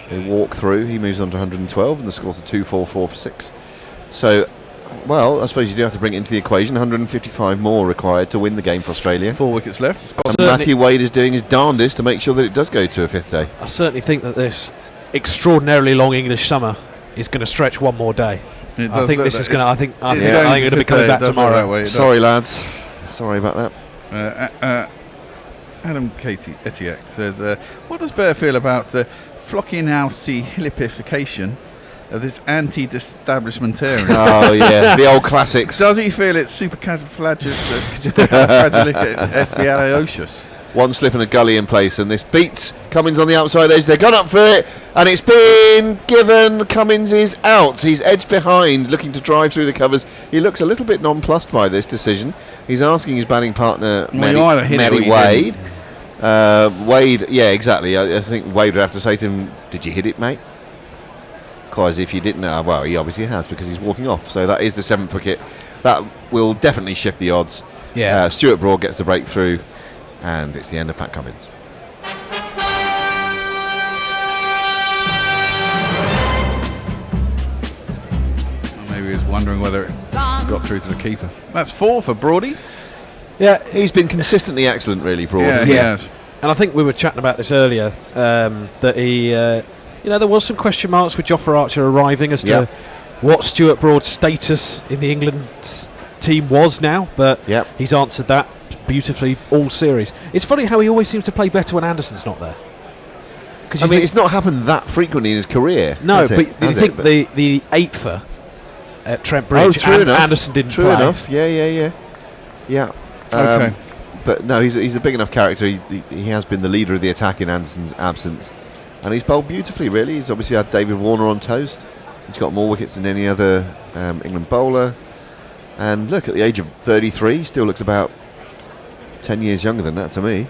They walk through, he moves on to 112, and the score's a 2-4-4 for 6. So, well, I suppose you do have to bring it into the equation. 155 more required to win the game for Australia.
4 wickets left.
And Matthew Wade is doing his darndest to make sure that it does go to a 5th day.
I certainly think that this extraordinarily long English summer is going to stretch one more day. I think this is going to. I think they're going to be coming back tomorrow.
Sorry, lads. Sorry about that.
Adam Katie Etiek says, what does Bear feel about the Flockinausi hilipification of this anti-establishmentarian?
Oh yeah, the old classics.
Does he feel it's supercalifragilistic?
One slip and a gully in place, and this beats Cummins on the outside edge. They've gone up for it, and it's been given. Cummins is out. He's edged behind, looking to drive through the covers. He looks a little bit nonplussed by this decision. He's asking his batting partner, Matty Wade. Wade, yeah, exactly. I think Wade would have to say to him, "Did you hit it, mate?" Because if you didn't know, well, he obviously has, because he's walking off. So that is the 7th wicket. That will definitely shift the odds.
Yeah.
Stuart Broad gets the breakthrough, and it's the end of Pat Cummins.
Maybe he's wondering whether it got through to the keeper. That's 4 for Broady.
Yeah,
he's been consistently excellent, really, Broad.
Yeah, he has.
And I think we were chatting about this earlier, that he, there was some question marks with Jofra Archer arriving as to what Stuart Broad's status in the England team was now, but he's answered that beautifully all series. It's funny how he always seems to play better when Anderson's not there.
I mean, it's not happened that frequently in his career.
No, but you think the 8th at Trent Bridge and Anderson didn't play.
True enough, yeah.
Okay.
But no, he's a big enough character. He has been the leader of the attack in Anderson's absence, and he's bowled beautifully, really. He's obviously had David Warner on toast. He's got more wickets than any other England bowler. And look, at the age of 33, he still looks about 10 years younger than that to me.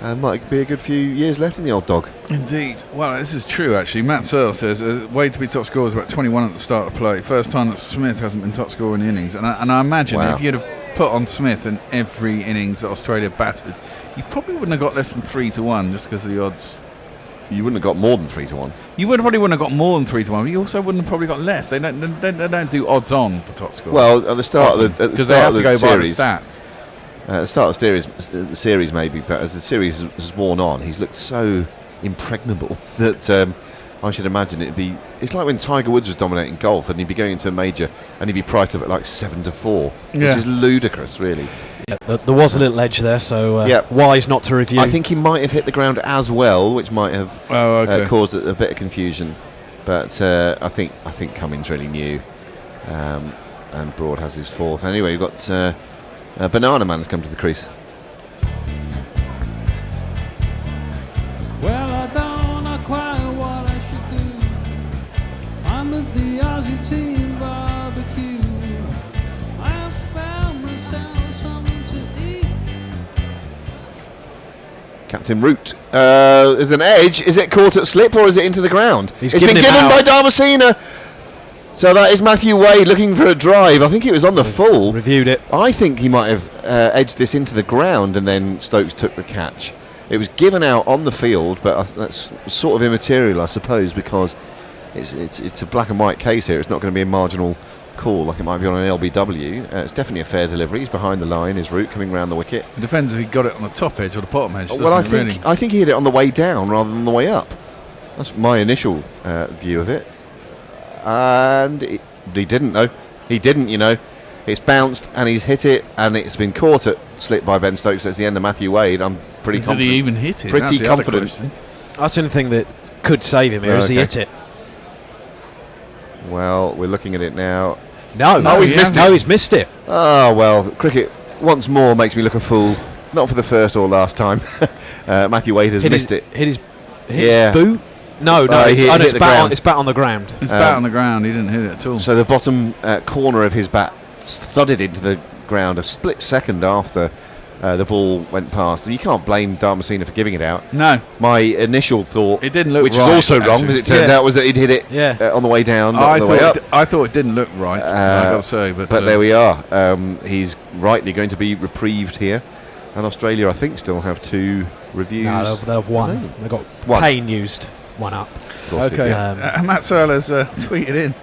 And might be a good few years left in the old dog.
Indeed. Well, this is true, actually. Matt Searle says Wade to be top scorer is about 21 at the start of play. First time that Smith hasn't been top scorer in the innings. And I imagine if you'd have put on Smith in every innings that Australia batted, you probably wouldn't have got less than 3-1 just because of the odds.
You wouldn't have got more than 3-1.
You probably wouldn't have got more than 3-1, but you also wouldn't have probably got less. They don't do odds on for top scorer.
Well, at the start of the
because they have to go
series,
by the stats.
At the start of the series maybe, but as the series has worn on, he's looked so impregnable that I should imagine it's like when Tiger Woods was dominating golf and he'd be going into a major and he'd be priced up at like 7-4, which is ludicrous, really.
Yeah, there was a little edge there, so wise not to review.
I think he might have hit the ground as well, which might have caused a bit of confusion. But I think Cummins really knew, and Broad has his 4th. Anyway, we've got Banana Man has come to the crease.
Well, I don't know quite what I should do. I'm at the Aussie team barbecue. I have found myself something to eat.
Captain Root. There's an edge. Is it caught at slip or is it into the ground?
It's
been given by Dharmasena. So that is Matthew Wade looking for a drive. I think it was on the full.
Reviewed it.
I think he might have edged this into the ground and then Stokes took the catch. It was given out on the field, but that's sort of immaterial, I suppose, because it's a black and white case here. It's not going to be a marginal call like it might be on an LBW. It's definitely a fair delivery. He's behind the line, his route coming round the wicket.
It depends if he got it on the top edge or the bottom edge.
Well, I
doesn't it,
think I think he hit it on the way down rather than the way up. That's my initial view of it. And he didn't, though. He didn't, you know. It's bounced and he's hit it, and it's been caught at slip by Ben Stokes. That's the end of Matthew Wade. I'm pretty confident.
Did he even hit it?
Pretty
That's the other
confident.
question.
That's the only thing that could save him here, is he hit it.
Well, we're looking at it now.
No,
he's missed it.
No, he's missed it.
Oh, well, cricket once more makes me look a fool. Not for the first or last time. Matthew Wade has missed it.
Hit his boot? No, it's bat on the ground.
It's bat on the ground. He didn't hit it at all.
So the bottom corner of his bat thudded into the ground a split second after the ball went past. And you can't blame Dharmasena for giving it out.
No.
My initial thought,
it didn't look
which
right,
was also wrong, as it turned out, was that he'd hit it on the way down, not on the way up.
I thought it didn't look right, I got to say. But
there we are. He's rightly going to be reprieved here. And Australia, I think, still have 2 reviews.
No, they'll have 1. They've got Payne used 1 up.
Okay. Matt Searle has tweeted in.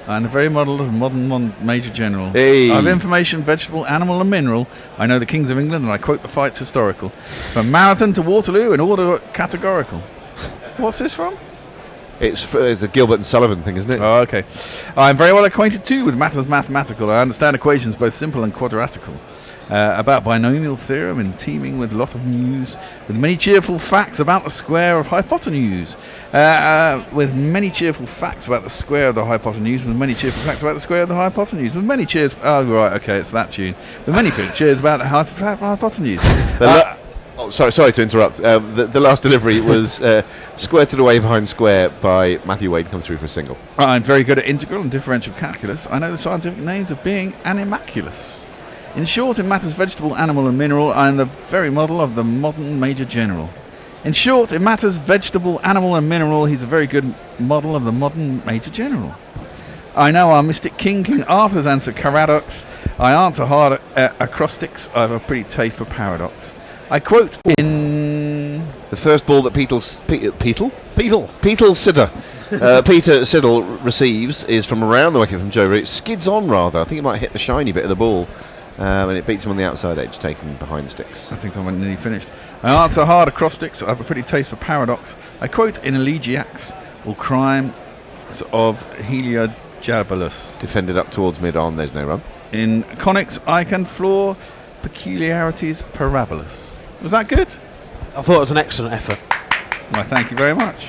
And a very model of modern Major General.
Hey.
I have information, vegetable, animal and mineral. I know the kings of England and I quote the fights historical. From Marathon to Waterloo in order categorical. What's this from?
It's a Gilbert and Sullivan thing, isn't it?
Oh, okay. I'm very well acquainted too with matters mathematical. I understand equations both simple and quadratical. About binomial theorem and teeming with a lot of news, with many cheerful facts about the square of hypotenuse. With many cheerful facts about the square of the hypotenuse, with many cheerful facts about the square of the hypotenuse, with many cheers. Oh, right, okay, it's that tune. With many cheers about the hypotenuse.
Sorry to interrupt. The last delivery was squirted away behind square by Matthew Wade, comes through for a single.
I'm very good at integral and differential calculus. I know the scientific names of being animalculous. In short, in matters vegetable, animal and mineral, I am the very model of the modern Major General. In short, in matters vegetable, animal and mineral, he's a very good model of the modern Major General. I know our mystic King Arthur's answer paradox. I answer hard acrostics. I have a pretty taste for paradox. I quote in...
The first ball that Peter Siddle receives is from around the wicket from Joe Root. It skids on rather. I think it might hit the shiny bit of the ball. And it beats him on the outside edge, taken behind the sticks.
I think I went nearly finished. I answer hard acrostics. I have a pretty taste for paradox. I quote in elegiacs or crimes of Heliogabalus.
Defended up towards mid-on, there's no run.
In conics, I can floor peculiarities parabolous. Was that good?
I thought it was an excellent effort.
Well, thank you very much.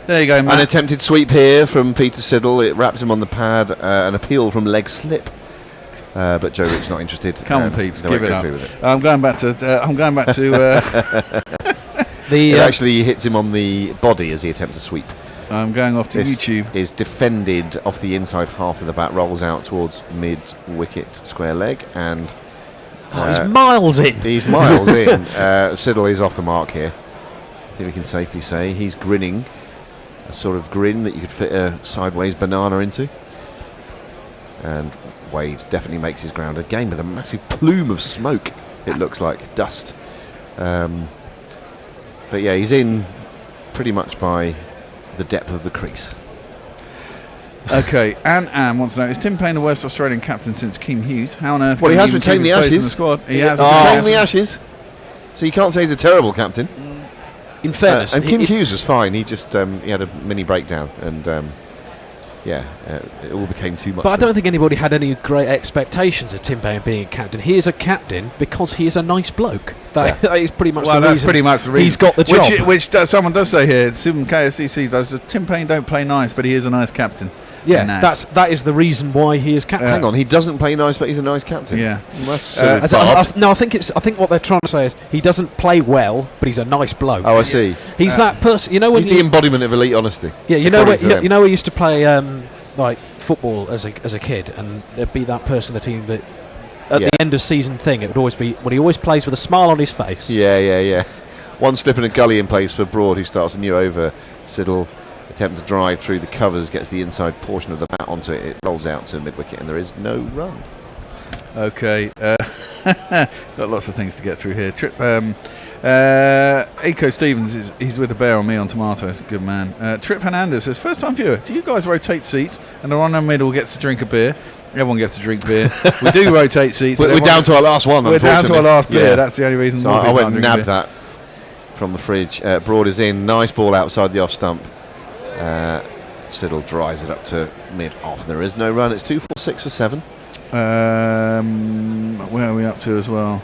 There you go, Matt.
An attempted sweep here from Peter Siddle. It wraps him on the pad. An appeal from leg slip. But Joe Root's not interested.
Come on, Peeps, give it up. I'm going back to.
It actually hits him on the body as he attempts a sweep.
I'm going off to YouTube.
Is defended off the inside half of the bat, rolls out towards mid-wicket square leg, and
he's miles in.
He's miles in. Siddle is off the mark here. I think we can safely say he's grinning, a sort of grin that you could fit a sideways banana into. And Wade definitely makes his ground again with a massive plume of smoke. It looks like dust. But yeah, he's in pretty much by the depth of the crease.
Okay, Anne wants to know, is Tim Payne the worst Australian captain since Kim Hughes? How on earth?
Well, he has retained the Ashes.
He has
retained the Ashes. So you can't say he's a terrible captain.
In fairness,
and Kim Hughes was fine. He just he had a mini breakdown, and it all became too much.
But I don't think anybody had any great expectations of Tim Payne being a captain. He is a captain because he is a nice bloke. That is pretty much the reason.
That's pretty much the reason.
He's got the job.
Which someone does say here, Suman KSCC does, Tim Payne don't play nice, but he is a nice captain.
Yeah,
nice.
that is the reason why he is captain.
Hang on, he doesn't play nice, but he's a nice captain.
Yeah.
I think what they're trying to say is he doesn't play well, but he's a nice bloke.
Oh, I see.
He's that person. You know, when
he's the embodiment of elite honesty.
Yeah, you know we used to play like football as a kid, and there'd be that person in the team that at the end of season thing it would always be he always plays with a smile on his face.
Yeah. One slip and a gully in place for Broad, who starts a new over. Siddle attempt to drive through the covers, gets the inside portion of the bat onto it. It rolls out to mid-wicket, and there is no run.
Okay, got lots of things to get through here. Eco Stevens he's with the bear on me on tomato. It's a good man. Trip Hernandez says, first time viewer, do you guys rotate seats and the one in the middle gets to drink a beer? Everyone gets to drink beer. We do rotate seats.
We're down to our last one.
We're down to our last beer. That's the only reason.
So I went and nabbed that from the fridge. Broad is in. Nice ball outside the off stump. Siddle drives it up to mid off. There is no run. It's 2, 4, 6 for 7.
Where are we up to as well?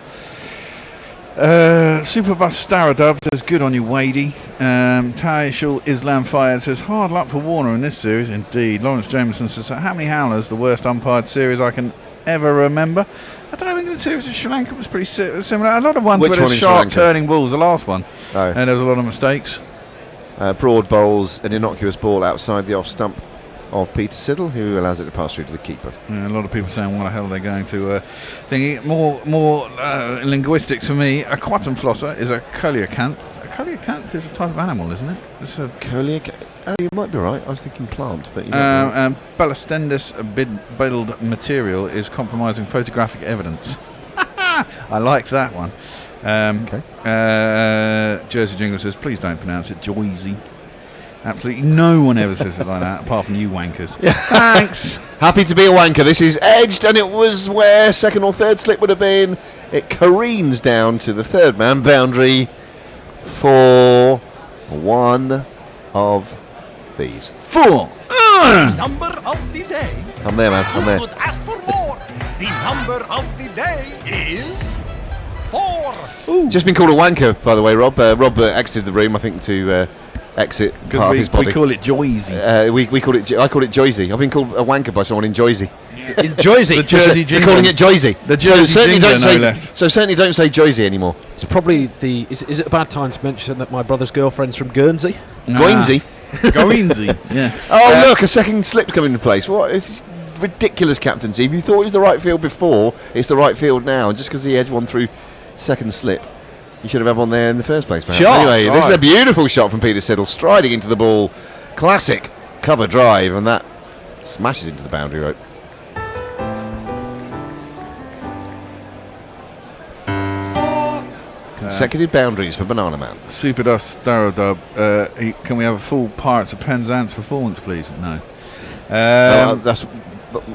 Superbus Staradub says, good on you, Wadey. Taishul Islam Fayed says, hard luck for Warner in this series. Indeed. Lawrence Jameson says, how many howlers? The worst umpired series I can ever remember. I don't know, I think the series of Sri Lanka was pretty similar. A lot of ones
Which
where
one
there's
in Sri
sharp
Lanka?
turning balls. The last one.
Oh.
And there was a lot of mistakes.
Broad bowls an innocuous ball outside the off stump of Peter Siddle, who allows it to pass through to the keeper.
Yeah, a lot of people saying, what the hell are they going to thingy? More linguistics for me. A quattenflosser is a coleocanth. A coleocanth is a type of animal, isn't it? It's a
Coleocanth. Oh, you might be right. I was thinking plant, but you might be right.
Ballastendus build material is compromising photographic evidence. I like that one.
Okay.
Jersey Jingle says, please don't pronounce it Joyzy. Absolutely no one ever says it like that, apart from you wankers.
Yeah.
Thanks.
Happy to be a wanker. This is edged, and it was where second or third slip would have been. It careens down to the third man boundary for one of these.
4.
Number of the day.
I'm there, man. I'm there.
Who could ask for more? The number of the day is 4.
Just been called a wanker, by the way, Rob. Rob exited the room, I think, to exit part of his body.
We call it Joyzy.
We call it. I call it Joyzy. I've been called a wanker by someone in Joyzy.
In Joyzy.
The Jersey
They're
Jingle.
calling it Joyzy.
The Jersey
certainly
Jingle,
don't
no
say.
less.
So certainly don't say Joyzy anymore.
It's probably the. Is it a bad time to mention that my brother's girlfriend's from Guernsey?
Guernsey.
Guernsey. Yeah.
Oh look, a second slip's coming into place. What? It's ridiculous captaincy. If you thought it was the right field before, it's the right field now. Just because he edged one through second slip, you should have had one there in the first place, man.
Shot.
Anyway, this is
Right.
a beautiful shot from Peter Siddle, striding into the ball. Classic cover drive, and that smashes into the boundary rope. Consecutive boundaries for Banana Man.
Superdust Starodub. Can we have a full Pirates of Penzance performance, please? No.
That's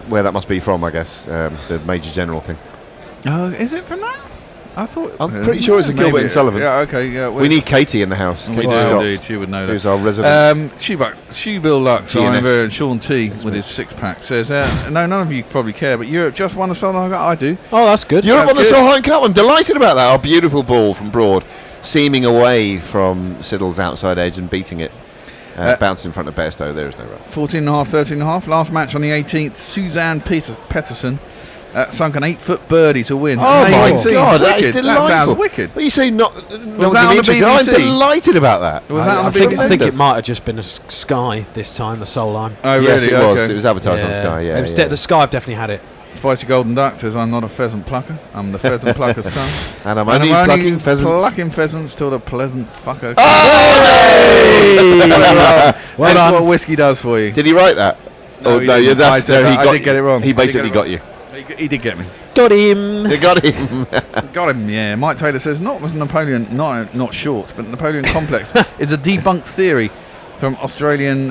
where that must be from, I guess. The Major General thing.
Oh, is it from that? I thought.
I'm pretty sure it's a Gilbert and Sullivan.
Yeah, okay, yeah.
We need Katie in the house. Katie
Well,
Scott,
indeed, she would know
who's
that.
our resident.
Shoebill Lux,
TNS.
and Sean T with his six-pack says, no, none of you probably care, but Europe just won the Solheim Cup. I do.
Oh, that's good.
Europe won the
good.
Solheim Cup. I'm delighted about that. Our beautiful ball from Broad, seaming away from Siddle's outside edge and beating it. Bounced in front of Bairstow. There is no run.
14.5, 13.5. Last match on the 18th. Suzanne Petterson sunk an 8-foot birdie to win.
Oh my
Amazing.
God, that
Wicked.
is delightful.
That sounds wicked.
Well, you say not.
Was that on the
I'm
BBC?
delighted about that.
Was that on
I
the
think
BBC?
it might have just been a Sky this time, the Solheim.
Oh,
Yes,
really?
it was.
Okay.
It was advertised on Sky. Yeah, yeah.
The Sky have definitely had it.
Spicy Golden Duck says, I'm not a pheasant plucker. I'm the pheasant plucker's son.
And I'm
And
only
I'm
plucking pheasants.
plucking pheasants till the pleasant fucker.
Well
That's
done.
what whiskey does for you.
Did he write that?
No, he didn't. I said that. I did get it wrong.
He
I did
basically
get
got
it
you.
He did get me.
Got him.
They got him.
Got him, yeah. Mike Taylor says, not was Napoleon, not short, but Napoleon complex is a debunked theory from Austrian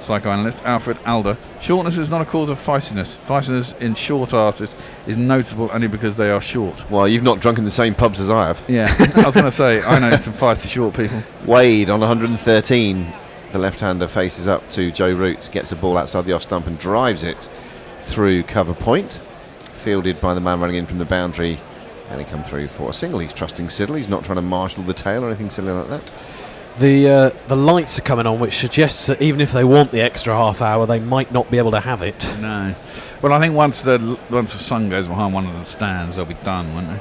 psychoanalyst Alfred Alder. Shortness is not a cause of feistiness. Feistiness in short artists is noticeable only because they are short.
Well, you've not drunk in the same pubs as I have.
Yeah, I was going to say, I know some feisty short people.
Wade on 113. The left-hander faces up to Joe Root, gets a ball outside the off stump and drives it through cover point. Fielded by the man running in from the boundary, and he come through for a single. He's trusting Siddle. He's not trying to marshal the tail or anything silly like that.
The lights are coming on, which suggests that even if they want the extra half hour, they might not be able to have it.
No. Well, I think once the sun goes behind one of the stands, they'll be done, won't they?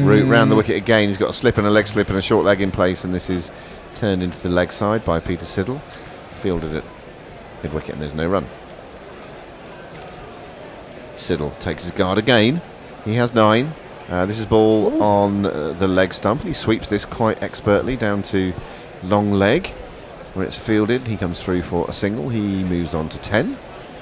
Root round the wicket again. He's got a slip and a leg slip and a short leg in place, and this is turned into the leg side by Peter Siddle. Fielded at mid wicket, and there's no run. Siddle takes his guard again. He has 9. This is ball on the leg stump. He sweeps this quite expertly down to long leg, where it's fielded. He comes through for a single. He moves on to 10.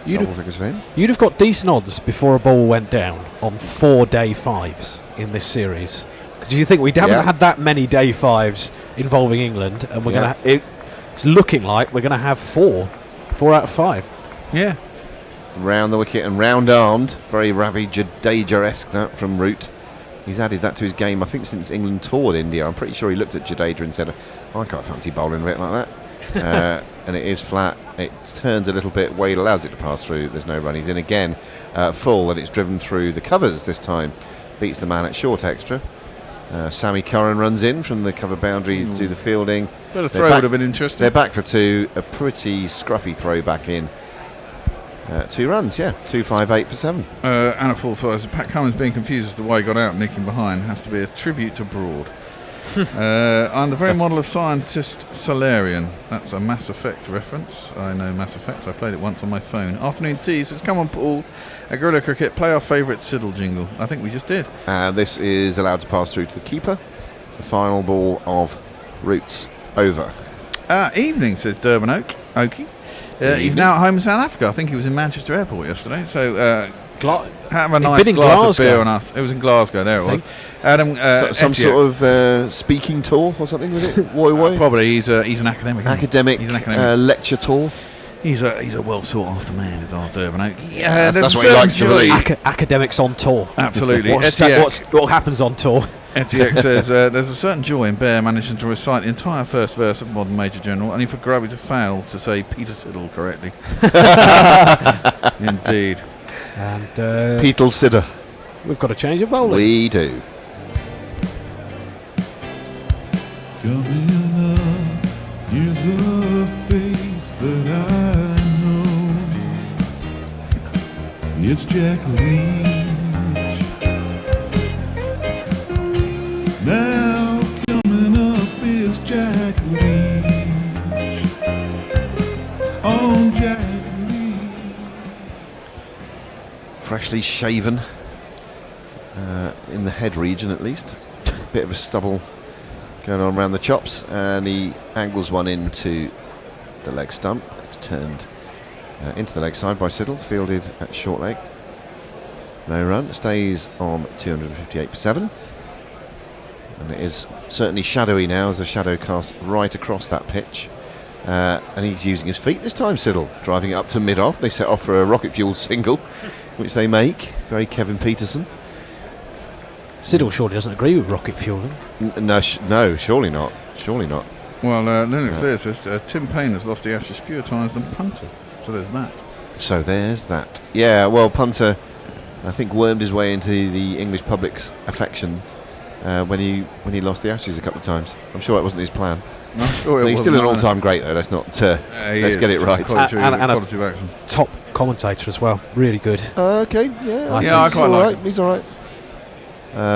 Double figures for him.
You'd have got decent odds before a ball went down on 4 day 5s in this series. Because you think we haven't
Yeah.
had that many day 5s involving England, and we're
Yeah.
it's looking like we're going to have 4 out of 5.
Yeah.
Round the wicket and round-armed. Very Ravi Jadeja-esque that from Root. He's added that to his game, I think, since England toured India. I'm pretty sure he looked at Jadeja and said, I can't fancy bowling a bit like that. And it is flat. It turns a little bit. Wade allows it to pass through. There's no run. He's in again. Full, and it's driven through the covers this time. Beats the man at short extra. Sammy Curran runs in from the cover boundary to do the fielding.
But a throw would have been interesting.
They're back for 2. A pretty scruffy throw back in. 2 runs, yeah. 2-5-8 for 7.
And a full throw. So Pat Cummins being confused as to why he got out nicking behind has to be a tribute to Broad. I'm the very model of scientist Solarian. That's a Mass Effect reference. I know Mass Effect. I played it once on my phone. Afternoon tea says, come on, Paul. A Guerrilla Cricket, play our favourite Siddle jingle. I think we just did.
This is allowed to pass through to the keeper. The final ball of Roots over.
Evening, says Durban Oakie. He's now at home in South Africa. I think he was in Manchester Airport yesterday. So have a nice glass of beer on us. It was in Glasgow. There it was. Adam,
some sort of speaking tour or something, was it? Woy?
Probably. He's an academic.
Academic.
He's an academic.
Lecture tour.
He's a well sought after man, is our Durban Oakie.
Yeah, that's what he likes to believe.
Academics on tour.
Absolutely.
What happens on tour?
Etiex says there's a certain joy in Bear managing to recite the entire first verse of Modern Major General, only for Grubby to fail to say Peter Siddle correctly. Indeed.
And
Peter Sidder.
We've got a change of bowling.
We do.
Coming up, here's a face that I know. It's Jack Leach. Now coming up is Jack Leach. Oh, Jack Leach.
Freshly shaven. In the head region at least. Bit of a stubble going on around the chops, and he angles one into the leg stump. It's turned into the leg side by Siddle, fielded at short leg. No run, stays on 258 for 7. And it is certainly shadowy now, as a shadow cast right across that pitch. And he's using his feet this time, Siddle, driving it up to mid-off. They set off for a rocket fuel single, which they make. Very Kevin Peterson.
Siddle surely doesn't agree with rocket fueling.
No, surely not. Surely not.
Well, Linux there says Tim Payne has lost the Ashes fewer times than Punter. So there's that.
So there's that. Yeah, well, Punter, I think, wormed his way into the English public's affections when he lost the Ashes a couple of times. I'm sure that wasn't his plan.
I'm sure
He's still an all-time great, though. Let's not. Let's get it right.
And a top commentator as well. Really good.
Okay, yeah.
I quite like him.
He's all right.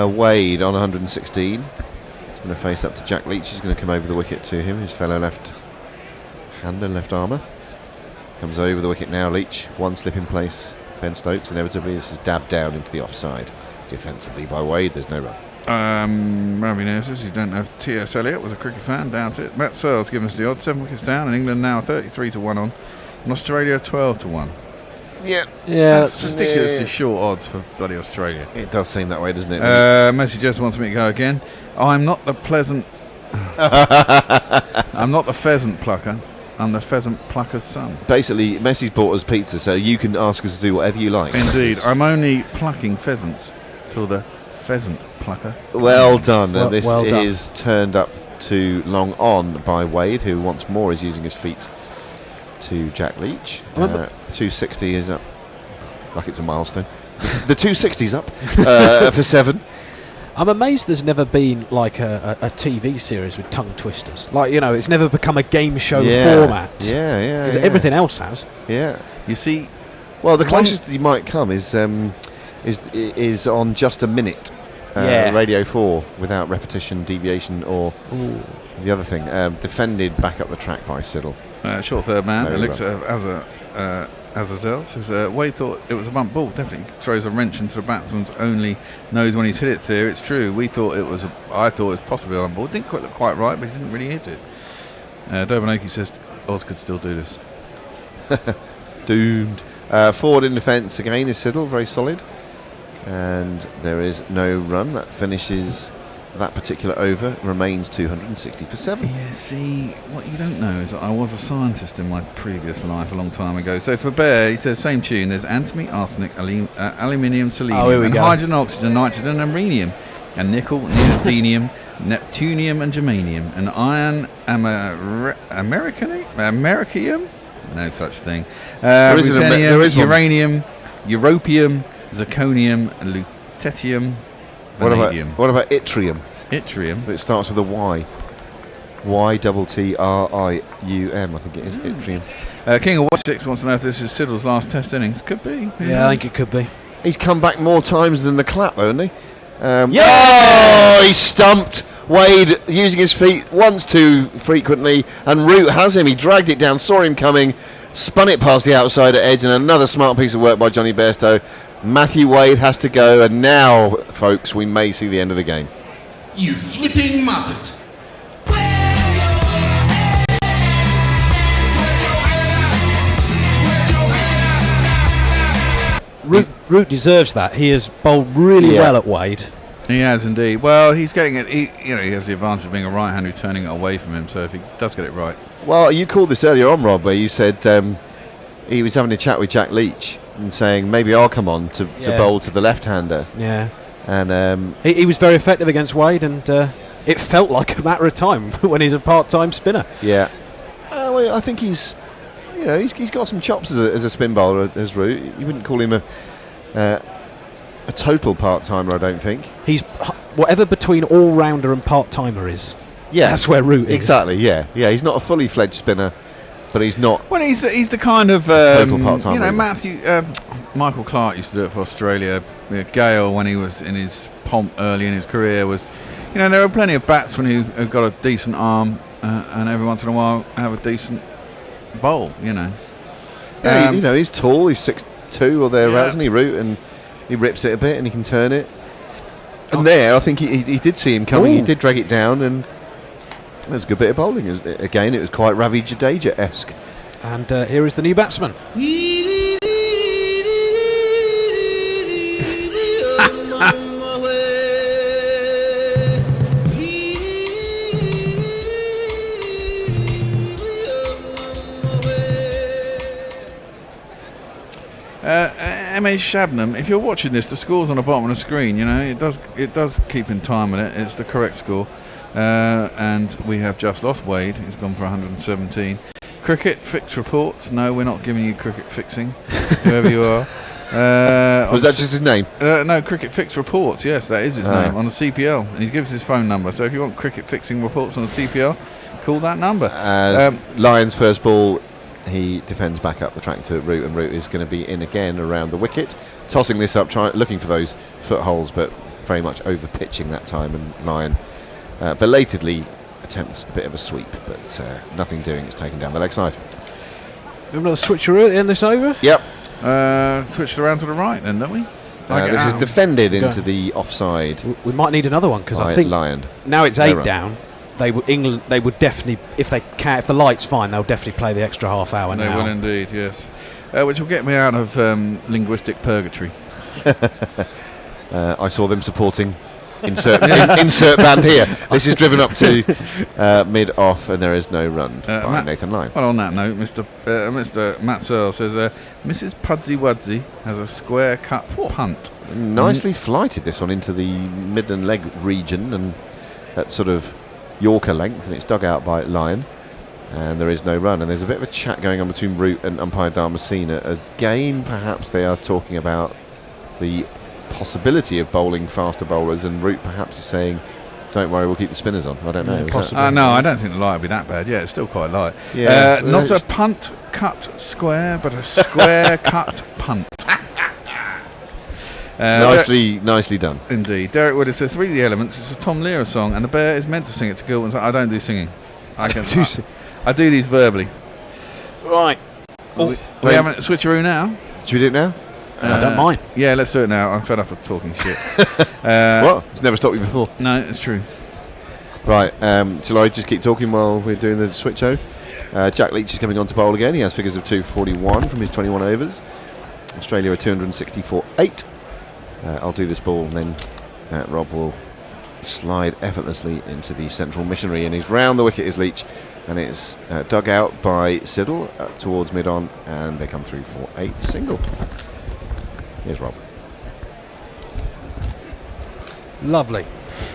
Wade on 116. He's going to face up to Jack Leach. He's going to come over the wicket to him, his fellow left-hander, left armour. Comes over the wicket now, Leach. One slip in place. Ben Stokes, inevitably, this is dabbed down into the offside. Defensively by Wade, there's no run.
Ravi says you don't know if T.S. Eliot was a cricket fan, doubt it. Matt Searle's given us the odds, 7 wickets down, and England now 33-1 on, and Australia 12-1.
Yeah,
that's ridiculously short odds for bloody Australia.
It does seem that way, doesn't it?
Messi just wants me to go again. I'm not the pheasant plucker. I'm the pheasant plucker's son.
Basically, Messi's bought us pizza, so you can ask us to do whatever you like.
Indeed, I'm only plucking pheasants till the pheasant plucker.
Well done. And this
well done.
is turned up to long on by Wade, who once more is using his feet to Jack Leach. 260 is up, like it's a milestone. The 260's up for 7.
I'm amazed there's never been like a TV series with tongue twisters. Like, it's never become a game show format.
Yeah.
Everything else has.
Yeah.
You see,
well, the closest you might come is on Just a Minute, Radio 4, without repetition, deviation, or the other thing. Defended back up the track by Siddle.
Short third man. It looks Azazel says Wade thought it was a bump ball. Definitely throws a wrench into the batsman's only knows when he's hit it theory. It's true. I thought it was possibly a bump ball. Didn't quite look quite right, but he didn't really hit it. Durban Oakie says Oz could still do this.
Doomed. Forward in defence again is Siddle, very solid. And there is no run. That finishes that particular over remains 260 for 7.
Yeah, see, what you don't know is that I was a scientist in my previous life a long time ago. So for Bear, he says same tune. There's antimony, arsenic, aluminium, selenium,
here we
and
go.
hydrogen, oxygen, nitrogen, and rhenium, and nickel, neodymium, neptunium, and germanium, and iron, americium, no such thing.
There is one.
Uranium, europium, zirconium, and lutetium.
What about yttrium?
Yttrium.
It starts with a Y. YTTRIUM, I think it is. Yttrium.
King of West 6 wants to know if this is Siddle's last Test innings. Could be.
Yeah, I think it could be.
He's come back more times than the clap, though, hasn't he?
Yeah!
Oh, he's stumped. Wade using his feet once too frequently, and Root has him. He dragged it down, saw him coming, spun it past the outside edge, and another smart piece of work by Johnny Bairstow. Matthew Wade has to go, and now, folks, we may see the end of the game.
You flipping muppet.
Root deserves that. He has bowled really well at Wade.
He has indeed. Well, he's getting it. He has the advantage of being a right hand who's turning it away from him. So if he does get it right.
Well, you called this earlier on, Rob, where you said he was having a chat with Jack Leach and saying maybe I'll come on to bowl to the left-hander.
Yeah.
And
he was very effective against Wade, and it felt like a matter of time when he's a part-time spinner.
Yeah. Well, I think he's got some chops as a spin bowler as Root. You wouldn't call him a total part-timer, I don't think.
He's whatever between all-rounder and part-timer is.
Yeah,
that's where Root is.
Exactly. Yeah. He's not a fully fledged spinner, but he's not.
Well, he's the kind of
total part-timer.
Michael Clarke used to do it for Australia. Gale, when he was in his pomp early in his career, was there are plenty of batsmen who've got a decent arm and every once in a while have a decent bowl.
Yeah, he's tall. He's 6'2" or thereabouts, isn't he, Root? And he rips it a bit and he can turn it. And I think he did see him coming. Ooh. He did drag it down, and it was a good bit of bowling. Again, it was quite Ravi Jadeja-esque.
And here is the new batsman.
M.A. Shabnam, if you're watching this, the score's on the bottom of the screen. It does keep in time with it. It's the correct score, and we have just lost Wade. He's gone for 117. Cricket fix reports. No, we're not giving you cricket fixing, whoever you are.
Was that just his name?
No, cricket fix reports. Yes, that is his name on the CPL, and he gives his phone number. So if you want cricket fixing reports on the CPL, call that number.
Lions first ball. He defends back up the track to Root, and Root is going to be in again around the wicket, tossing this up, looking for those footholds, but very much over pitching that time. And Lyon belatedly attempts a bit of a sweep, but nothing doing. It's taken down the leg side.
We have another switcheroo at the end of this over.
Yep.
Switched around to the right, then, don't we?
This is defended into the offside.
We might need another one because I think
Lyon.
Now it's 8 down. England, they would definitely, if the light's fine, they'll definitely play the extra half hour now.
They will indeed, yes. Which will get me out of linguistic purgatory.
I saw them supporting insert band here. This is driven up to mid-off, and there is no run by Nathan Lyon.
Well, on that note, Mr. Matt Searle says, Mrs. Pudsey Wudsey has a square cut punt.
Nicely flighted this one into the midland leg region, and at sort of Yorker length, and it's dug out by Lyon, and there is no run. And there's a bit of a chat going on between Root and umpire Dharmasena. Again, perhaps they are talking about the possibility of bowling faster bowlers, and Root perhaps is saying, don't worry, we'll keep the spinners on. I don't know.
No, I don't think the light will be that bad. Yeah, it's still quite light. Not a punt cut square, but a square cut punt.
Nicely done.
Indeed. Derek Wood says, read the elements. It's a Tom Lehrer song, and the bear is meant to sing it to Gilton. I don't do singing. I do these verbally.
Right.
We haven't switcheroo now.
Should we do it now?
I don't mind.
Yeah, let's do it now. I'm fed up of talking shit.
What? It's never stopped you before.
No, it's true.
Right. Shall I just keep talking while we're doing the switcho? Jack Leach is coming on to bowl again. He has figures of 241 from his 21 overs. Australia are 264.8. I'll do this ball, and then Rob will slide effortlessly into the central missionary, and he's round the wicket is Leach, and it's dug out by Siddle towards mid-on, and they come through for a single. Here's Rob.
Lovely.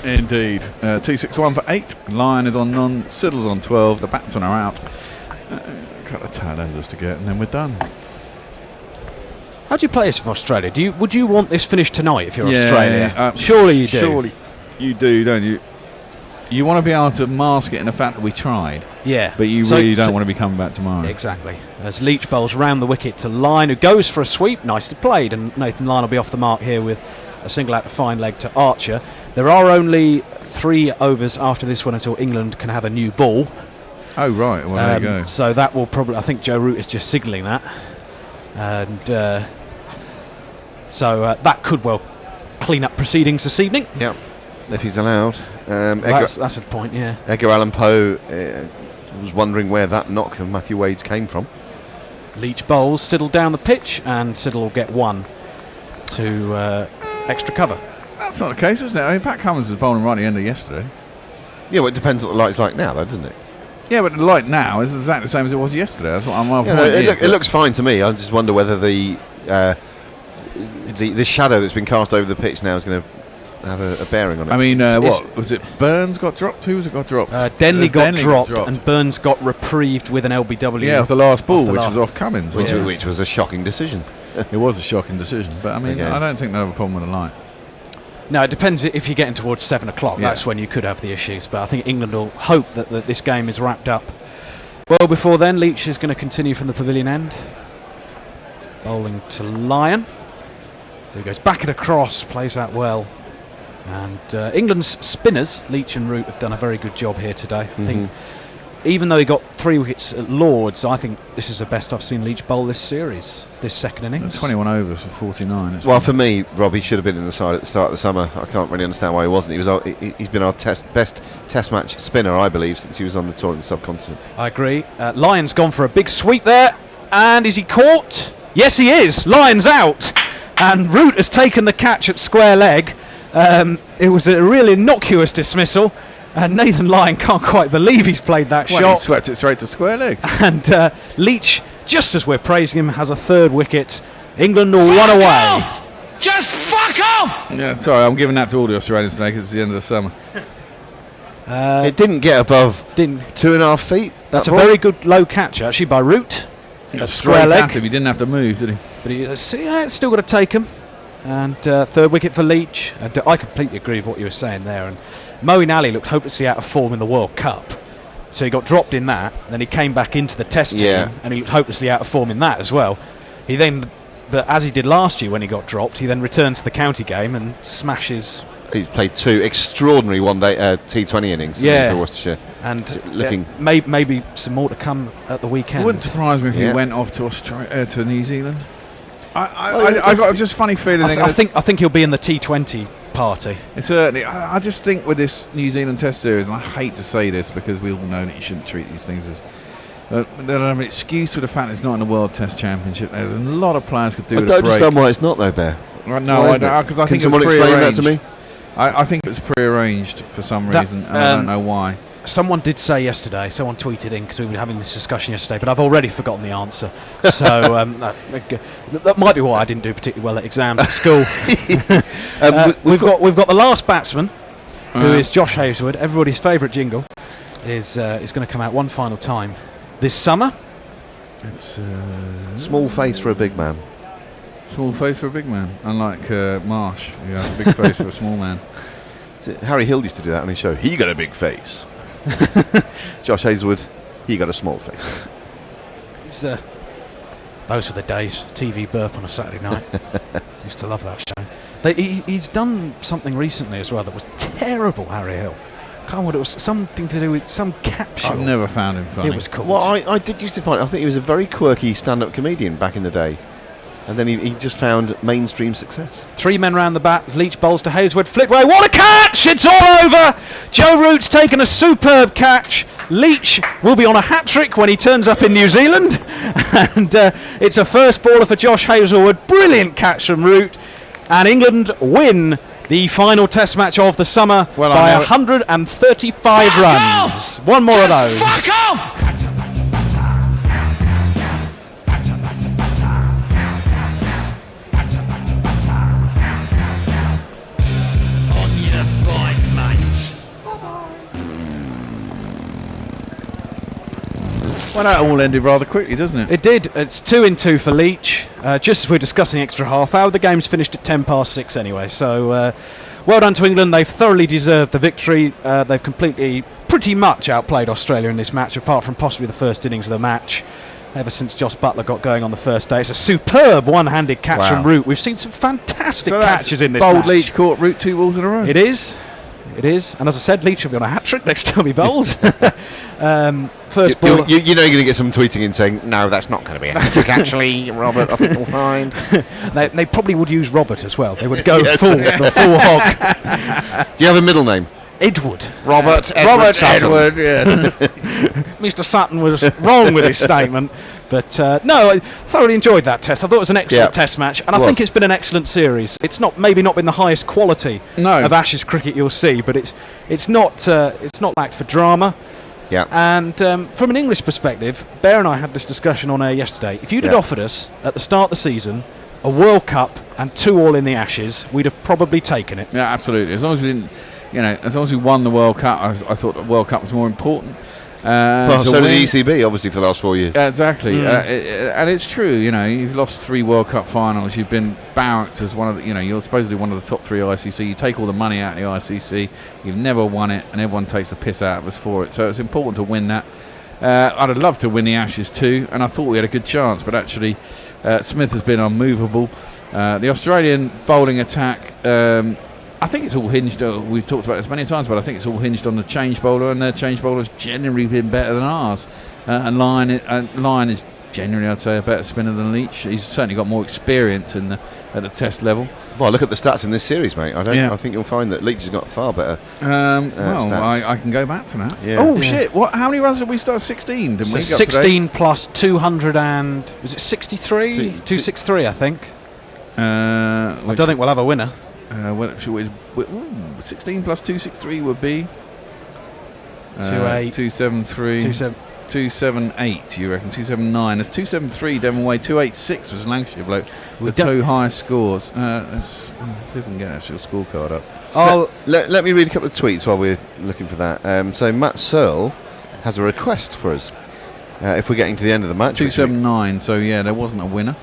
Indeed. T61 for 8. Lyon is on none. Siddle's on 12. The batsmen are out. A couple of tail-enders to get, and then we're done.
How do you play this for Australia? Would you want this finished tonight if you're
Yeah,
Australia? Surely you do.
Surely you do, don't you? You want to be able to mask it in the fact that we tried.
Yeah.
But you really don't want to be coming back tomorrow.
Exactly. As Leach bowls round the wicket to Lyon, who goes for a sweep. Nicely played. And Nathan Lyon will be off the mark here with a single out to fine leg to Archer. There are only 3 overs after this one until England can have a new ball.
Oh, right. Well, there you go.
So that will probably... I think Joe Root is just signalling that. And so that could well clean up proceedings this evening.
Yeah, if he's allowed.
That's a point, yeah.
Edgar Allan Poe was wondering where that knock of Matthew Wade's came from.
Leach bowls Siddle down the pitch, and Siddle will get 1 to extra cover.
That's not the case, isn't it? I mean, Pat Cummins was bowling right at the end of yesterday.
Yeah, well, it depends what the light's like now, though, doesn't it?
Yeah, but the light now is exactly the same as it was yesterday. That's what I'm.
It looks fine to me. I just wonder whether the shadow that's been cast over the pitch now is going to have a bearing on it.
I mean, what was it? Burns got dropped. Who was it got dropped?
Denley got dropped, and Burns got reprieved with an LBW.
Yeah, off the last ball, which was off Cummins,
which was a shocking decision.
It was a shocking decision, but I mean, I don't think they have a problem with the light.
No, it depends if you're getting towards 7 o'clock.
Yeah.
That's when you could have the issues. But I think England will hope that this game is wrapped up well before then. Leach is going to continue from the pavilion end. Bowling to Lyon. He goes back and across, plays that well. And England's spinners, Leach and Root, have done a very good job here today. I think even though he got 3 wickets at Lords, I think this is the best I've seen Leach bowl this series, this second innings.
21 overs for 49.
Well, for me, Rob, he should have been in the side at the start of the summer. I can't really understand why he wasn't. He's been our best Test match spinner, I believe, since he was on the tour in the subcontinent.
I agree. Lyon's gone for a big sweep there. And is he caught? Yes, he is. Lyon's out. And Root has taken the catch at square leg. It was a really innocuous dismissal. And Nathan Lyon can't quite believe he's played that shot.
He swept it straight to square leg.
And Leach, just as we're praising him, has a 3rd wicket. England will run away.
Off! Just fuck off!
Yeah, sorry, I'm giving that to all the Australians today because it's the end of the summer.
It didn't get above 2.5 feet.
That's a very good low catch, actually, by Root.
At square leg. He didn't have to move, did he?
But it's still got to take him. And 3rd wicket for Leach. And I completely agree with what you were saying there. And Moeen Ali looked hopelessly out of form in the World Cup. So he got dropped in that. Then he came back into the Test team. And he looked hopelessly out of form in that as well. He then, as he did last year when he got dropped, he then returns to the county game and smashes.
He's played 2 extraordinary one-day T20 innings for Worcestershire.
And
looking
maybe some more to come at the weekend.
It wouldn't surprise me if he went off to Australia, to New Zealand. I got just funny feeling.
I think he'll be in the T20 party.
Certainly. I just think with this New Zealand Test series, and I hate to say this because we all know that you shouldn't treat these things as. They'll have an excuse for the fact it's not in the World Test Championship. There's a lot of players could do with a break.
I don't understand why it's not though, Bear.
No, because I think
someone explain that to me?
I think it's pre-arranged for some reason. And I don't know why.
Someone did say yesterday, someone tweeted in because we were having this discussion yesterday, but I've already forgotten the answer. So that might be why I didn't do particularly well at exams at school. We've got the last batsman, who is Josh Hazlewood. Everybody's favourite jingle is going to come out one final time this summer.
It's
small face for a big man.
Small face for a big man, unlike Marsh, who has a big face for a small man.
Harry Hill used to do that on his show. He got a big face. Josh Hazlewood, he got a small face.
Those were the days. TV birth on a Saturday night. Used to love that show. He's done something recently as well that was terrible, Harry Hill. Can't remember what it was. Something to do with some capsule.
I've never found him funny.
It was cool.
Well, I did used to find. I think he was a very quirky stand-up comedian back in the day. And then he just found mainstream success.
3 men round the bat. Leach bowls to Hazlewood. Flick away. What a catch! It's all over. Joe Root's taken a superb catch. Leach will be on a hat-trick when he turns up in New Zealand. And it's a first baller for Josh Hazlewood. Brilliant catch from Root. And England win
The final Test match of the summer
Well,
by
I know
135
Fuck
runs.
off!
One more of
Just
those.
Fuck off! On your bike, mate.
Well, that all ended rather quickly, doesn't it?
It did. It's 2-2 for Leach. Just as we're discussing extra half hour, the game's finished at 6:10 anyway. So well done to England. They've thoroughly deserved the victory. They've pretty much outplayed Australia in this match, apart from possibly the first innings of the match. Ever since Josh Buttler got going on the first day, it's a superb one-handed catch
Wow.
from Root. We've seen some fantastic
So that's
catches in this
bold
match.
Leach caught Root 2 balls in a row.
It is. It is. And as I said, Leach will be on a hat-trick next time he bowls. First ball.
You know you're going to get some tweeting in saying, no, that's not going to be a hat-trick, actually, Robert, I think we'll find.
They probably would use Robert as well. They would go
Yes.
the full hog.
Do you have a middle name?
Edward.
Robert Sutton.
Edward, yes.
Mr. Sutton was wrong with his statement. But no, I thoroughly enjoyed that test. I thought it was an excellent test match, and I think it's been an excellent series. It's maybe not been the highest quality of Ashes cricket you'll see, but it's not lacked for drama.
Yeah.
And from an English perspective, Bear and I had this discussion on air yesterday. If you'd had offered us at the start of the season a World Cup and 2 all in the Ashes, we'd have probably taken it.
Yeah, absolutely. As long as we didn't, as long as we won the World Cup, I thought the World Cup was more important.
Well, so did the ECB, obviously, for the last 4 years.
Exactly, and it's true. You've lost 3 World Cup finals. You've been barracked as one of the, you're supposedly one of the top 3 ICC. You take all the money out of the ICC. You've never won it, and everyone takes the piss out of us for it. So it's important to win that. I'd have loved to win the Ashes too, and I thought we had a good chance. But actually, Smith has been unmovable. The Australian bowling attack. I think it's all hinged. We've talked about this many times, but I think it's all hinged on the change bowler, and their change bowler's generally been better than ours. And Lyon is generally, I'd say, a better spinner than Leach. He's certainly got more experience at the Test level.
Well, look at the stats in this series, mate. I think you'll find that Leach has got far better.
Well, I can go back to that.
Yeah.
Oh shit! What? How many runs did we start? 16, didn't we?
16 plus 200 and was it 63? 263, I think. I don't think we'll have a winner.
16 plus 263 would be
28,
273, 278. You reckon 279? There's 273 Devon Way. 286 was Lancashire bloke. The 2 highest scores. Let's see if we can get actual scorecard up.
Let me read a couple of tweets while we're looking for that. So Matt Searle has a request for us. If we're getting to the end of the match,
279. So yeah, there wasn't a winner.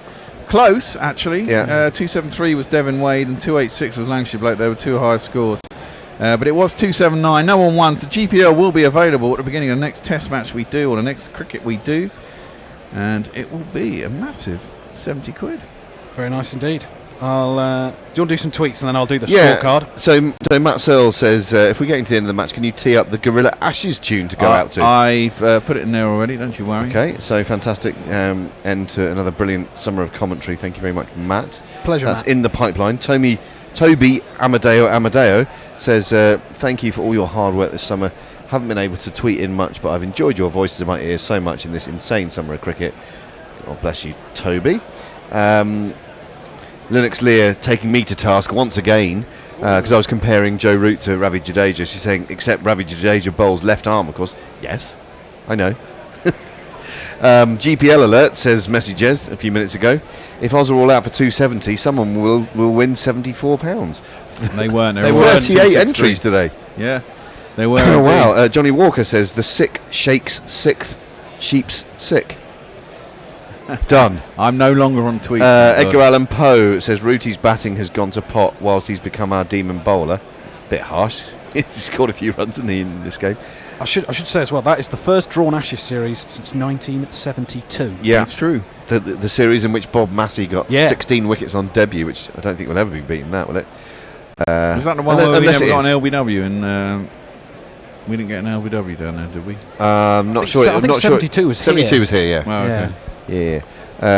Close, actually.
Yeah.
273 was Devon Wade and 286 was Lancashire bloke. They were 2 highest scores. But it was 279. No one won. So GPL will be available at the beginning of the next Test match we do, or the next cricket we do. And it will be a massive 70 quid.
Very nice indeed. Do you want to do some tweets and then I'll do the scorecard?
So Matt Searle says, if we're getting to the end of the match, can you tee up the Gorilla Ashes tune to go out to?
I've put it in there already, don't you worry.
Okay, so fantastic end to another brilliant summer of commentary. Thank you very much, Matt.
Pleasure,
That's
Matt.
in the pipeline. Toby Amadeo says, thank you for all your hard work this summer. Haven't been able to tweet in much, but I've enjoyed your voices in my ears so much in this insane summer of cricket. God bless you, Toby. Linux Lear taking me to task once again because I was comparing Joe Root to Ravi Jadeja. She's saying, except Ravi Jadeja bowls left arm, of course. Yes, I know. GPL alert, says Messages a few minutes ago. If Oz are all out for 270, someone will win £74.
They weren't.
There were 38 entries today.
Yeah, they were.
Oh, wow. Johnny Walker says, the sick shakes sixth, sheep's sick. Done.
I'm no longer on tweets.
Edgar Allan Poe says Rooty's batting has gone to pot whilst he's become our demon bowler. Bit harsh. He's scored a few runs in this game.
I should say as well, that is the first drawn Ashes series since 1972.
Yeah,
it's true.
The series in which Bob Massey got 16 wickets on debut, which I don't think will ever be beaten. That will it?
Was that the one where we never got an LBW and we didn't get an LBW down there, did we?
Not sure.
I think 72 was here.
72 was here. Yeah.
Oh, okay.
Yeah.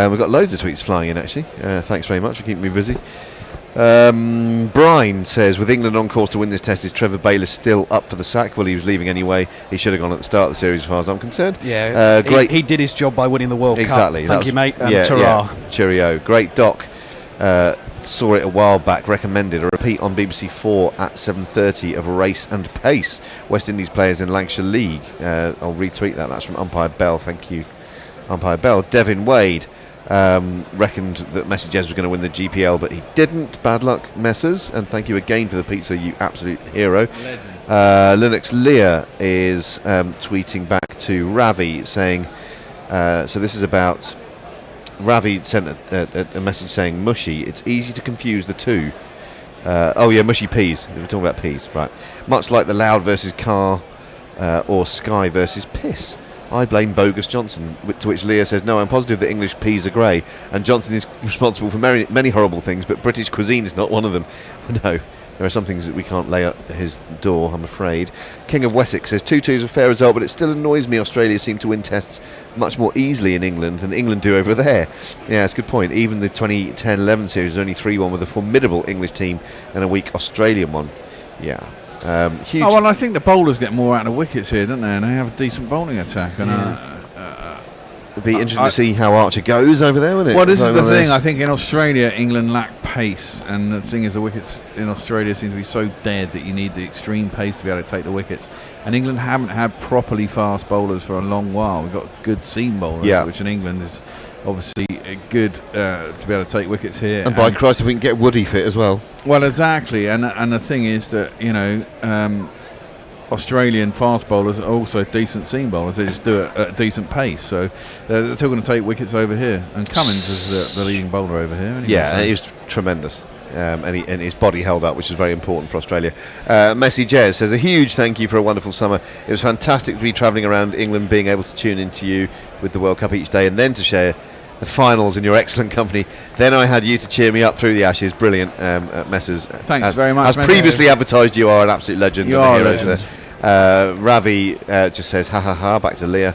We've got loads of tweets flying in actually. Thanks very much for keeping me busy. Brian says, with England on course to win this test, is Trevor Bayliss still up for the sack? Well, he was leaving anyway. He should have gone at the start of the series as far as I'm concerned.
Yeah,
great.
He did his job by winning the World
Exactly.
Cup. Thank you, mate.
Yeah,
ta-ra.
Cheerio. Great doc. saw it a while back, recommended a repeat on BBC 4 at 7:30 of Race and Pace, West Indies players in Lancashire League. I'll retweet that. That's from Umpire Bell. Thank you, Umpire Bell. Devin Wade reckoned that Messi Jez was going to win the GPL, but he didn't. Bad luck, Messers. And thank you again for the pizza, you absolute hero. Linux Lear is tweeting back to Ravi saying, so this is about, Ravi sent a message saying, mushy, it's easy to confuse the two. Oh yeah, mushy peas. We're talking about peas, right. Much like the Loud versus Car or Sky versus Piss. I blame Bogus Johnson, to which Leah says, no, I'm positive that English peas are grey, and Johnson is responsible for many horrible things, but British cuisine is not one of them. No, there are some things that we can't lay at his door, I'm afraid. King of Wessex says, 2-2 is a fair result, but it still annoys me Australia seem to win tests much more easily in England than England do over there. Yeah, that's a good point. Even the 2010-11 series is only 3-1 with a formidable English team and a weak Australian one. Yeah. Huge.
Oh, well, I think the bowlers get more out of wickets here, don't they? And they have a decent bowling attack. And
it'd be interesting to see how Archer goes over there, wouldn't it?
Well, this is the thing. I think in Australia, England lack pace, and the thing is, the wickets in Australia seem to be so dead that you need the extreme pace to be able to take the wickets. And England haven't had properly fast bowlers for a long while. We've got good seam bowlers, which in England is obviously good to be able to take wickets here.
And by Christ, if we can get Woody fit as well.
Well, exactly. And the thing is that, you know, Australian fast bowlers are also decent seam bowlers. They just do it at a decent pace. So they're still going to take wickets over here. And Cummins is the leading bowler over here. Anyway,
yeah, he was tremendous. And his body held up, which is very important for Australia. Messi Jez says, a huge thank you for a wonderful summer. It was fantastic to be travelling around England, being able to tune into you with the World Cup each day, and then to share the finals in your excellent company. Then I had you to cheer me up through the Ashes. Brilliant, Messers.
Thanks very much.
As previously advertised, you are an absolute legend.
You are a legend.
Ravi just says, ha ha ha, back to Leah.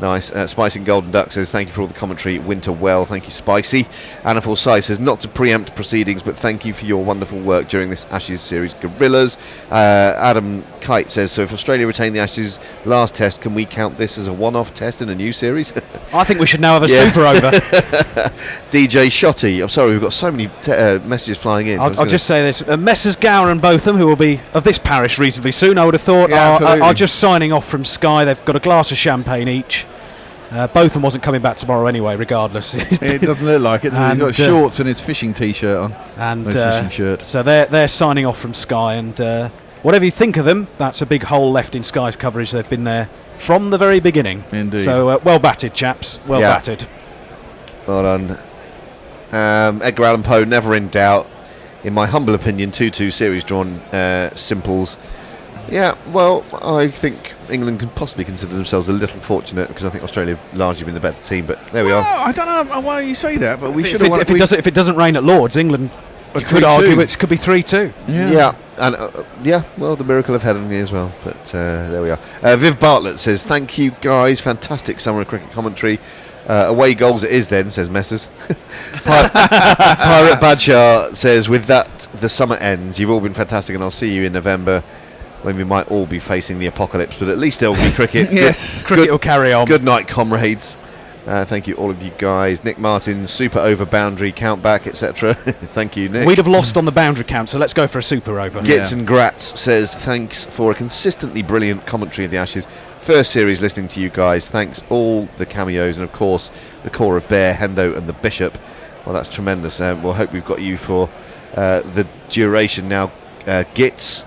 Nice. Spicy and Golden Duck says, thank you for all the commentary. Winter well. Thank you, Spicy. Anna Forsyth says, not to preempt proceedings, but thank you for your wonderful work during this Ashes series. Gorillas. Adam Kite says, so if Australia retain the Ashes last test, can we count this as a one-off test in a new series?
I think we should now have a super over.
DJ Shotty. I'm sorry, we've got so many messages flying in.
I'll just say this. Messrs Gower and Botham, who will be of this parish reasonably soon, I would have thought, are just signing off from Sky. They've got a glass of champagne each. Botham wasn't coming back tomorrow anyway, regardless.
It doesn't look like it. He's got shorts and his fishing t-shirt on.
And
his fishing shirt.
So they're signing off from Sky, and whatever you think of them, that's a big hole left in Sky's coverage. They've been there from the very beginning.
Indeed.
So well batted, chaps. Well batted.
Well done. Edgar Allan Poe, never in doubt. In my humble opinion, 2-2 series drawn simples. Yeah, well, I think England can possibly consider themselves a little fortunate, because I think Australia have largely been the better team, but there we are.
I don't know why you say that, but we should
have won. If it doesn't rain at Lords, England could argue it could be 3-2.
Yeah, and well, the miracle of Headingley as well, but there we are. Viv Bartlett says, thank you guys, fantastic summer of cricket commentary. Away goals it is then, says Messers. Pirate Badshaw says, with that the summer ends. You've all been fantastic, and I'll see you in November, when we might all be facing the apocalypse, but at least there will be cricket.
Yes, cricket will carry on.
Good night, comrades. Thank you, all of you guys. Nick Martin, super over boundary, count back, etc. Thank you, Nick.
We'd have lost on the boundary count, so let's go for a super over.
Gits and Gratz says, thanks for a consistently brilliant commentary of the Ashes. First series listening to you guys. Thanks all the cameos, and of course the core of Bear, Hendo and the Bishop. Well, that's tremendous. We'll hope we've got you for the duration now. Gits.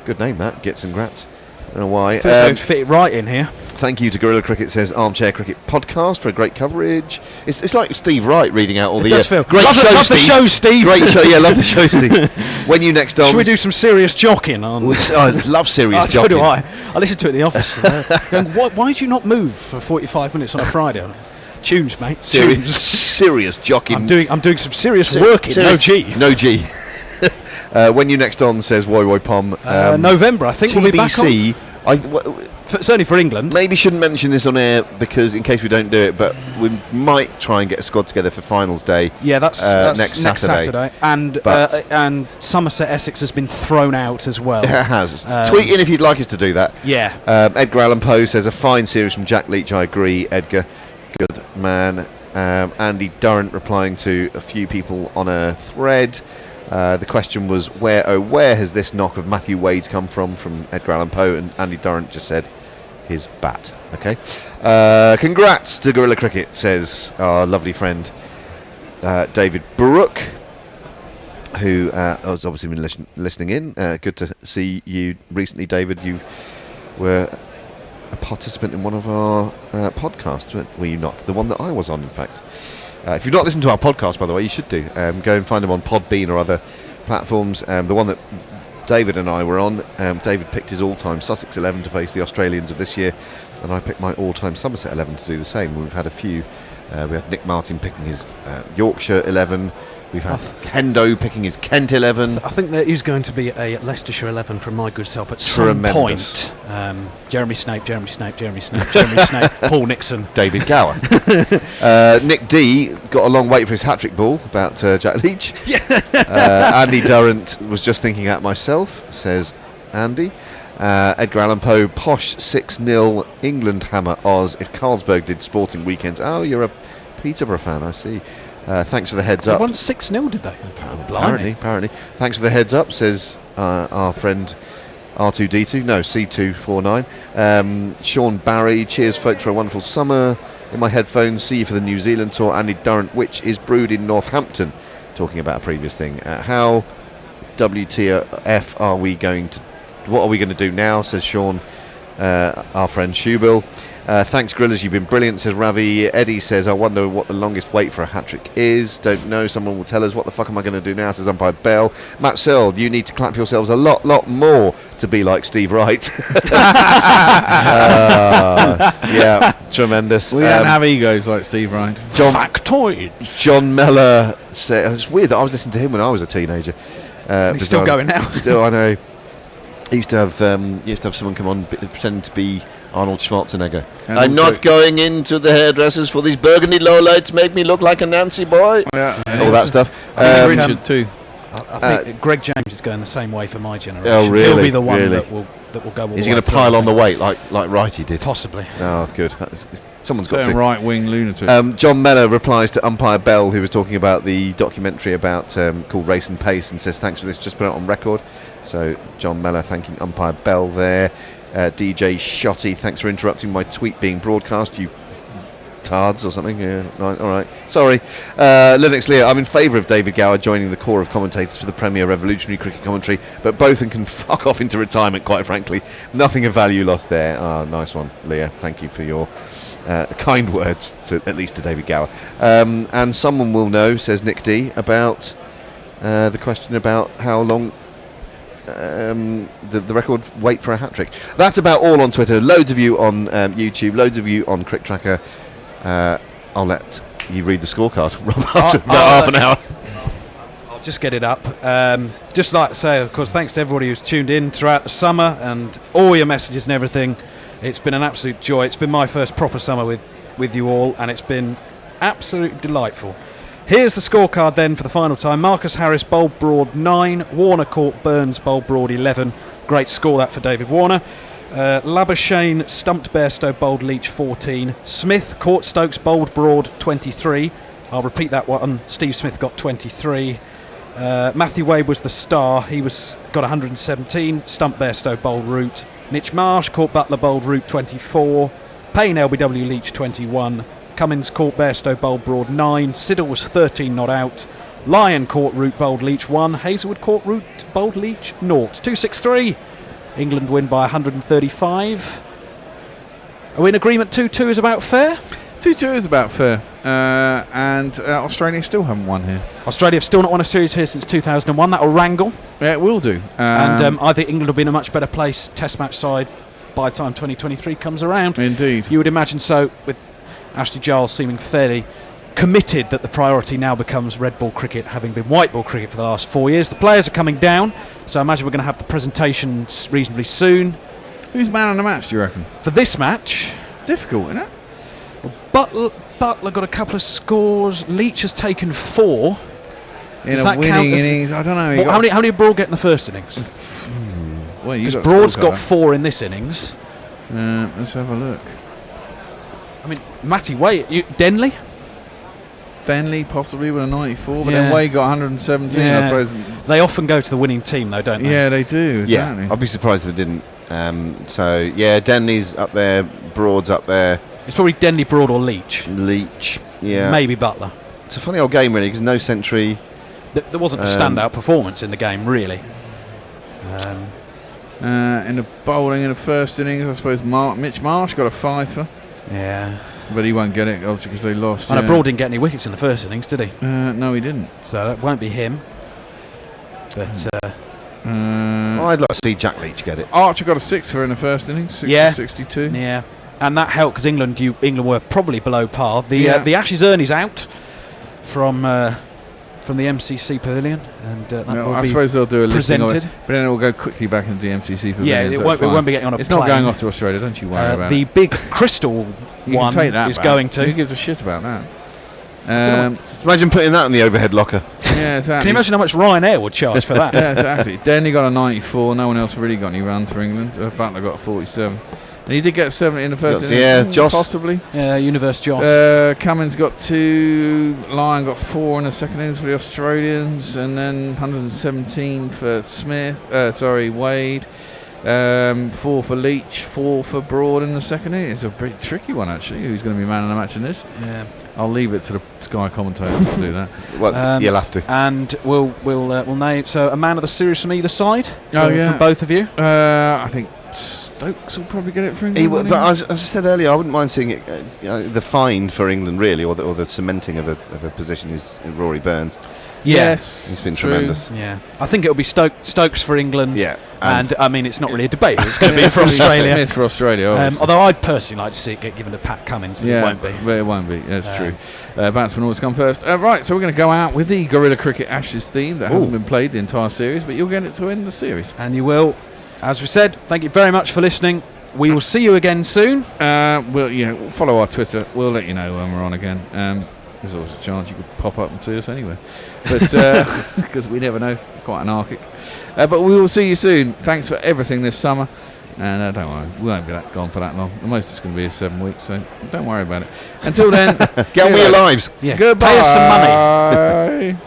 Good name, that. Gits and Gratz. I don't know why.
Fit it right in here.
Thank you to Gorilla Cricket, says Armchair Cricket Podcast, for a great coverage. It's like Steve Wright reading out all the great
love
show,
love
Steve.
The show, Steve.
Great show, yeah, love the show, Steve. When you next on,
should we do some serious jockeying on?
I love serious jockeying.
So do I. I listened to it in the office. Going, why do you not move for 45 minutes on a Friday? Tunes, mate. Tunes.
Serious jockeying.
I'm doing some serious working. No G.
No G. When you next on, says Woy Pom.
November, I think
TBC,
we'll be back on. Certainly for England.
Maybe shouldn't mention this on air, because in case we don't do it, but we might try and get a squad together for finals day.
Yeah, that's next Saturday. And Somerset Essex has been thrown out as well.
It has. Tweet in if you'd like us to do that.
Yeah.
Edgar Allan Poe says, a fine series from Jack Leach. I agree, Edgar. Good man. Andy Durrant replying to a few people on a thread. The question was, where has this knock of Matthew Wade's come from Edgar Allan Poe, and Andy Durrant just said his bat. Okay. Congrats to Guerrilla Cricket, says our lovely friend David Brooke, who has obviously been listening in. Good to see you recently, David. You were a participant in one of our podcasts, were you not? The one that I was on, in fact. If you've not listened to our podcast, by the way, you should do. Go and find them on Podbean or other platforms. The one that David and I were on, David picked his all-time Sussex 11 to face the Australians of this year, and I picked my all-time Somerset 11 to do the same. We've had a few. We had Nick Martin picking his Yorkshire 11. We've had Hendo picking his Kent 11.
I think there is going to be a Leicestershire 11 from my good self at some point. Jeremy Snape, Paul Nixon.
David Gower. Nick D got a long wait for his hat-trick ball about Jack Leach. Andy Durrant was just thinking at myself, says Andy. Edgar Allan Poe, posh 6-0 England hammer Oz if Carlsberg did sporting weekends. Oh, you're a Peterborough fan, I see. Thanks for the heads up.
They won 6-0, did they?
Apparently. Thanks for the heads up, says our friend R2D2. No, C249. Sean Barry, cheers folks for a wonderful summer. In my headphones, see you for the New Zealand tour. Andy Durrant, which is brewed in Northampton. Talking about a previous thing. How WTF are we going to... What are we going to do now, says Sean, our friend Shubil. Thanks, Grillers, you've been brilliant, says Ravi. Eddie says, I wonder what the longest wait for a hat-trick is. Don't know, someone will tell us. What the fuck am I going to do now, says Umpire Bell. Matt Searle, you need to clap yourselves a lot more to be like Steve Wright. Yeah, tremendous.
We don't have egos like Steve Wright.
Factoids.
John Mellor said, it's weird that I was listening to him when I was a teenager.
He's still going now.
Still, I know. He used to have someone come on pretending to be Arnold Schwarzenegger. And I'm not going into the hairdressers for these burgundy lowlights. Make me look like a Nancy boy. All that stuff.
Richard too.
I think Greg James is going the same way for my generation.
Oh, really?
He'll be the one that will go.
Is he going to pile on the weight like Righty did?
Possibly.
Oh, good. Someone's got to.
Right wing lunatic.
John Mellor replies to Umpire Bell, who was talking about the documentary about called Race and Pace, and says thanks for this. Just put it on record. So John Mellor thanking Umpire Bell there. DJ Shotty, thanks for interrupting my tweet being broadcast, you tards or something. Yeah, right, all right. Sorry. Linux Lear, I'm in favour of David Gower joining the core of commentators for the Premier Revolutionary Cricket Commentary, but both can fuck off into retirement, quite frankly. Nothing of value lost there. Nice one, Leah. Thank you for your kind words, at least to David Gower. And someone will know, says Nick D, about the question about how long the record wait for a hat-trick. That's about all on Twitter. Loads of you on YouTube, loads of you on Crick Tracker. I'll let you read the scorecard after about half an hour.
I'll just get it up. Just like to say, of course, thanks to everybody who's tuned in throughout the summer and all your messages and everything. It's been an absolute joy. It's been my first proper summer with you all, and it's been absolutely delightful. Here's the scorecard then for the final time. Marcus Harris bowled broad 9, Warner caught Burns bowled broad 11. Great score that for David Warner. Labuschagne stumped Bairstow bowled Leach 14. Smith caught Stokes bowled broad 23. I'll repeat that one. Steve Smith got 23. Matthew Wade was the star. He got 117. Stumped Bairstow bowled Root. Mitch Marsh caught Butler bowled Root 24. Payne LBW Leach 21. Cummins caught Bairstow bowled broad 9. Siddle was 13 not out. Lyon caught Root bowled Leach 1. Hazelwood caught Root bowled Leach 0. 263. England win by 135. Are we in agreement 2-2 is about fair?
2-2 is about fair. And Australia still haven't won here.
Australia have still not won a series here since 2001. That'll wrangle.
Yeah, it will do.
And I think England will be in a much better place, test match side, by the time 2023 comes around.
Indeed.
You would imagine so, with Ashley Giles seeming fairly committed that the priority now becomes red ball cricket, having been white ball cricket for the last 4 years. The players are coming down, so I imagine we're going to have the presentations reasonably soon.
Who's man of the match, do you reckon?
For this match?
Difficult, isn't it?
Well, Butler got a couple of scores. Leach has taken 4.
Does that count as innings? I don't know.
How many did Broad get in the first innings?
Well,
because Broad's got 4 in this innings.
Let's have a look.
I mean, Matty Wade, Denley?
Denley possibly with a 94, but then
Yeah.
Wade got 117. I
Yeah.
suppose.
They often go to the winning team, though, don't they?
Yeah, they do.
Yeah,
Exactly.
I'd be surprised if it didn't. So yeah, Denley's up there, Broad's up there,
It's probably Denley, Broad, or Leach.
Leach. Yeah,
Maybe Butler.
It's a funny old game really because no century.
There wasn't a standout performance in the game, really.
In the bowling in the first innings, I suppose Mitch Marsh got a fifer,
Yeah.
but he won't get it obviously because they lost.
I know
yeah.
Broad didn't get any wickets in the first innings, did he?
No, he didn't.
So that won't be him. But
I'd like to see Jack Leach get it.
Archer got a sixer in the first innings, 62.
yeah, and that helped because England were probably below par. The
Yeah.
the Ashes Ernie's out from the MCC Pavilion, and that
No,
will
I
be
suppose they'll do a listing of it,
presented.
but then it will go quickly back into the MCC
Yeah,
Pavilion.
it
so
won't be getting on a
It's
plane.
not going off to Australia, don't you worry about
The
it.
big crystal
You
one
can take that
is
back.
going to.
Who gives a shit about that?
Imagine putting that in the overhead locker.
Yeah, exactly.
Can you imagine how much Ryanair would charge for that?
Yeah, exactly. Denley got a 94. No one else really got any runs for England. Butler got a 47. And he did get 70 in the first innings.
Yeah, Joss.
Possibly.
Yeah, Universe Joss.
Cummins got 2. Lyon got 4 in the second innings for the Australians. And then 117 for Wade. 4 for Leach. 4 for Broad in the second innings. It's a pretty tricky one, actually. Who's going to be man of the match in this?
Yeah.
I'll leave it to the Sky commentators to do that.
Well, you'll have to.
And we'll name so a man of the series from either side.
Oh,
from
yeah.
both of you.
I think Stokes will probably get it for England. won't he?
But as I said earlier, I wouldn't mind seeing it. The find for England, really, or the cementing of a position is Rory Burns.
Yes,
He's been
true.
tremendous.
Yeah, I think it'll be Stokes for England.
Yeah,
and I mean it's not really a debate. It's going to be for Australia.
Smith for Australia. obviously.
Although I'd personally like to see it get given to Pat Cummins, but it won't be.
But it won't be. That's true. Batsmen always come first. Right, so we're going to go out with the Gorilla Cricket Ashes theme that hasn't been played the entire series, but you'll get it to end the series.
And you will, as we said. Thank you very much for listening. We will see you again soon.
We'll follow our Twitter. We'll let you know when we're on again. There's always a chance you could pop up and see us anywhere, but because we never know, quite anarchic. But we will see you soon. Thanks for everything this summer, and don't worry, we won't be gone for that long. The most it's going to be is 7 weeks, so don't worry about it. Until then,
get on with your lives.
Yeah,
goodbye.
Pay us some money.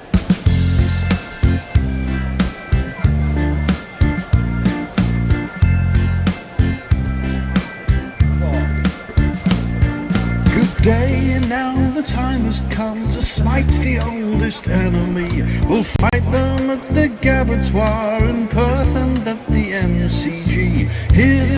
Day and now the time has come to smite the oldest enemy. We'll fight them at the Gabatoir in Perth and at the MCG. Here